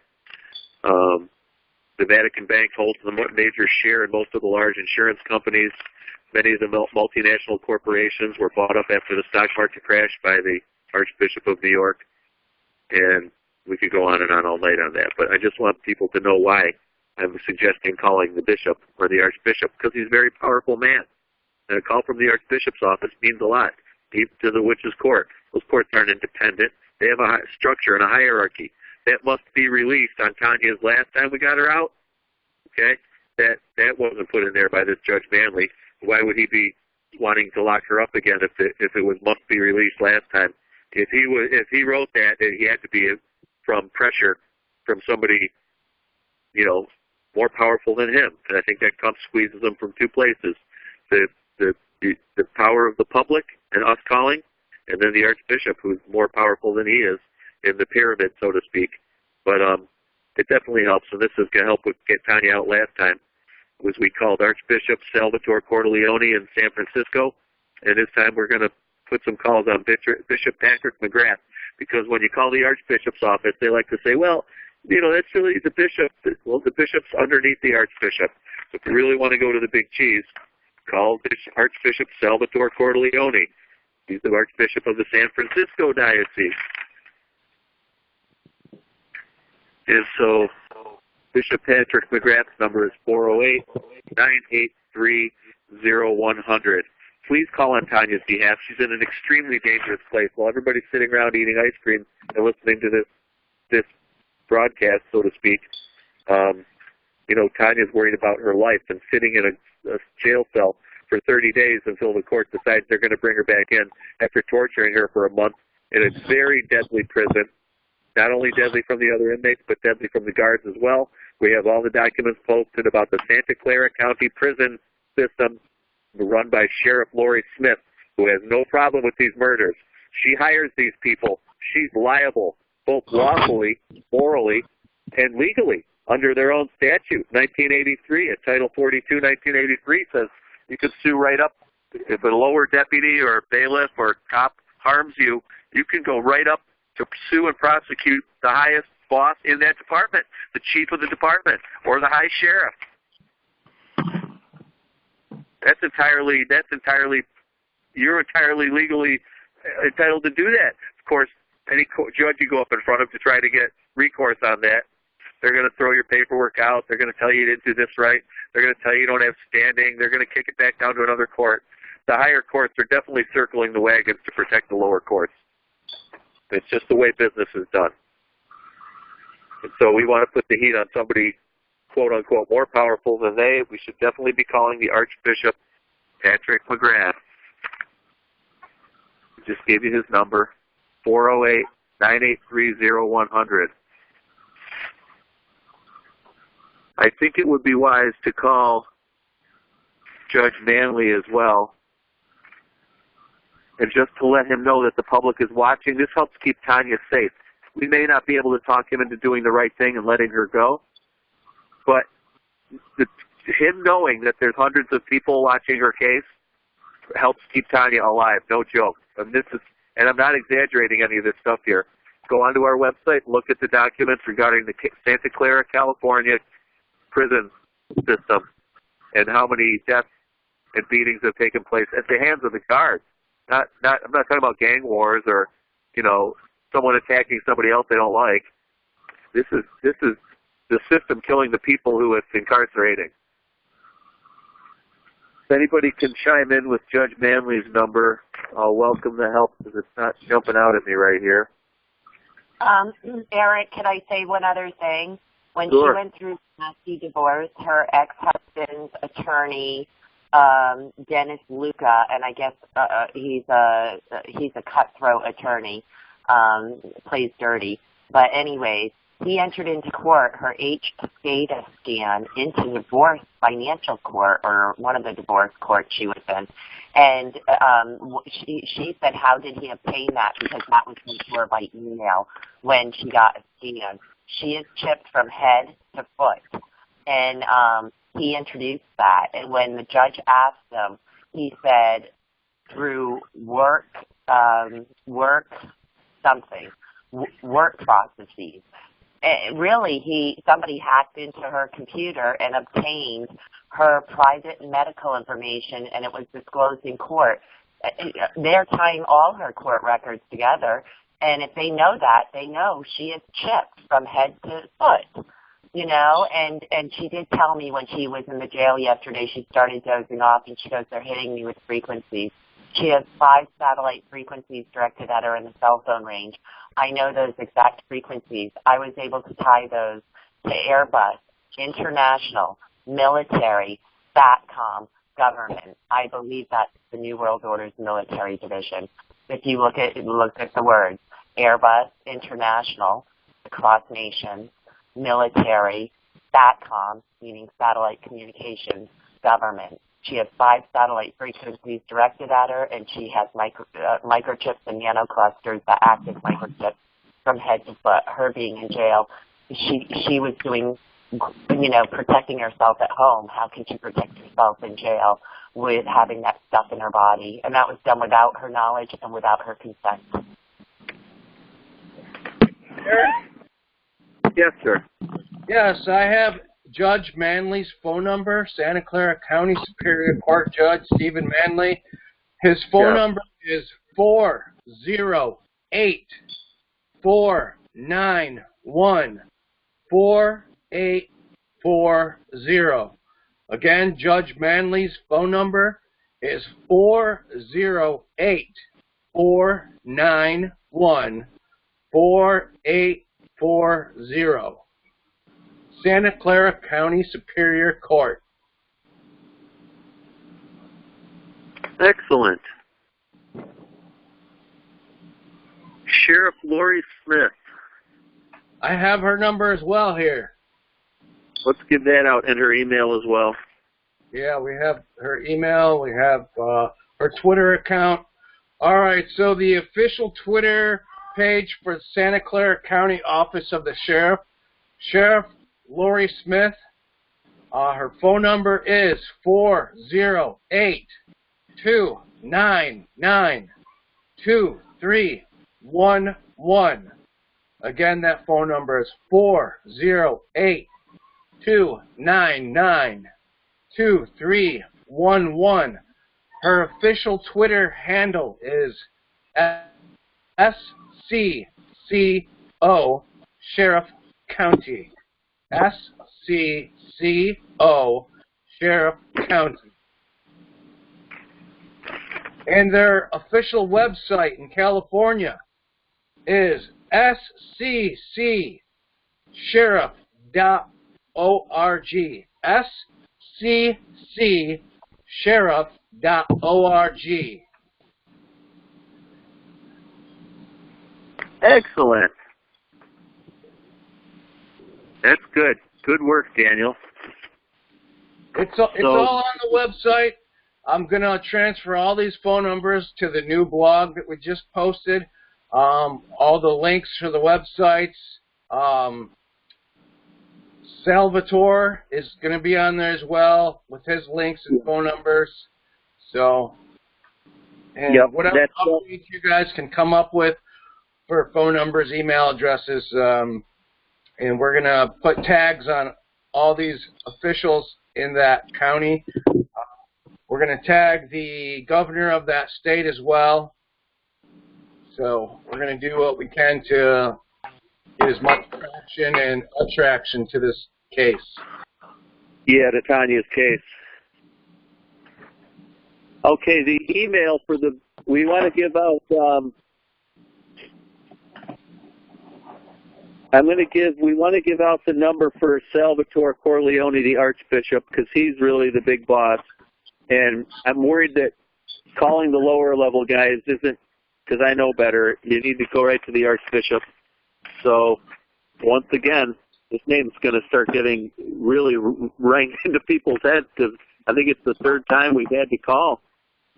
The Vatican Bank holds the major share in most of the large insurance companies. Many of the multinational corporations were bought up after the stock market crashed by the Archbishop of New York. And we could go on and on all night on that. But I just want people to know why I'm suggesting calling the bishop or the archbishop, because he's a very powerful man. And a call from the archbishop's office means a lot, even to the witch's court. Those courts aren't independent. They have a structure and a hierarchy. That must be released on Tania's last time we got her out. Okay? That wasn't put in there by this Judge Manley. Why would he be wanting to lock her up again if it was must be released last time? If he wrote that, he had to be from pressure from somebody, you know, more powerful than him. And I think that squeezes him from two places. The power of the public and us calling, and then the archbishop, who's more powerful than he is in the pyramid, so to speak. But it definitely helps, and this is going to help with get Tania out last time. Was we called Archbishop Salvatore Cordileone in San Francisco, and this time we're going to put some calls on Bishop Patrick McGrath, because when you call the Archbishop's office, they like to say, well, you know, that's really the bishop. Well, the bishop's underneath the Archbishop. So if you really want to go to the big cheese, call Archbishop Salvatore Cordileone. He's the Archbishop of the San Francisco Diocese. And so Bishop Patrick McGrath's number is 408-983-0100. Please call on Tania's behalf. She's in an extremely dangerous place. While everybody's sitting around eating ice cream and listening to this broadcast, so to speak, you know, Tania's worried about her life and sitting in a jail cell for 30 days until the court decides they're going to bring her back in after torturing her for a month in a very deadly prison. Not only deadly from the other inmates, but deadly from the guards as well. We have all the documents posted about the Santa Clara County prison system run by Sheriff Lori Smith, who has no problem with these murders. She hires these people. She's liable, both lawfully, morally, and legally under their own statute. 1983, at Title 42, 1983 says you could sue right up. If a lower deputy or bailiff or cop harms you, you can go right up to sue and prosecute the highest boss in that department, the chief of the department, or the high sheriff. You're entirely legally entitled to do that. Of course, any judge you go up in front of to try to get recourse on that, they're going to throw your paperwork out. They're going to tell you you didn't do this right. They're going to tell you you don't have standing. They're going to kick it back down to another court. The higher courts are definitely circling the wagons to protect the lower courts. It's just the way business is done. And so we want to put the heat on somebody, quote unquote, more powerful than they. We should definitely be calling the Archbishop Patrick McGrath. Just gave you his number, 408-983-0100. I think it would be wise to call Judge Manley as well, and just to let him know that the public is watching. This helps keep Tania safe. We may not be able to talk him into doing the right thing and letting her go, but him knowing that there's hundreds of people watching her case helps keep Tania alive, no joke. And I'm not exaggerating any of this stuff here. Go onto our website, look at the documents regarding the Santa Clara, California prison system and how many deaths and beatings have taken place at the hands of the guards. I'm not talking about gang wars or, you know, someone attacking somebody else they don't like. This is the system killing the people who it's incarcerating. If anybody can chime in with Judge Manley's number, I'll welcome the help because it's not jumping out at me right here. Eric, can I say one other thing? When Sure. she went through the nasty divorce, her ex-husband's attorney, Dennis Luca, and I guess he's a cutthroat attorney, plays dirty. But anyways, he entered into court her H-SCADA scan into divorce financial court, or one of the divorce courts she was in. And she said, how did he obtain that? Because that was sent to her by email when she got a scan. She is chipped from head to foot. And he introduced that. And when the judge asked him, he said, through work processes. Really, somebody hacked into her computer and obtained her private medical information, and it was disclosed in court. They're tying all her court records together, and if they know that, they know she is chipped from head to foot, you know. And she did tell me when she was in the jail yesterday, she started dozing off, and she goes, they're hitting me with frequencies. She has 5 satellite frequencies directed at her in the cell phone range. I know those exact frequencies. I was able to tie those to Airbus, international, military, SATCOM, government. I believe that's the New World Order's military division. If you look at the words, Airbus, international, across nations, military, SATCOM, meaning satellite communications, government. She has 5 satellite frequencies directed at her, and she has microchips and nanoclusters that act as microchips from head to foot. Her being in jail, she was doing, protecting herself at home. How can she protect herself in jail with having that stuff in her body? And that was done without her knowledge and without her consent. Yes, sir. Yes, I have Judge Manley's phone number, Santa Clara County Superior Court Judge Stephen Manley. His phone number is 408-491-4840. Again, Judge Manley's phone number is 408-491-4840. Santa Clara County Superior Court. Excellent. Sheriff Lori Smith. I have her number as well here. Let's give that out, and her email as well. Yeah, we have her email. We have her Twitter account. All right, so the official Twitter page for Santa Clara County Office of the Sheriff, Sheriff Lori Smith, her phone number is 408-299-2311. Again, that phone number is 408-299-2311. Her official Twitter handle is SCCO Sheriff County. SCCO Sheriff County. And their official website in California is sccsheriff.org. sccsheriff.org. Excellent. That's good. Good work, Daniel. It's all on the website. I'm going to transfer all these phone numbers to the new blog that we just posted. All the links for the websites. Salvatore is going to be on there as well with his links and phone numbers. So, and whatever updates you guys can come up with for phone numbers, email addresses, and we're going to put tags on all these officials in that county. We're going to tag the governor of that state as well. So we're going to do what we can to get as much traction and attraction to this case. Yeah, to Tania's case. Okay, the email for we want to give out We want to give out the number for Salvatore Corleone, the Archbishop, because he's really the big boss. And I'm worried that calling the lower level guys isn't, because I know better. You need to go right to the Archbishop. So, once again, this name's going to start getting really ranked into people's heads, because I think it's the third time we've had to call.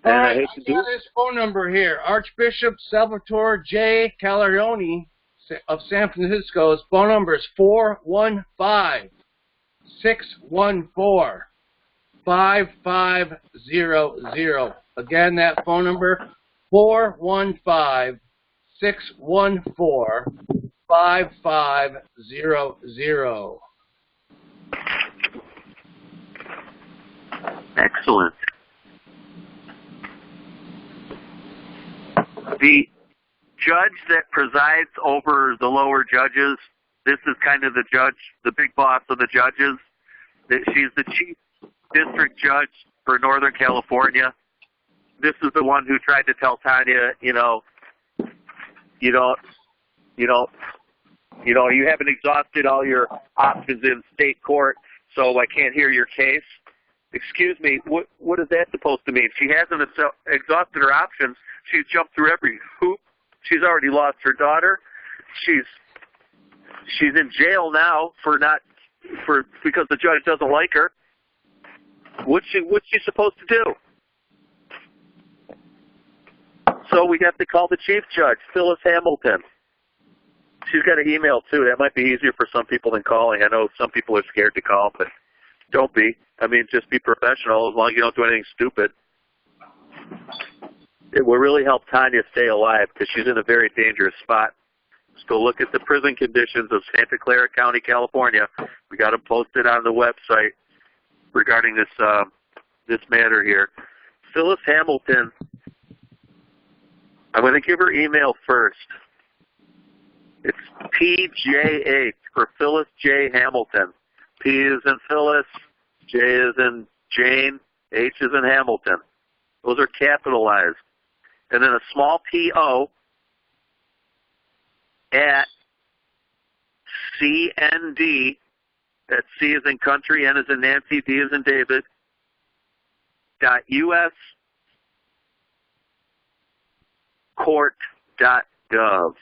And all right, I hate to do got his phone number here. Archbishop Salvatore J. Corleone of San Francisco. His phone number is 415-614-5500. Again, that phone number, 415-614-5500. Excellent. The judge that presides over the lower judges, this is kind of the judge, the big boss of the judges. She's the chief district judge for Northern California. This is the one who tried to tell Tania, you haven't exhausted all your options in state court, so I can't hear your case. Excuse me, what is that supposed to mean? She hasn't exhausted her options. She's jumped through every hoop. She's already lost her daughter. She's in jail now because the judge doesn't like her. What's she supposed to do? So we have to call the chief judge, Phyllis Hamilton. She's got an email too. That might be easier for some people than calling. I know some people are scared to call, but don't be. I mean, just be professional as long as you don't do anything stupid. It will really help Tania stay alive because she's in a very dangerous spot. Let's go look at the prison conditions of Santa Clara County, California. We got them posted on the website regarding this matter here. Phyllis Hamilton, I'm going to give her email first. It's PJH for Phyllis J. Hamilton. P is in Phyllis, J is in Jane, H is in Hamilton. Those are capitalized. And then a small P-O at CND, that C is in country, N is in Nancy, D is in David, .US court.gov.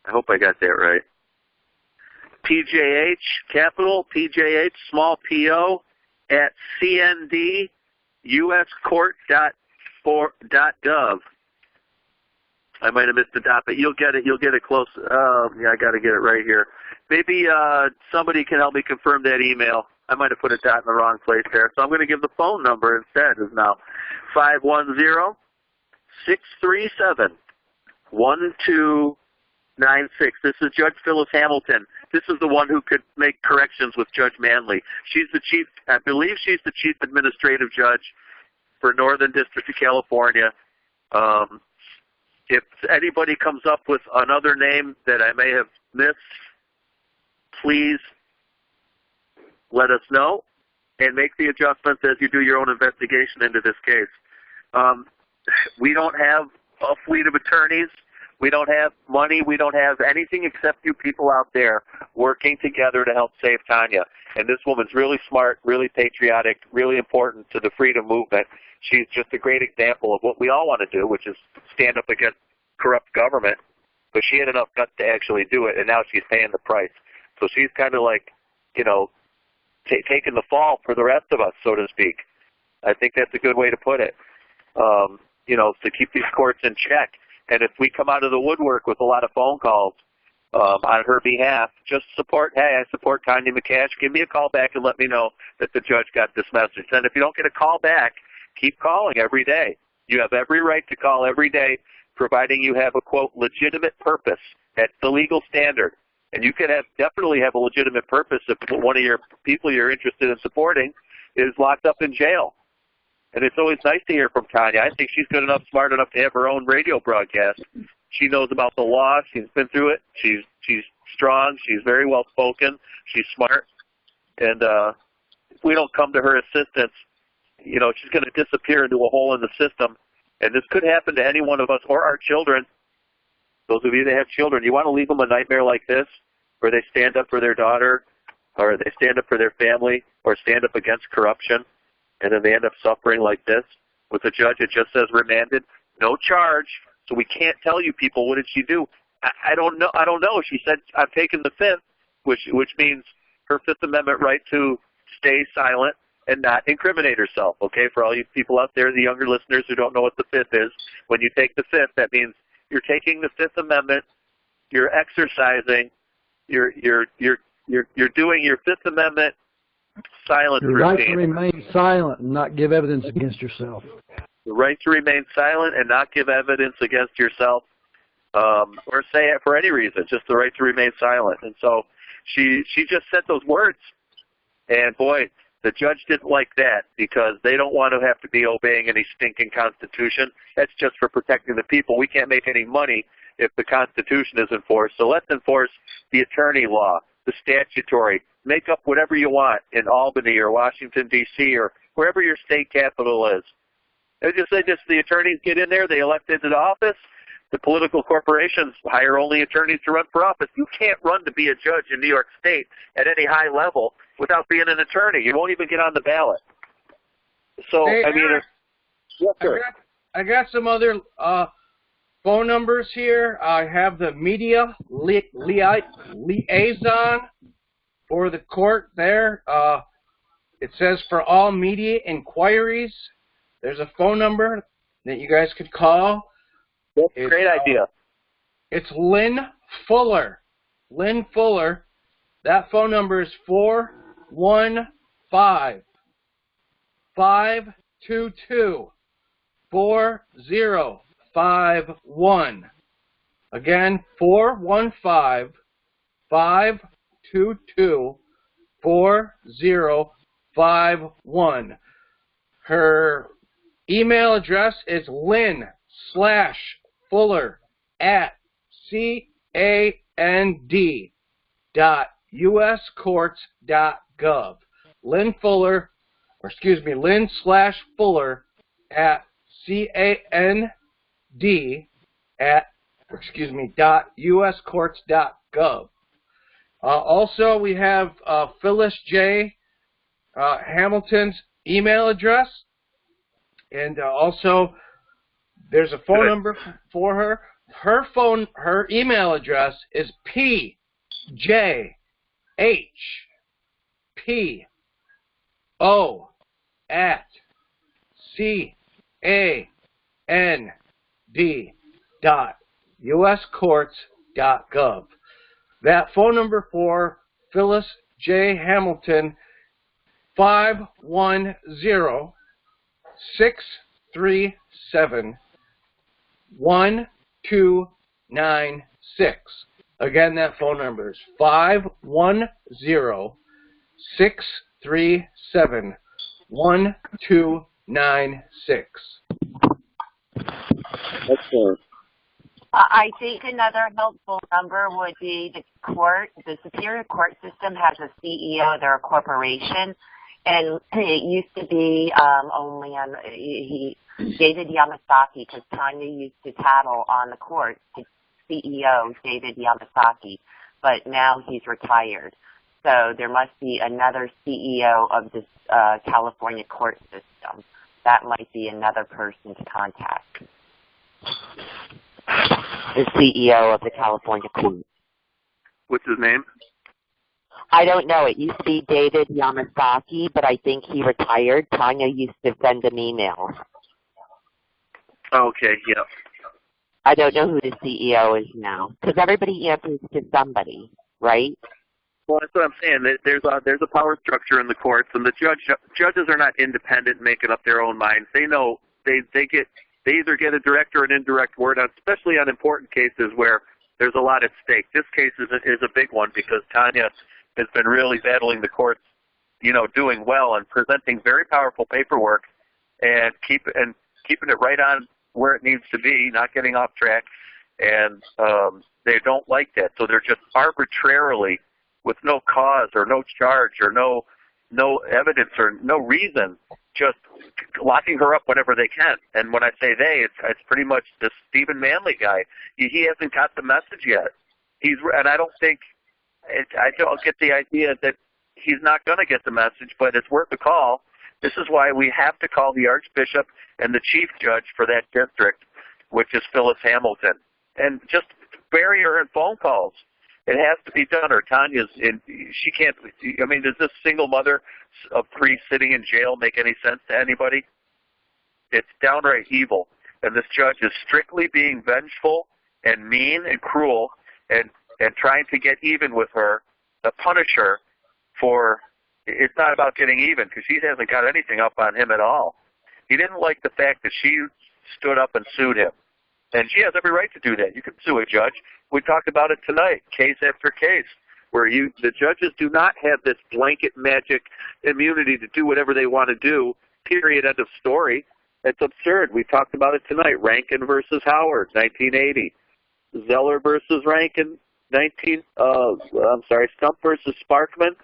I hope I got that right. PJH, capital, PJH, small P-O, at CND, US court.gov. I might have missed the dot, but you'll get it. You'll get it close. Yeah, I got to get it right here. Maybe somebody can help me confirm that email. I might have put a dot in the wrong place there. So I'm going to give the phone number instead. Is now 510-637-1296. This is Judge Phyllis Hamilton. This is the one who could make corrections with Judge Manley. She's the chief. I believe she's the chief administrative judge for Northern District of California. If anybody comes up with another name that I may have missed, please let us know and make the adjustments as you do your own investigation into this case. We don't have a fleet of attorneys. We don't have money. We don't have anything except you people out there working together to help save Tania. And this woman's really smart, really patriotic, really important to the freedom movement. She's just a great example of what we all want to do, which is stand up against corrupt government. But she had enough guts to actually do it, and now she's paying the price. So she's kind of like, taking the fall for the rest of us, so to speak. I think that's a good way to put it, to keep these courts in check. And if we come out of the woodwork with a lot of phone calls on her behalf, just support, hey, I support Tania McCash. Give me a call back and let me know that the judge got this message. And if you don't get a call back, keep calling every day. You have every right to call every day, providing you have a, quote, legitimate purpose. That's the legal standard. And you can definitely have a legitimate purpose if one of your people you're interested in supporting is locked up in jail. And it's always nice to hear from Tania. I think she's good enough, smart enough to have her own radio broadcast. She knows about the law. She's been through it. She's strong. She's very well spoken. She's smart. And if we don't come to her assistance, she's going to disappear into a hole in the system. And this could happen to any one of us or our children. Those of you that have children, you want to leave them a nightmare like this, where they stand up for their daughter, or they stand up for their family, or stand up against corruption, and then they end up suffering like this. With a judge, it just says remanded, no charge, so we can't tell you people what did she do. I don't know. She said, I've taken the Fifth, which means her Fifth Amendment right to stay silent and not incriminate herself, okay? For all you people out there, the younger listeners who don't know what the Fifth is, when you take the Fifth, that means you're taking the Fifth Amendment, you're exercising, you're doing your Fifth Amendment silence Your right routine. to remain silent and not give evidence against yourself. The right to remain silent and not give evidence against yourself, or say it for any reason, just the right to remain silent. And so she just said those words. And boy, the judge didn't like that, because they don't want to have to be obeying any stinking Constitution. That's just for protecting the people. We can't make any money if the Constitution is enforced. So let's enforce the attorney law, the statutory. Make up whatever you want in Albany or Washington, D.C., or wherever your state capital is. The attorneys get in there, they elect into the office. The political corporations hire only attorneys to run for office. You can't run to be a judge in New York State at any high level without being an attorney. You won't even get on the ballot. So, hey, I mean, yes, sir. I got some other phone numbers here. I have the media liaison for the court there. It says for all media inquiries, there's a phone number that you guys could call. That's a great idea. It's Lynn Fuller. Lynn Fuller. That phone number is 415-522-4051. Again, 415-522-4051. Her email address is lynn/fuller@cand.uscourts.gov. Lynn Fuller, Lynn/Fuller@cand.uscourts.gov. Also, we have Phyllis J. Hamilton's email address, and also there's a phone number for her. Her email address is pjo@cand.uscourts.gov. That phone number for Phyllis J. Hamilton, 510-637-1296. Again, that phone number is 510-637-1296. Excellent. I think another helpful number would be the court. The Superior Court system has a CEO. They're a corporation. And it used to be only on David Yamasaki, because Tanya used to tattle on the court, the CEO, David Yamasaki. But now he's retired. So there must be another CEO of this California court system. That might be another person to contact. The CEO of the California court. What's his name? I don't know. It used to be David Yamasaki, but I think he retired. Tanya used to send him emails. Okay, yeah. I don't know who the CEO is now, because everybody answers to somebody, right? Well, that's what I'm saying. There's a power structure in the courts, and the judges are not independent, making up their own minds. They know they either get a direct or an indirect word on, especially on important cases where there's a lot at stake. This case is a big one, because Tanya has been really battling the courts, doing well and presenting very powerful paperwork and keeping it right on where it needs to be, not getting off track. And they don't like that, so they're just arbitrarily, with no cause or no charge or no evidence or no reason, just locking her up whenever they can. And when I say they, it's pretty much the Stephen Manley guy. He hasn't got the message yet. And I don't think I don't get the idea that he's not going to get the message, but it's worth a call. This is why we have to call the Archbishop and the Chief Judge for that district, which is Phyllis Hamilton, and just bury her in phone calls. It has to be done, or she can't, I mean, does this single mother of 3 sitting in jail make any sense to anybody? It's downright evil, and this judge is strictly being vengeful and mean and cruel and trying to get even with her, to punish her for, it's not about getting even, because she hasn't got anything up on him at all. He didn't like the fact that she stood up and sued him. And she has every right to do that. You can sue a judge. We talked about it tonight, case after case, where the judges do not have this blanket magic immunity to do whatever they want to do, period, end of story. It's absurd. We talked about it tonight. Rankin versus Howard, 1980. Zeller versus Rankin, Stump versus Sparkman,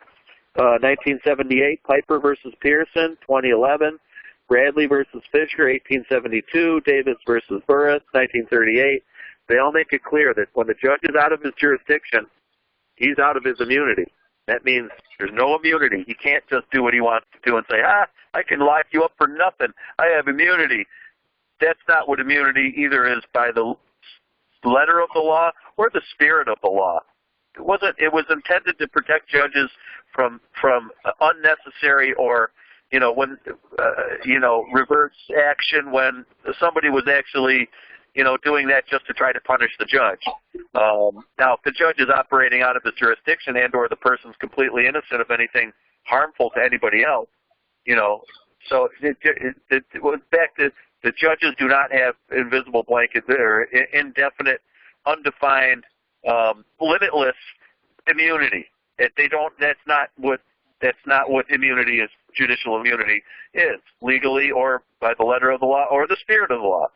1978. Piper versus Pearson, 2011. Bradley versus Fisher, 1872. Davis versus Burris, 1938. They all make it clear that when the judge is out of his jurisdiction, he's out of his immunity. That means there's no immunity. He can't just do what he wants to do and say, I can lock you up for nothing. I have immunity. That's not what immunity either is by the letter of the law or the spirit of the law. It was intended to protect judges from unnecessary or reverse action when somebody was actually, doing that just to try to punish the judge. Now, if the judge is operating out of his jurisdiction and or the person's completely innocent of anything harmful to anybody else, so it was back to the judges do not have invisible blankets or indefinite, undefined, limitless immunity. They don't. That's not what immunity is. Judicial immunity is legally or by the letter of the law or the spirit of the law.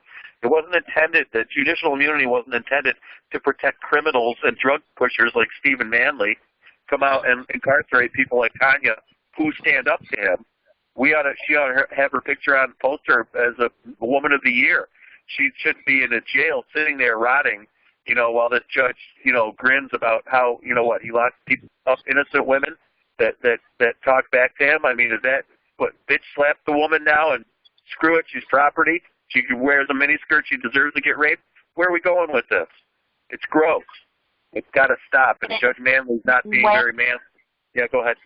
It wasn't intended. That judicial immunity wasn't intended to protect criminals and drug pushers like Stephen Manley, come out and incarcerate people like Tania who stand up to him. She ought to have her picture on the poster as a woman of the year. She shouldn't be in a jail sitting there rotting, while the judge, grins about how, he locks up innocent women that talk back to him. I mean, is that what, bitch slap the woman now and screw it, she's property? She wears a miniskirt, she deserves to get raped? Where are we going with this? It's gross. It's got to stop. And Judge Manley's not being very manly. Yeah, go ahead.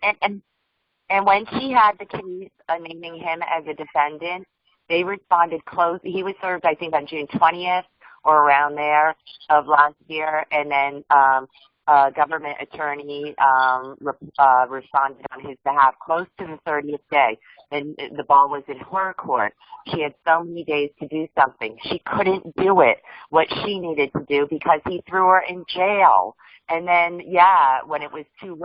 And when she had the case naming him as a defendant, they responded close. He was served, I think, on June 20th or around there of last year, and then government attorney responded on his behalf close to the 30th day. And the ball was in her court. She had so many days to do something. She couldn't do it, what she needed to do, because he threw her in jail. And then, when it was too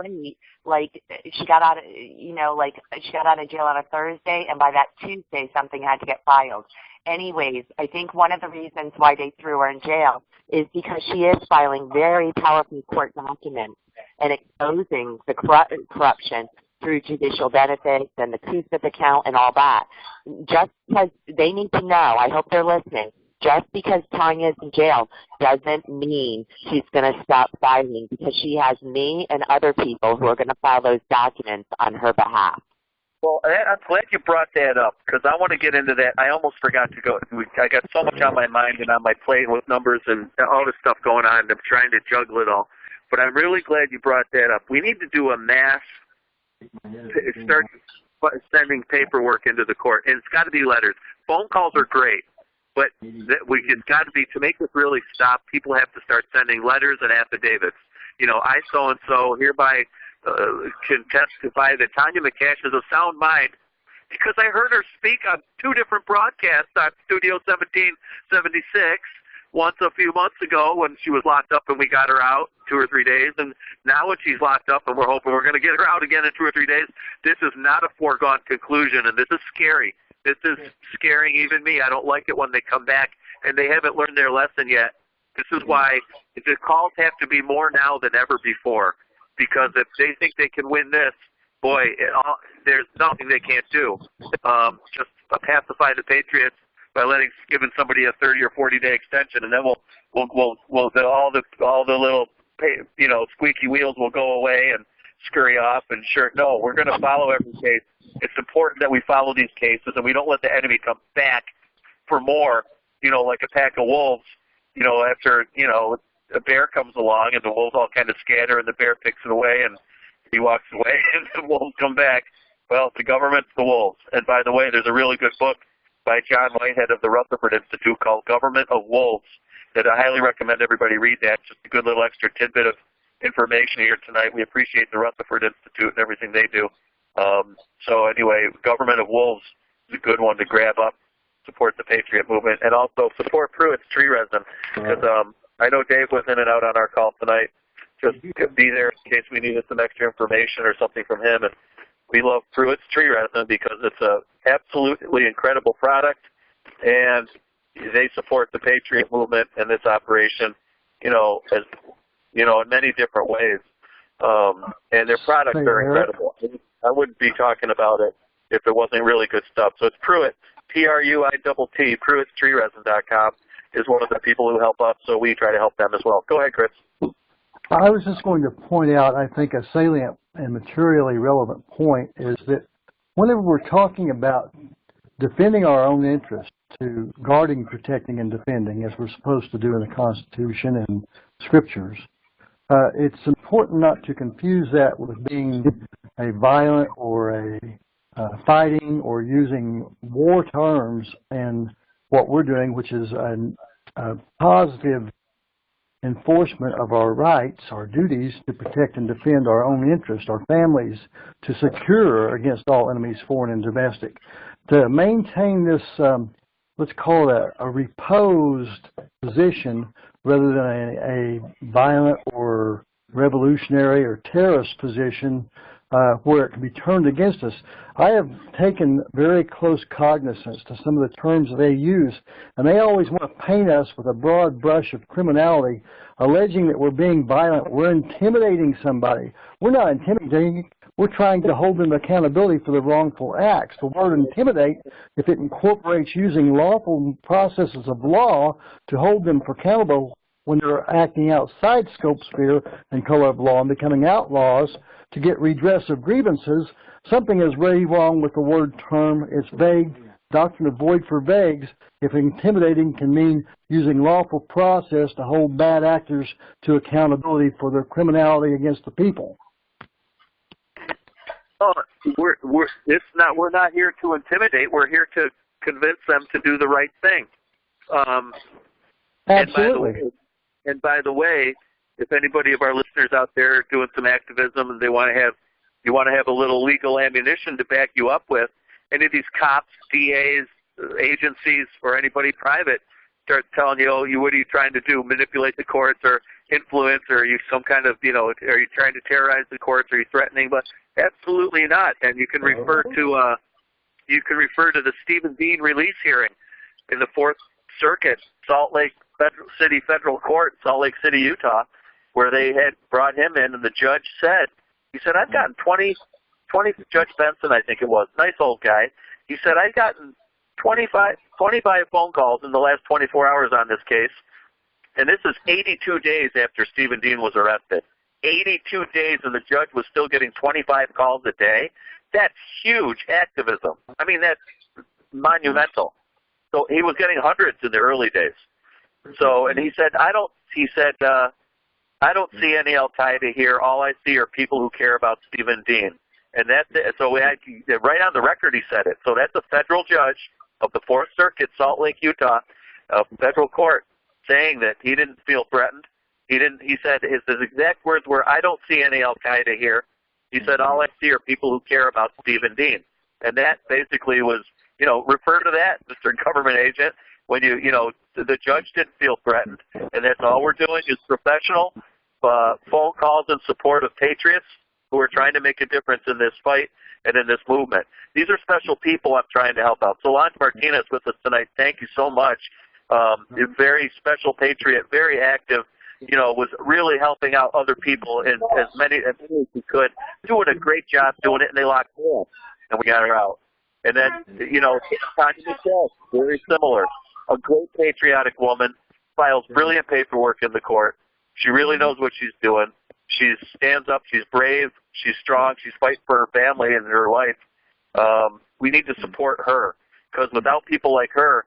late, she got out of, she got out of jail on a Thursday, and by that Tuesday, something had to get filed. Anyways, I think one of the reasons why they threw her in jail is because she is filing very powerful court documents and exposing the corruption through judicial benefits and the CUSIP account and all that. Just because they need to know, I hope they're listening, just because Tania's in jail doesn't mean she's going to stop filing, because she has me and other people who are going to file those documents on her behalf. Well, I'm glad you brought that up, because I want to get into that. I almost forgot to go. I got so much on my mind and on my plate with numbers and all this stuff going on, and I'm trying to juggle it all. But I'm really glad you brought that up. We need to do a mass, start sending paperwork into the court, and it's got to be letters. Phone calls are great, but it's got to be, to make this really stop, people have to start sending letters and affidavits. I so-and-so hereby can testify that Tania McCash has a sound mind, because I heard her speak on 2 different broadcasts on Studio 1776, once a few months ago when she was locked up and we got her out 2 or 3 days, and now when she's locked up and we're hoping we're going to get her out again in 2 or 3 days. This is not a foregone conclusion, and this is scary. This is scaring even me. I don't like it when they come back and they haven't learned their lesson yet. This is why the calls have to be more now than ever before, because if they think they can win this, boy, there's nothing they can't do. Just pacify the Patriots by giving somebody a 30 or 40 day extension, and then we'll all the little squeaky wheels will go away and scurry off. And sure, no, we're going to follow every case. It's important that we follow these cases and we don't let the enemy come back for more, like a pack of wolves, after, a bear comes along and the wolves all kind of scatter and the bear picks it away and he walks away and the wolves come back. Well, the government's the wolves. And by the way, there's a really good book by John Whitehead of the Rutherford Institute called Government of Wolves that I highly recommend everybody read that. Just a good little extra tidbit of information here tonight. We appreciate the Rutherford Institute and everything they do. So anyway, Government of Wolves is a good one to grab up, support the Patriot movement, and also support Pruitt's tree resin. Because I know Dave was in and out on our call tonight. Just to be there in case we needed some extra information or something from him. And we love Pruitt's tree resin because it's a absolutely incredible product, and they support the Patriot movement and this operation, in many different ways. And their products are incredible. I wouldn't be talking about it if it wasn't really good stuff. So it's Pruitt, Pruitt, Pruitt'sTreeResin.com is one of the people who help us, so we try to help them as well. Go ahead, Chris. I was just going to point out, I think, a salient and materially relevant point is that whenever we're talking about defending our own interests, to guarding, protecting, and defending, as we're supposed to do in the Constitution and Scriptures, it's important not to confuse that with being a violent or a fighting or using war terms and what we're doing, which is a positive enforcement of our rights, our duties to protect and defend our own interests, our families, to secure against all enemies, foreign and domestic. To maintain this, let's call it a reposed position rather than a violent or revolutionary or terrorist position where it can be turned against us. I have taken very close cognizance to some of the terms they use, and they always want to paint us with a broad brush of criminality, alleging that we're being violent, we're intimidating somebody. We're not intimidating. We're trying to hold them accountability for the wrongful acts. The word intimidate, if it incorporates using lawful processes of law to hold them accountable when they're acting outside scope, sphere, and color of law and becoming outlaws to get redress of grievances, something is very wrong with the word term. It's vague. Doctrine of void for vagues. If intimidating can mean using lawful process to hold bad actors to accountability for their criminality against the people. Oh, we're not here to intimidate. We're here to convince them to do the right thing. Absolutely. And by the way, if anybody of our listeners out there are doing some activism and you want to have a little legal ammunition to back you up with, any of these cops, DAs, agencies, or anybody private start telling you, what are you trying to do? Manipulate the courts or influence, or are you some kind of, are you trying to terrorize the courts? Are you threatening? But absolutely not. And you can refer to the Stephen Dean release hearing in the Fourth Circuit, Salt Lake City Federal Court, Salt Lake City, Utah, where they had brought him in, and the judge said, I've gotten 20, Judge Benson, I think it was, nice old guy. He said, I've gotten 25 phone calls in the last 24 hours on this case, and this is 82 days after Stephen Dean was arrested. 82 days, and the judge was still getting 25 calls a day. That's huge activism. I mean, that's monumental. So he was getting hundreds in the early days. So, and he said, I don't see any Al-Qaeda here. All I see are people who care about Stephen Dean. And that's it. So we had, right on the record he said it. So that's a federal judge of the Fourth Circuit, Salt Lake, Utah, federal court, saying that he didn't feel threatened. He said his exact words were, I don't see any Al-Qaeda here. He said, all I see are people who care about Stephen Dean. And that basically was, refer to that, Mr. Government Agent, when the judge didn't feel threatened. And that's all we're doing is professional phone calls in support of patriots who are trying to make a difference in this fight and in this movement. These are special people I'm trying to help out. Solange Martinez with us tonight. Thank you so much. A very special patriot, very active, was really helping out other people in as many as he could, doing a great job doing it, and they locked her up, and we got her out. And then, Tania McCash, very similar. A great patriotic woman, files brilliant paperwork in the court, She really knows what she's doing. She stands up. She's brave. She's strong. She's fighting for her family and her life. We need to support her, because without people like her,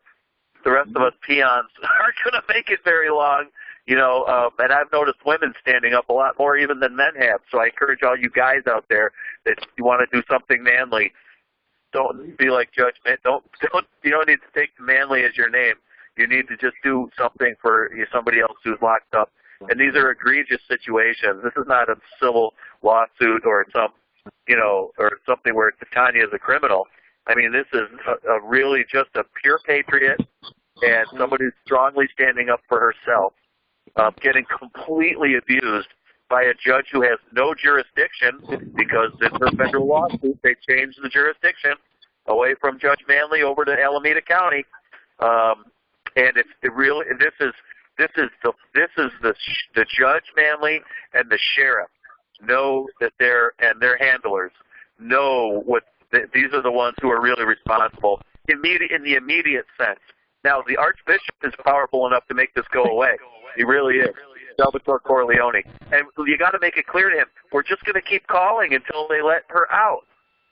the rest of us peons aren't going to make it very long. You know, and I've noticed women standing up a lot more even than men have. So I encourage all you guys out there that you want to do something manly. Don't be like Judge Man. You don't need to take Manley as your name. You need to just do something for somebody else who's locked up. And these are egregious situations. This is not a civil lawsuit or or something where Tania is a criminal. I mean, this is a really just a pure patriot and somebody who's strongly standing up for herself, getting completely abused by a judge who has no jurisdiction, because in her federal lawsuit they changed the jurisdiction away from Judge Manley over to Alameda County, and this is the Judge Manley and the sheriff know that their handlers know what these are the ones who are really responsible in the immediate sense. Now the Archbishop is powerful enough to make this go away. He really is. Salvatore Corleone. And you got to make it clear to him, we're just going to keep calling until they let her out.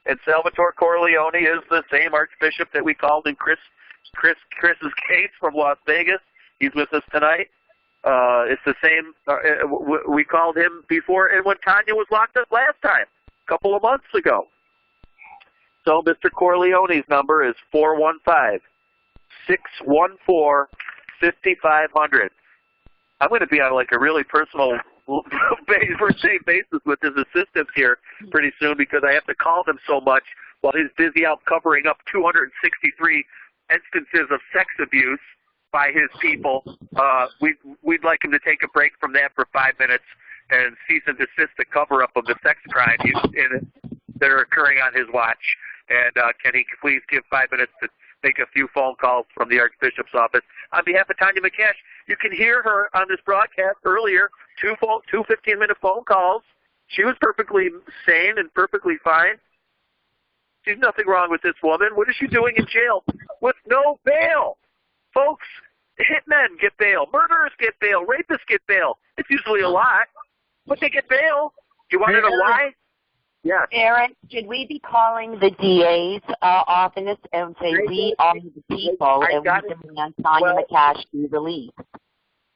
And Salvatore Corleone is the same Archbishop that we called in Chris's case from Las Vegas. He's with us tonight. It's the same. We called him before, and when Tania was locked up last time, a couple of months ago. So Mr. Corleone's number is 415-614-5500. I'm going to be on like a really personal first name basis with his assistants here pretty soon, because I have to call them so much while he's busy out covering up 263 instances of sex abuse by his people. We'd like him to take a break from that for 5 minutes and cease and desist the cover-up of the sex crimes that are occurring on his watch. And can he please give 5 minutes to make a few phone calls from the Archbishop's office? On behalf of Tania McCash, you can hear her on this broadcast earlier, two 15-minute phone calls. She was perfectly sane and perfectly fine. There's nothing wrong with this woman. What is she doing in jail with no bail? Folks, hitmen get bail. Murderers get bail. Rapists get bail. It's usually a lot, but they get bail. Do you want to know why? Yes. Aaron, should we be calling the DA's office and say we are the people and we demand Tania McCash be released?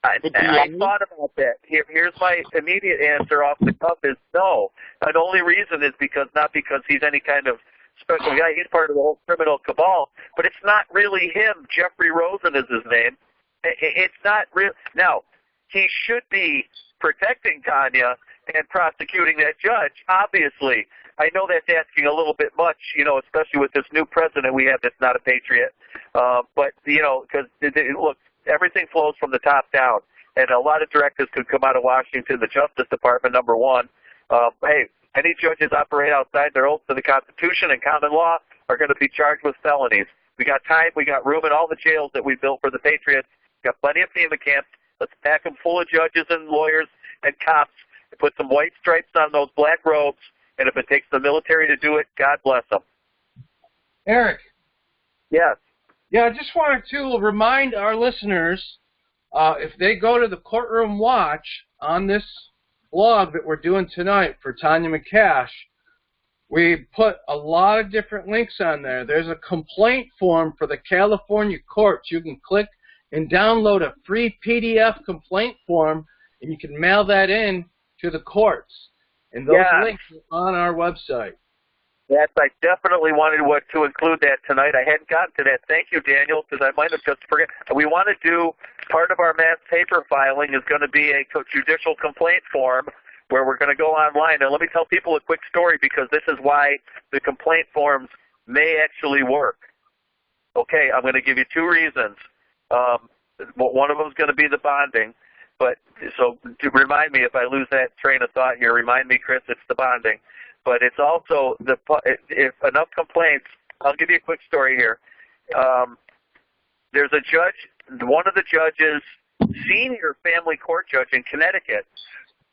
I thought about that. Here's my immediate answer off the cuff is no. And the only reason is not because he's any kind of special guy. He's part of the whole criminal cabal, but it's not really him. Jeffrey Rosen is his name. It's not real. Now, he should be protecting Tania and prosecuting that judge, obviously. I know that's asking a little bit much, especially with this new president we have that's not a patriot. But, because, look, everything flows from the top down. And a lot of directives could come out of Washington, the Justice Department, number one. Hey, any judges operate outside their oath to the Constitution and common law are going to be charged with felonies. We got time, we got room in all the jails that we built for the Patriots. Got plenty of FEMA camps. Let's pack them full of judges and lawyers and cops. Put some white stripes on those black robes, and if it takes the military to do it, God bless them. Eric. Yes. Yeah, I just wanted to remind our listeners, if they go to the Courtroom Watch on this blog that we're doing tonight for Tania McCash, we put a lot of different links on there. There's a complaint form for the California courts. You can click and download a free PDF complaint form, and you can mail that in to the courts. And those links are on our website. Yes, I definitely wanted to include that tonight. I hadn't gotten to that. Thank you, Daniel, because I might have just forget. We want to do, part of our mass paper filing is going to be a judicial complaint form where we're going to go online. And let me tell people a quick story, because this is why the complaint forms may actually work. Okay, I'm going to give you two reasons. One of them is going to be the bonding. But so to remind me, if I lose that train of thought here, remind me, Chris, it's the bonding. But it's also if enough complaints. I'll give you a quick story here. There's a judge, one of the judges, senior family court judge in Connecticut,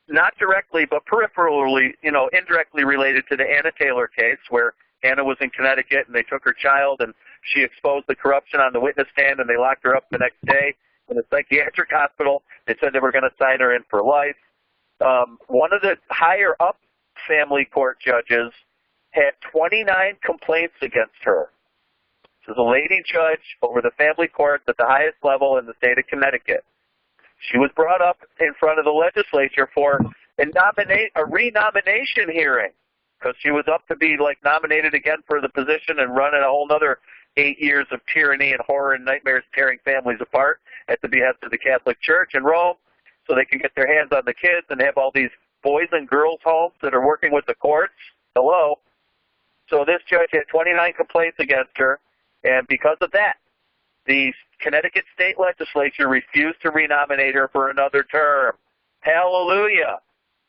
not directly but peripherally, indirectly related to the Anna Taylor case, where Anna was in Connecticut and they took her child and she exposed the corruption on the witness stand and they locked her up the next day in a psychiatric hospital. They said they were going to sign her in for life. One of the higher-up family court judges had 29 complaints against her. This is a lady judge over the family court at the highest level in the state of Connecticut. She was brought up in front of the legislature for a renomination hearing because she was up to be nominated again for the position and running a whole other 8 years of tyranny and horror and nightmares tearing families apart at the behest of the Catholic Church in Rome so they can get their hands on the kids and have all these boys and girls homes that are working with the courts. Hello. So this judge had 29 complaints against her, and because of that, the Connecticut state legislature refused to renominate her for another term. Hallelujah.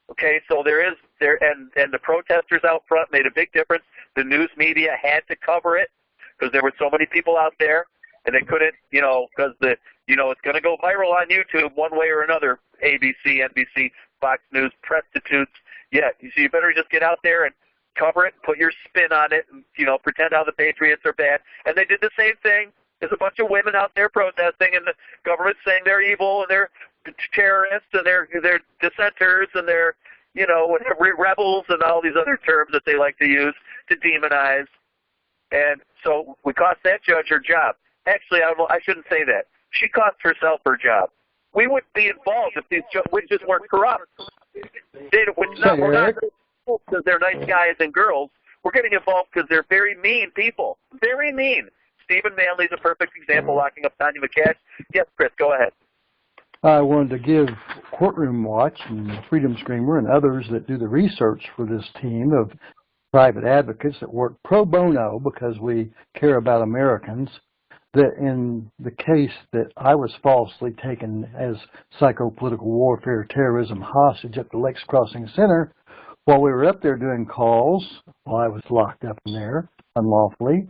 Okay, so and the protesters out front made a big difference. The news media had to cover it because there were so many people out there, and they couldn't, because it's going to go viral on YouTube one way or another. ABC, NBC, Fox News, prostitutes. Yeah, so you better just get out there and cover it, put your spin on it, and, pretend how the Patriots are bad. And they did the same thing. There's a bunch of women out there protesting, and the government's saying they're evil, and they're terrorists, and they're dissenters, and they're, rebels, and all these other terms that they like to use to demonize. And so we cost that judge her job. Actually, I shouldn't say that. She cost herself her job. We wouldn't be involved if these witches weren't corrupt. We're not because they're nice guys and girls. We're getting involved because they're very mean people. Very mean. Stephen Manley's a perfect example, locking up Tania McCash. Yes, Chris, go ahead. I wanted to give Courtroom Watch and Freedom Screamer and others that do the research for this team of private advocates that work pro bono because we care about Americans, that in the case that I was falsely taken as psychopolitical warfare terrorism hostage at the Lakes Crossing Center, while we were up there doing calls, while I was locked up in there unlawfully,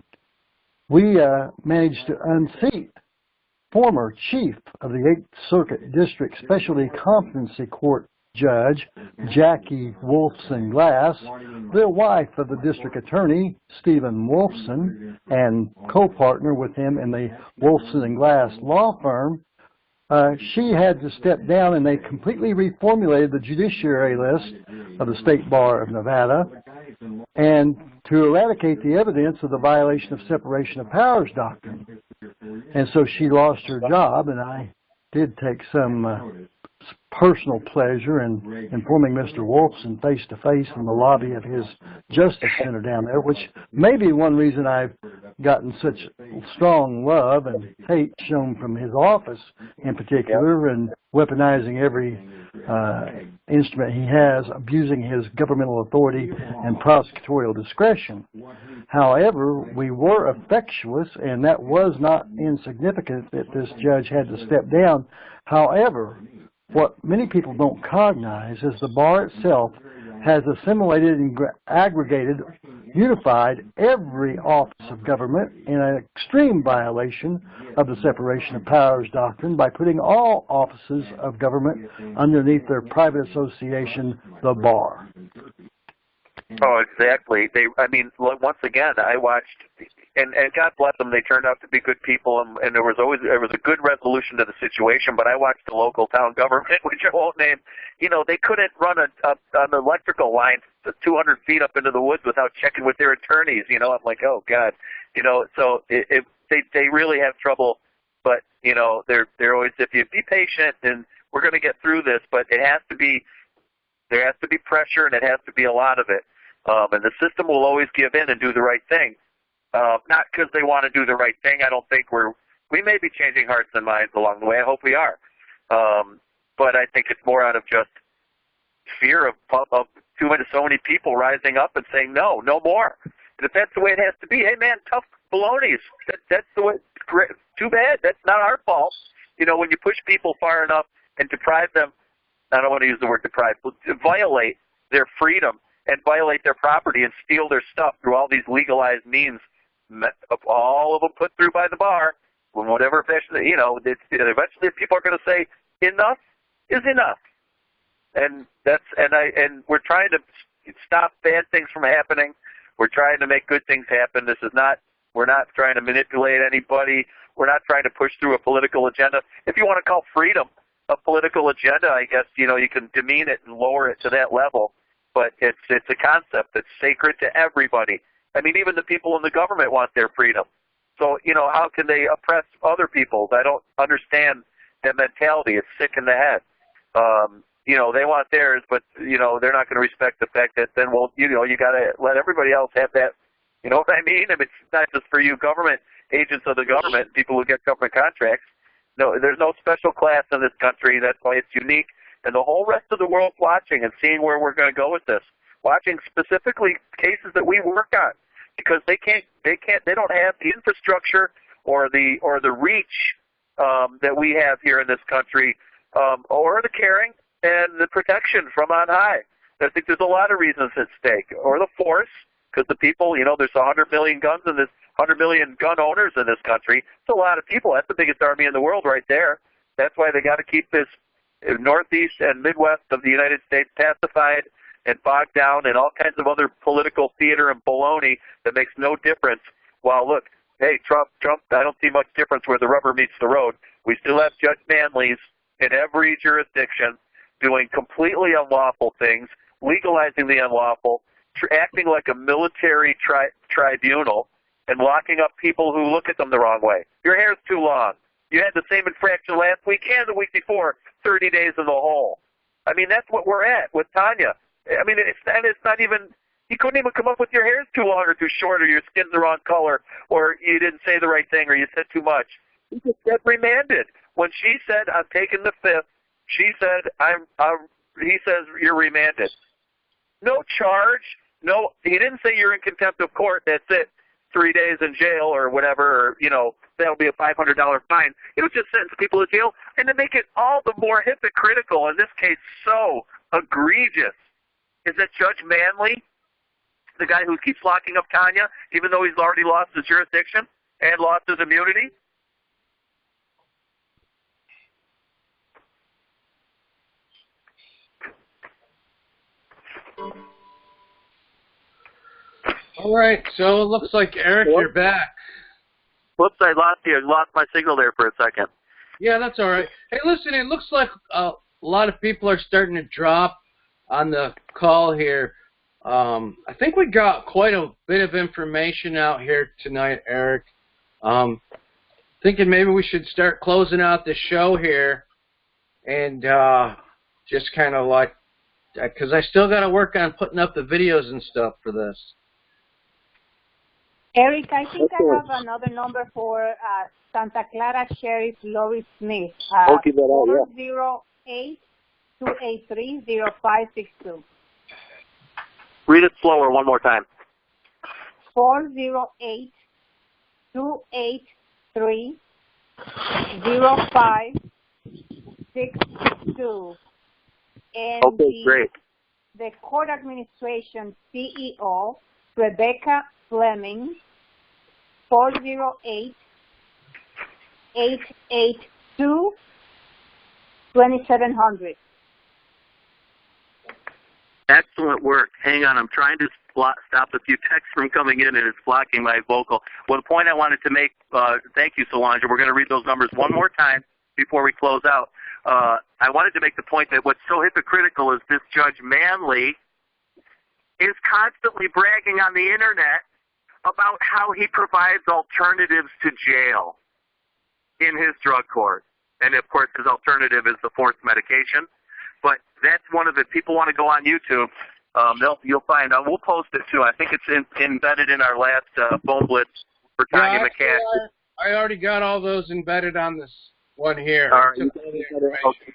we managed to unseat former chief of the 8th Circuit District Specialty Competency Court Judge Jackie Wolfson Glass, the wife of the district attorney Stephen Wolfson, and co-partner with him in the Wolfson and Glass law firm. She had to step down, and they completely reformulated the judiciary list of the State Bar of Nevada, and to eradicate the evidence of the violation of separation of powers doctrine. And so she lost her job, and I did take some personal pleasure in informing Mr. Wolfson face-to-face in the lobby of his Justice Center down there, which may be one reason I've gotten such strong love and hate shown from his office in particular, and weaponizing every instrument he has, abusing his governmental authority and prosecutorial discretion. However, we were effectuous, and that was not insignificant that this judge had to step down. However, what many people don't cognize is the bar itself has assimilated and aggregated, unified every office of government in an extreme violation of the separation of powers doctrine by putting all offices of government underneath their private association, the bar. Oh, exactly. Once again, I watched, and God bless them, they turned out to be good people, and there was a good resolution to the situation, but I watched the local town government, which I won't name, they couldn't run an electrical line 200 feet up into the woods without checking with their attorneys, I'm like, oh, God. So they really have trouble, but, they're always, if you be patient, and we're going to get through this, but there has to be pressure, and it has to be a lot of it. And the system will always give in and do the right thing. Not because they want to do the right thing. I don't think we may be changing hearts and minds along the way. I hope we are. But I think it's more out of just fear of so many people rising up and saying, no more. And if that's the way it has to be, hey, man, tough balonies. That's the way. Too bad. That's not our fault. When you push people far enough and deprive them, I don't want to use the word deprive, but to violate their freedom and violate their property and steal their stuff through all these legalized means, all of them put through by the bar, when whatever fashion, eventually people are going to say, enough is enough. And we're trying to stop bad things from happening. We're trying to make good things happen. We're not trying to manipulate anybody. We're not trying to push through a political agenda. If you want to call freedom a political agenda, I guess, you can demean it and lower it to that level. But it's a concept that's sacred to everybody. I mean, even the people in the government want their freedom. So, how can they oppress other people? I don't understand that mentality. It's sick in the head. They want theirs, but, they're not going to respect the fact that then, you got to let everybody else have that. You know what I mean? I mean, it's not just for you government agents of the government, people who get government contracts. No, there's no special class in this country. That's why it's unique. And the whole rest of the world's watching and seeing where we're going to go with this. Watching specifically cases that we work on, because they don't have the infrastructure or the reach that we have here in this country, or the caring and the protection from on high. I think there's a lot of reasons at stake, or the force, because the people, there's 100 million guns in this, 100 million gun owners in this country. It's a lot of people. That's the biggest army in the world right there. That's why they got to keep this Northeast and Midwest of the United States pacified and bogged down in all kinds of other political theater and baloney that makes no difference. Well, look, hey, Trump, I don't see much difference where the rubber meets the road. We still have Judge Manleys in every jurisdiction doing completely unlawful things, legalizing the unlawful, acting like a military tribunal, and locking up people who look at them the wrong way. Your hair's too long. You had the same infraction last week and the week before, 30 days in the hole. I mean, that's what we're at with Tanya. I mean, it's not even, you couldn't even come up with your hair's too long or too short, or your skin's the wrong color, or you didn't say the right thing, or you said too much. He just said remanded. When she said, I'm taking the fifth, she said, he says, you're remanded. No charge. No, he didn't say you're in contempt of court. That's it. 3 days in jail or whatever, or, that'll be a $500 fine. It would just sentence people to jail, and to make it all the more hypocritical, in this case so egregious, is that Judge Manley, the guy who keeps locking up Tanya, even though he's already lost his jurisdiction and lost his immunity. All right, so it looks like, Eric, you're back. Whoops, I lost you. I lost my signal there for a second. Yeah, that's all right. Hey, listen, it looks like a lot of people are starting to drop on the call here. I think we got quite a bit of information out here tonight, Eric. Thinking maybe we should start closing out the show here and just kind of like, because I still got to work on putting up the videos and stuff for this. Eric, I think I have another number for Santa Clara Sheriff Lori Smith. I'll give that out, yeah. 408-283-0562. Read it slower one more time. 408-283-0562. And okay, great. The court administration CEO, Rebecca Fleming, 408-882-2700. Excellent work. Hang on, I'm trying to stop a few texts from coming in, and it's blocking my vocal. Well, the point I wanted to make, thank you, Solange, we're going to read those numbers one more time before we close out. I wanted to make the point that what's so hypocritical is this Judge Manley is constantly bragging on the Internet about how he provides alternatives to jail in his drug court. And, of course, his alternative is the forced medication. But that's one of the, people want to go on YouTube. You'll find out. We'll post it, too. I think it's embedded in our last phone blitz for Tania McCash. I already got all those embedded on this one here. All right. Okay,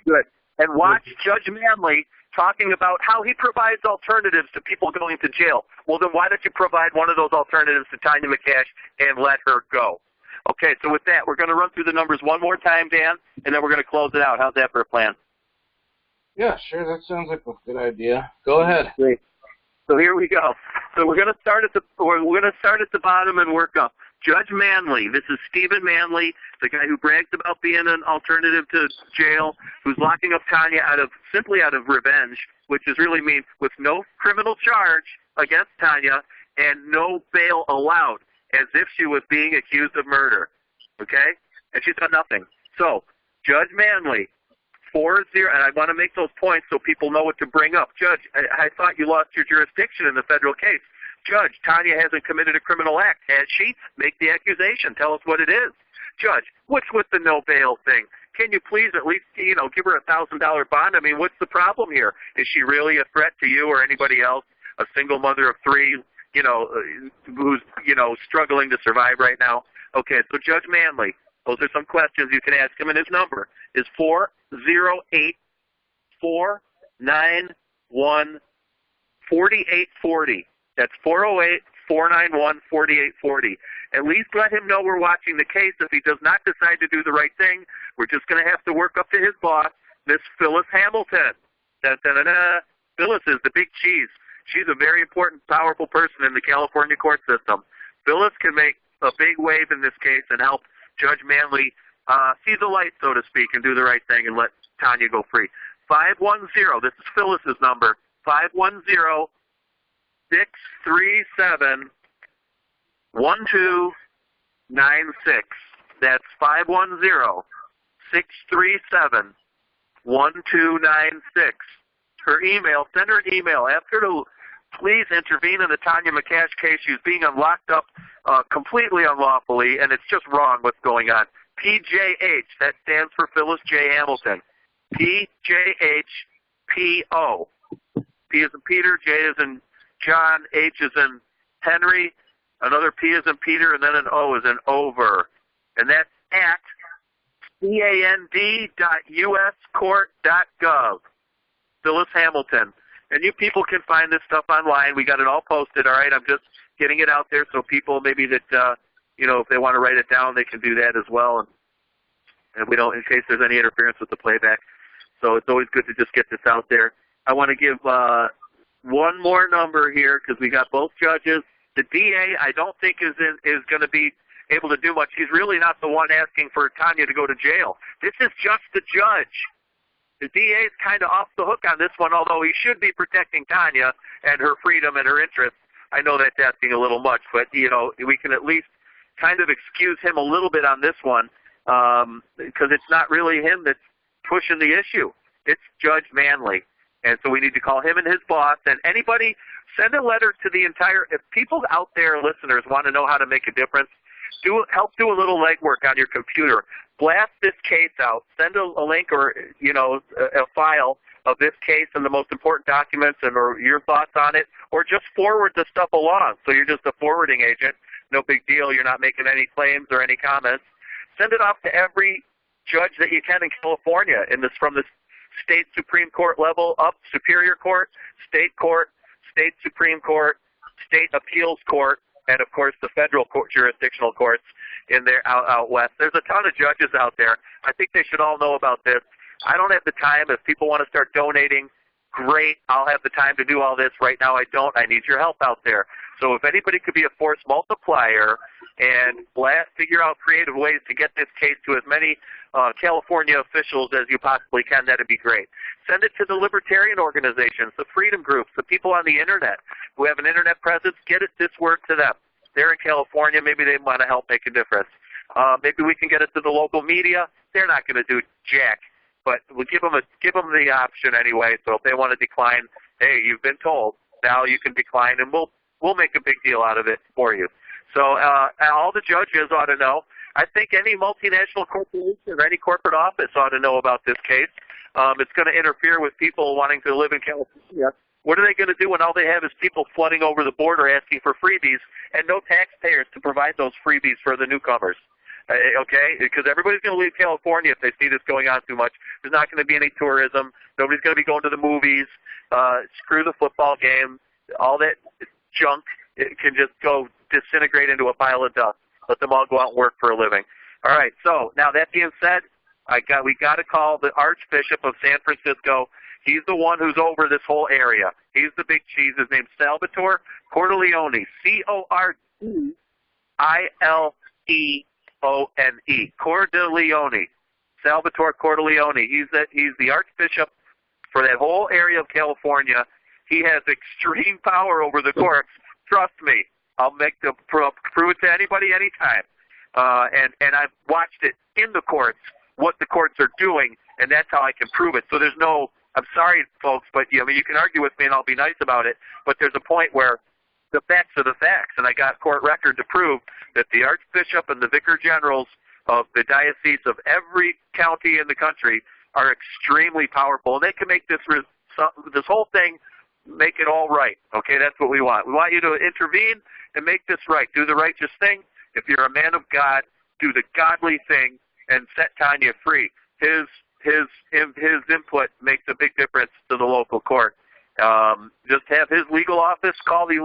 good. And watch Judge Manley talking about how he provides alternatives to people going to jail. Well, then why don't you provide one of those alternatives to Tania McCash and let her go? Okay, so with that, we're going to run through the numbers one more time, Dan, and then we're going to close it out. How's that for a plan? Yeah, sure. That sounds like a good idea. Go ahead. Great. So here we go. So we're going to start at the bottom and work up. Judge Manley. This is Stephen Manley, the guy who brags about being an alternative to jail, who's locking up Tanya simply out of revenge, which is really mean, with no criminal charge against Tanya and no bail allowed, as if she was being accused of murder. Okay? And she's done nothing. So, Judge Manley 40, and I want to make those points so people know what to bring up. Judge, I thought you lost your jurisdiction in the federal case. Judge, Tania hasn't committed a criminal act. Has she? Make the accusation. Tell us what it is. Judge, what's with the no bail thing? Can you please at least, give her a $1,000 bond? I mean, what's the problem here? Is she really a threat to you or anybody else? A single mother of 3, who's, struggling to survive right now? Okay, so Judge Manley, those are some questions you can ask him, and his number is 408-491-4840. That's 408-491-4840. At least let him know we're watching the case. If he does not decide to do the right thing, we're just going to have to work up to his boss, Miss Phyllis Hamilton. Da-da-da-da. Phyllis is the big cheese. She's a very important, powerful person in the California court system. Phyllis can make a big wave in this case and help Judge Manley see the light, so to speak, and do the right thing and let Tania go free. 510, this is Phyllis's number, 510-637-1296. That's 510-637-1296. Her email, send her an email. Ask her to please intervene in the Tania McCash case. She's being locked up completely unlawfully, and it's just wrong what's going on. PJH, that stands for Phyllis J. Hamilton. PJHPO. P is in Peter, J is in John, H is in Henry, another P is in Peter, and then an O is in over. And that's at cand.uscourt.gov. Phyllis Hamilton. And you people can find this stuff online. We got it all posted, all right? I'm just getting it out there so people maybe that, if they want to write it down, they can do that as well. And we don't, in case there's any interference with the playback. So it's always good to just get this out there. I want to give one more number here because we got both judges. The DA, I don't think is going to be able to do much. He's really not the one asking for Tania to go to jail. This is just the judge. The DA is kind of off the hook on this one, although he should be protecting Tania and her freedom and her interests. I know that's asking a little much, but, we can at least kind of excuse him a little bit on this one because it's not really him that's pushing the issue. It's Judge Manley. And so we need to call him and his boss. And anybody, send a letter to the entire – if people out there, listeners, want to know how to make a difference, help do a little legwork on your computer. Blast this case out. Send a link or, a file of this case and the most important documents or your thoughts on it, or just forward the stuff along. So you're just a forwarding agent. No big deal. You're not making any claims or any comments. Send it off to every judge that you can in California from the state Supreme Court level up, Superior Court, State Supreme Court, State Appeals Court, and, of course, the federal jurisdictional courts in there out west. There's a ton of judges out there. I think they should all know about this. I don't have the time. If people want to start donating, great. I'll have the time to do all this. Right now I don't. I need your help out there. So if anybody could be a force multiplier and figure out creative ways to get this case to as many California officials as you possibly can, that'd be great. Send it to the libertarian organizations, the freedom groups, the people on the Internet who have an Internet presence. Get this word to them. They're in California. Maybe they want to help make a difference. Maybe we can get it to the local media. They're not going to do jack, but we'll give them the option anyway. So if they want to decline, hey, you've been told. Now you can decline, and we'll make a big deal out of it for you. So all the judges ought to know. I think any multinational corporation or any corporate office ought to know about this case. It's going to interfere with people wanting to live in California. What are they going to do when all they have is people flooding over the border asking for freebies and no taxpayers to provide those freebies for the newcomers? Okay? Because everybody's going to leave California if they see this going on too much. There's not going to be any tourism. Nobody's going to be going to the movies. Screw the football game. All that junk, it can just go disintegrate into a pile of dust. Let them all go out and work for a living. All right, so now that being said, we got to call the Archbishop of San Francisco. He's the one who's over this whole area. He's the big cheese. His name's Salvatore Cordileone, C-O-R-D-I-L-E-O-N-E, Cordileone, Salvatore Cordileone. He's the Archbishop for that whole area of California. He has extreme power over the courts. Trust me. I'll prove it to anybody anytime. And I've watched it in the courts what the courts are doing, and that's how I can prove it. So there's no, I'm sorry, folks, but you can argue with me and I'll be nice about it, but there's a point where the facts are the facts, and I got court record to prove that the Archbishop and the Vicar Generals of the diocese of every county in the country are extremely powerful, and they can make this whole thing, make it all right. Okay, that's what we want. We want you to intervene and make this right. Do the righteous thing. If you're a man of God, do the godly thing and set Tania free. His input makes a big difference to the local court. Just have his legal office call the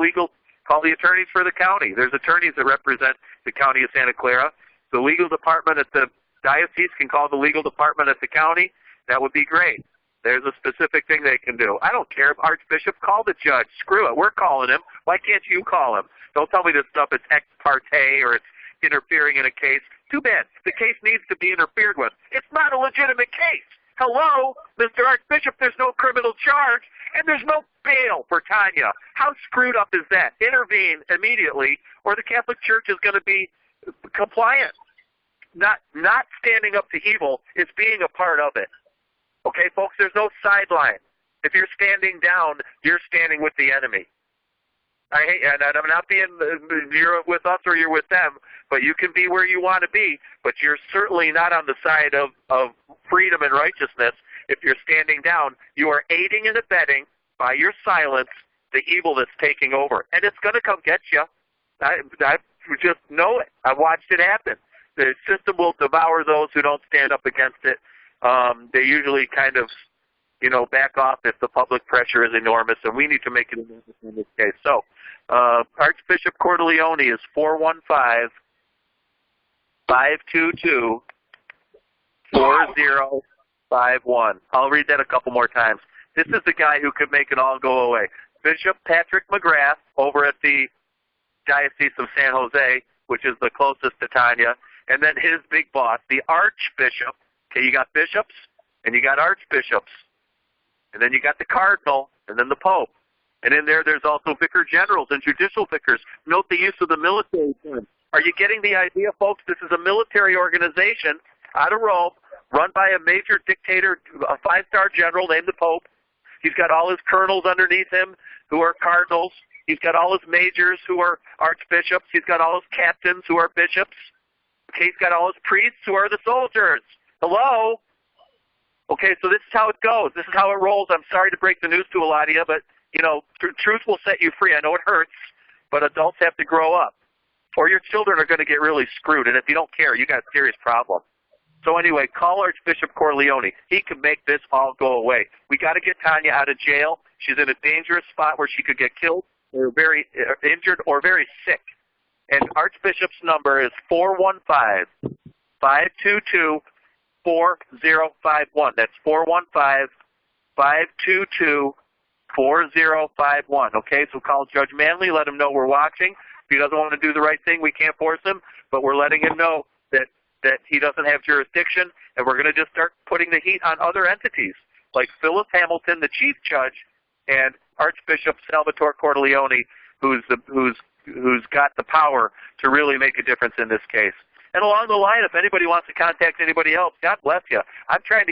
attorneys for the county. There's attorneys that represent the county of Santa Clara. The legal department at the diocese can call the legal department at the county. That would be great. There's a specific thing they can do. I don't care if Archbishop called the judge. Screw it. We're calling him. Why can't you call him? Don't tell me this stuff is ex parte or it's interfering in a case. Too bad. The case needs to be interfered with. It's not a legitimate case. Hello, Mr. Archbishop, there's no criminal charge, and there's no bail for Tania. How screwed up is that? Intervene immediately, or the Catholic Church is going to be compliant. Not standing up to evil is being a part of it. Okay, folks, there's no sideline. If you're standing down, you're standing with the enemy. I hate, and I'm not being, you're with us or you're with them, but you can be where you want to be, but you're certainly not on the side of freedom and righteousness. If you're standing down, you are aiding and abetting by your silence the evil that's taking over. And it's going to come get you. I just know it. I've watched it happen. The system will devour those who don't stand up against it. They usually kind of, back off if the public pressure is enormous, and we need to make it enormous in this case. So, Archbishop Cordileone is 415-522-4051. I'll read that a couple more times. This is the guy who could make it all go away. Bishop Patrick McGrath over at the Diocese of San Jose, which is the closest to Tania, and then his big boss, the Archbishop. Okay, you got bishops, and you got archbishops, and then you got the cardinal, and then the pope. And in there's also vicar generals and judicial vicars. Note the use of the military term. Are you getting the idea, folks? This is a military organization out of Rome, run by a major dictator, a five-star general named the Pope. He's got all his colonels underneath him who are cardinals. He's got all his majors who are archbishops. He's got all his captains who are bishops. Okay, he's got all his priests who are the soldiers. Hello? Okay, so this is how it goes. This is how it rolls. I'm sorry to break the news to a lot of you, but, truth will set you free. I know it hurts, but adults have to grow up, or your children are going to get really screwed, and if you don't care, you got a serious problem. So anyway, call Archbishop Cordileone. He could make this all go away. We got to get Tania out of jail. She's in a dangerous spot where she could get killed or very injured or very sick. And Archbishop's number is 415-522-4051. That's 415-522-4051. Okay, so call Judge Manley. Let him know we're watching. If he doesn't want to do the right thing, we can't force him, but we're letting him know that he doesn't have jurisdiction, and we're going to just start putting the heat on other entities, like Phyllis Hamilton, the chief judge, and Archbishop Salvatore Cordileone, who's got the power to really make a difference in this case. And along the line, if anybody wants to contact anybody else, God bless you. I'm trying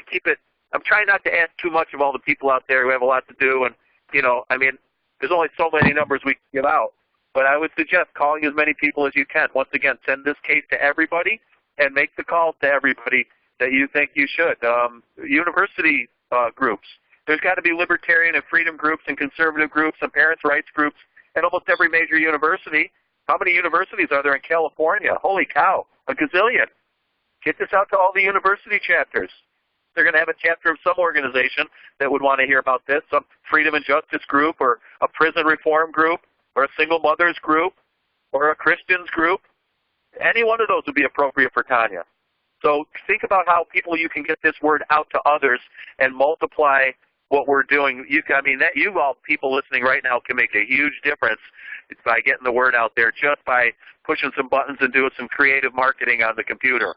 not to ask too much of all the people out there who have a lot to do, and, there's only so many numbers we can give out. But I would suggest calling as many people as you can. Once again, send this case to everybody, and make the calls to everybody that you think you should. University groups. There's got to be libertarian and freedom groups and conservative groups and parents' rights groups at almost every major university. How many universities are there in California? Holy cow, a gazillion. Get this out to all the university chapters. They're going to have a chapter of some organization that would want to hear about this, some freedom and justice group or a prison reform group or a single mothers group or a Christians group. Any one of those would be appropriate for Tania. So think about how you can get this word out to others and multiply what we're doing. You all people listening right now can make a huge difference by getting the word out there, just by pushing some buttons and doing some creative marketing on the computer.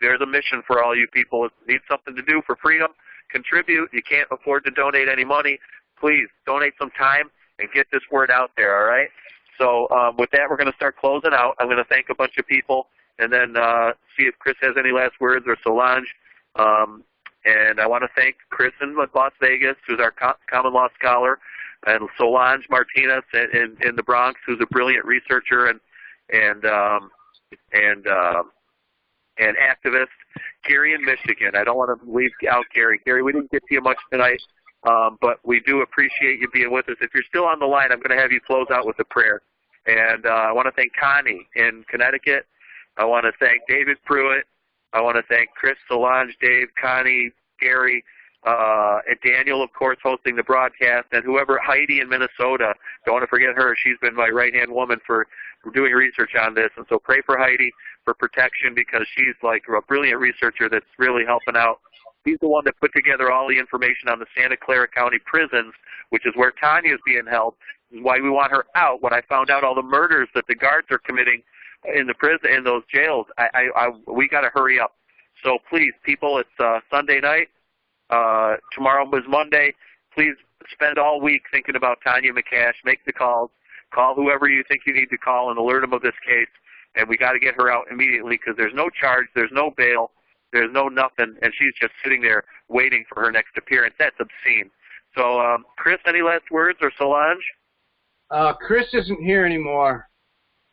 There's a mission for all you people who need something to do for freedom. Contribute. You can't afford to donate any money. Please donate some time and get this word out there, all right? So with that, we're going to start closing out. I'm going to thank a bunch of people and then see if Chris has any last words or Solange. And I want to thank Chris in Las Vegas, who's our common law scholar, and Solange Martinez in the Bronx, who's a brilliant researcher and activist. Gary in Michigan. I don't want to leave out Gary. Gary, we didn't get to you much tonight, but we do appreciate you being with us. If you're still on the line, I'm going to have you close out with a prayer. And I want to thank Connie in Connecticut. I want to thank David Pruitt. I want to thank Chris, Solange, Dave, Connie, Gary, and Daniel, of course, hosting the broadcast, and whoever, Heidi in Minnesota. Don't want to forget her. She's been my right-hand woman for doing research on this. And so pray for Heidi for protection, because she's like a brilliant researcher that's really helping out. He's the one that put together all the information on the Santa Clara County prisons, which is where Tania is being held. This is why we want her out. When I found out all the murders that the guards are committing in the prison, in those jails, we got to hurry up. So please, people, it's Sunday night. Tomorrow is Monday. Please spend all week thinking about Tania McCash. Make the calls. Call whoever you think you need to call and alert them of this case. And we got to get her out immediately, because there's no charge, there's no bail, there's no nothing, and she's just sitting there waiting for her next appearance. That's obscene. So, Chris, any last words, or Solange? Chris isn't here anymore.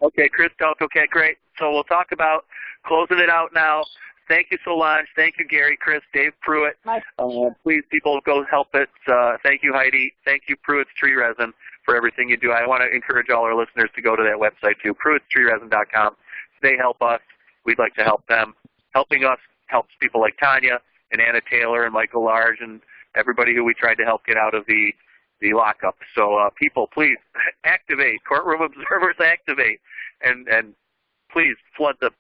Okay, Chris don't. Okay, great. So we'll talk about closing it out now. Thank you, Solange. Thank you, Gary, Chris, Dave Pruitt. Please, people, go help it. Thank you, Heidi. Thank you, Pruitt's Tree Resin, for everything you do. I want to encourage all our listeners to go to that website, too, pruittstreeresin.com. They help us. We'd like to help them. Helping us helps people like Tania and Anna Taylor and Michael Large and everybody who we tried to help get out of the lockup. So, people, please activate. Courtroom observers, activate. And please flood the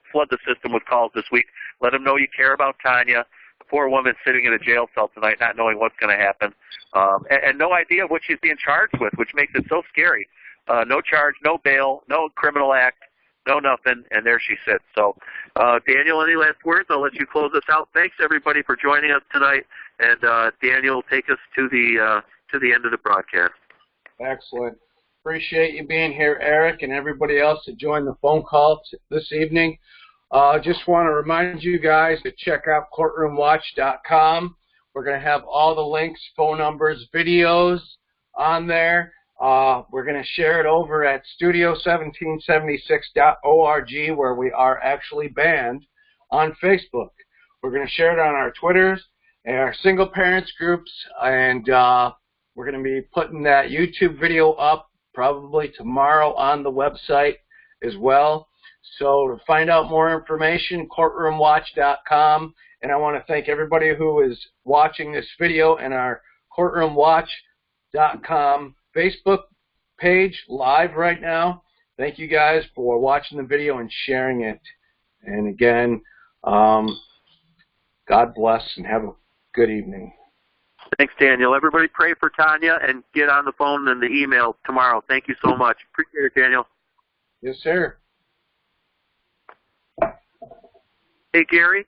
system with calls this week. Let them know you care about Tania. The poor woman sitting in a jail cell tonight, not knowing what's going to happen, and no idea what she's being charged with, which makes it so scary. No charge, no bail, no criminal act, no nothing, and there she sits. So, Daniel, any last words? I'll let you close us out. Thanks, everybody, for joining us tonight, and Daniel, take us to the end of the broadcast. Excellent. Appreciate you being here, Eric, and everybody else that joined the phone call this evening. Just want to remind you guys to check out courtroomwatch.com. We're going to have all the links, phone numbers, videos on there. We're going to share it over at studio1776.org, where we are actually banned on Facebook. We're going to share it on our Twitters and our single parents groups, and we're going to be putting that YouTube video up probably tomorrow on the website as well. So to find out more information, courtroomwatch.com. And I want to thank everybody who is watching this video in our courtroomwatch.com Facebook page live right now. Thank you guys for watching the video and sharing it. And again, God bless and have a good evening. Thanks, Daniel. Everybody pray for Tania and get on the phone and the email tomorrow. Thank you so much. Appreciate it, Daniel. Yes, sir. Hey, Gary.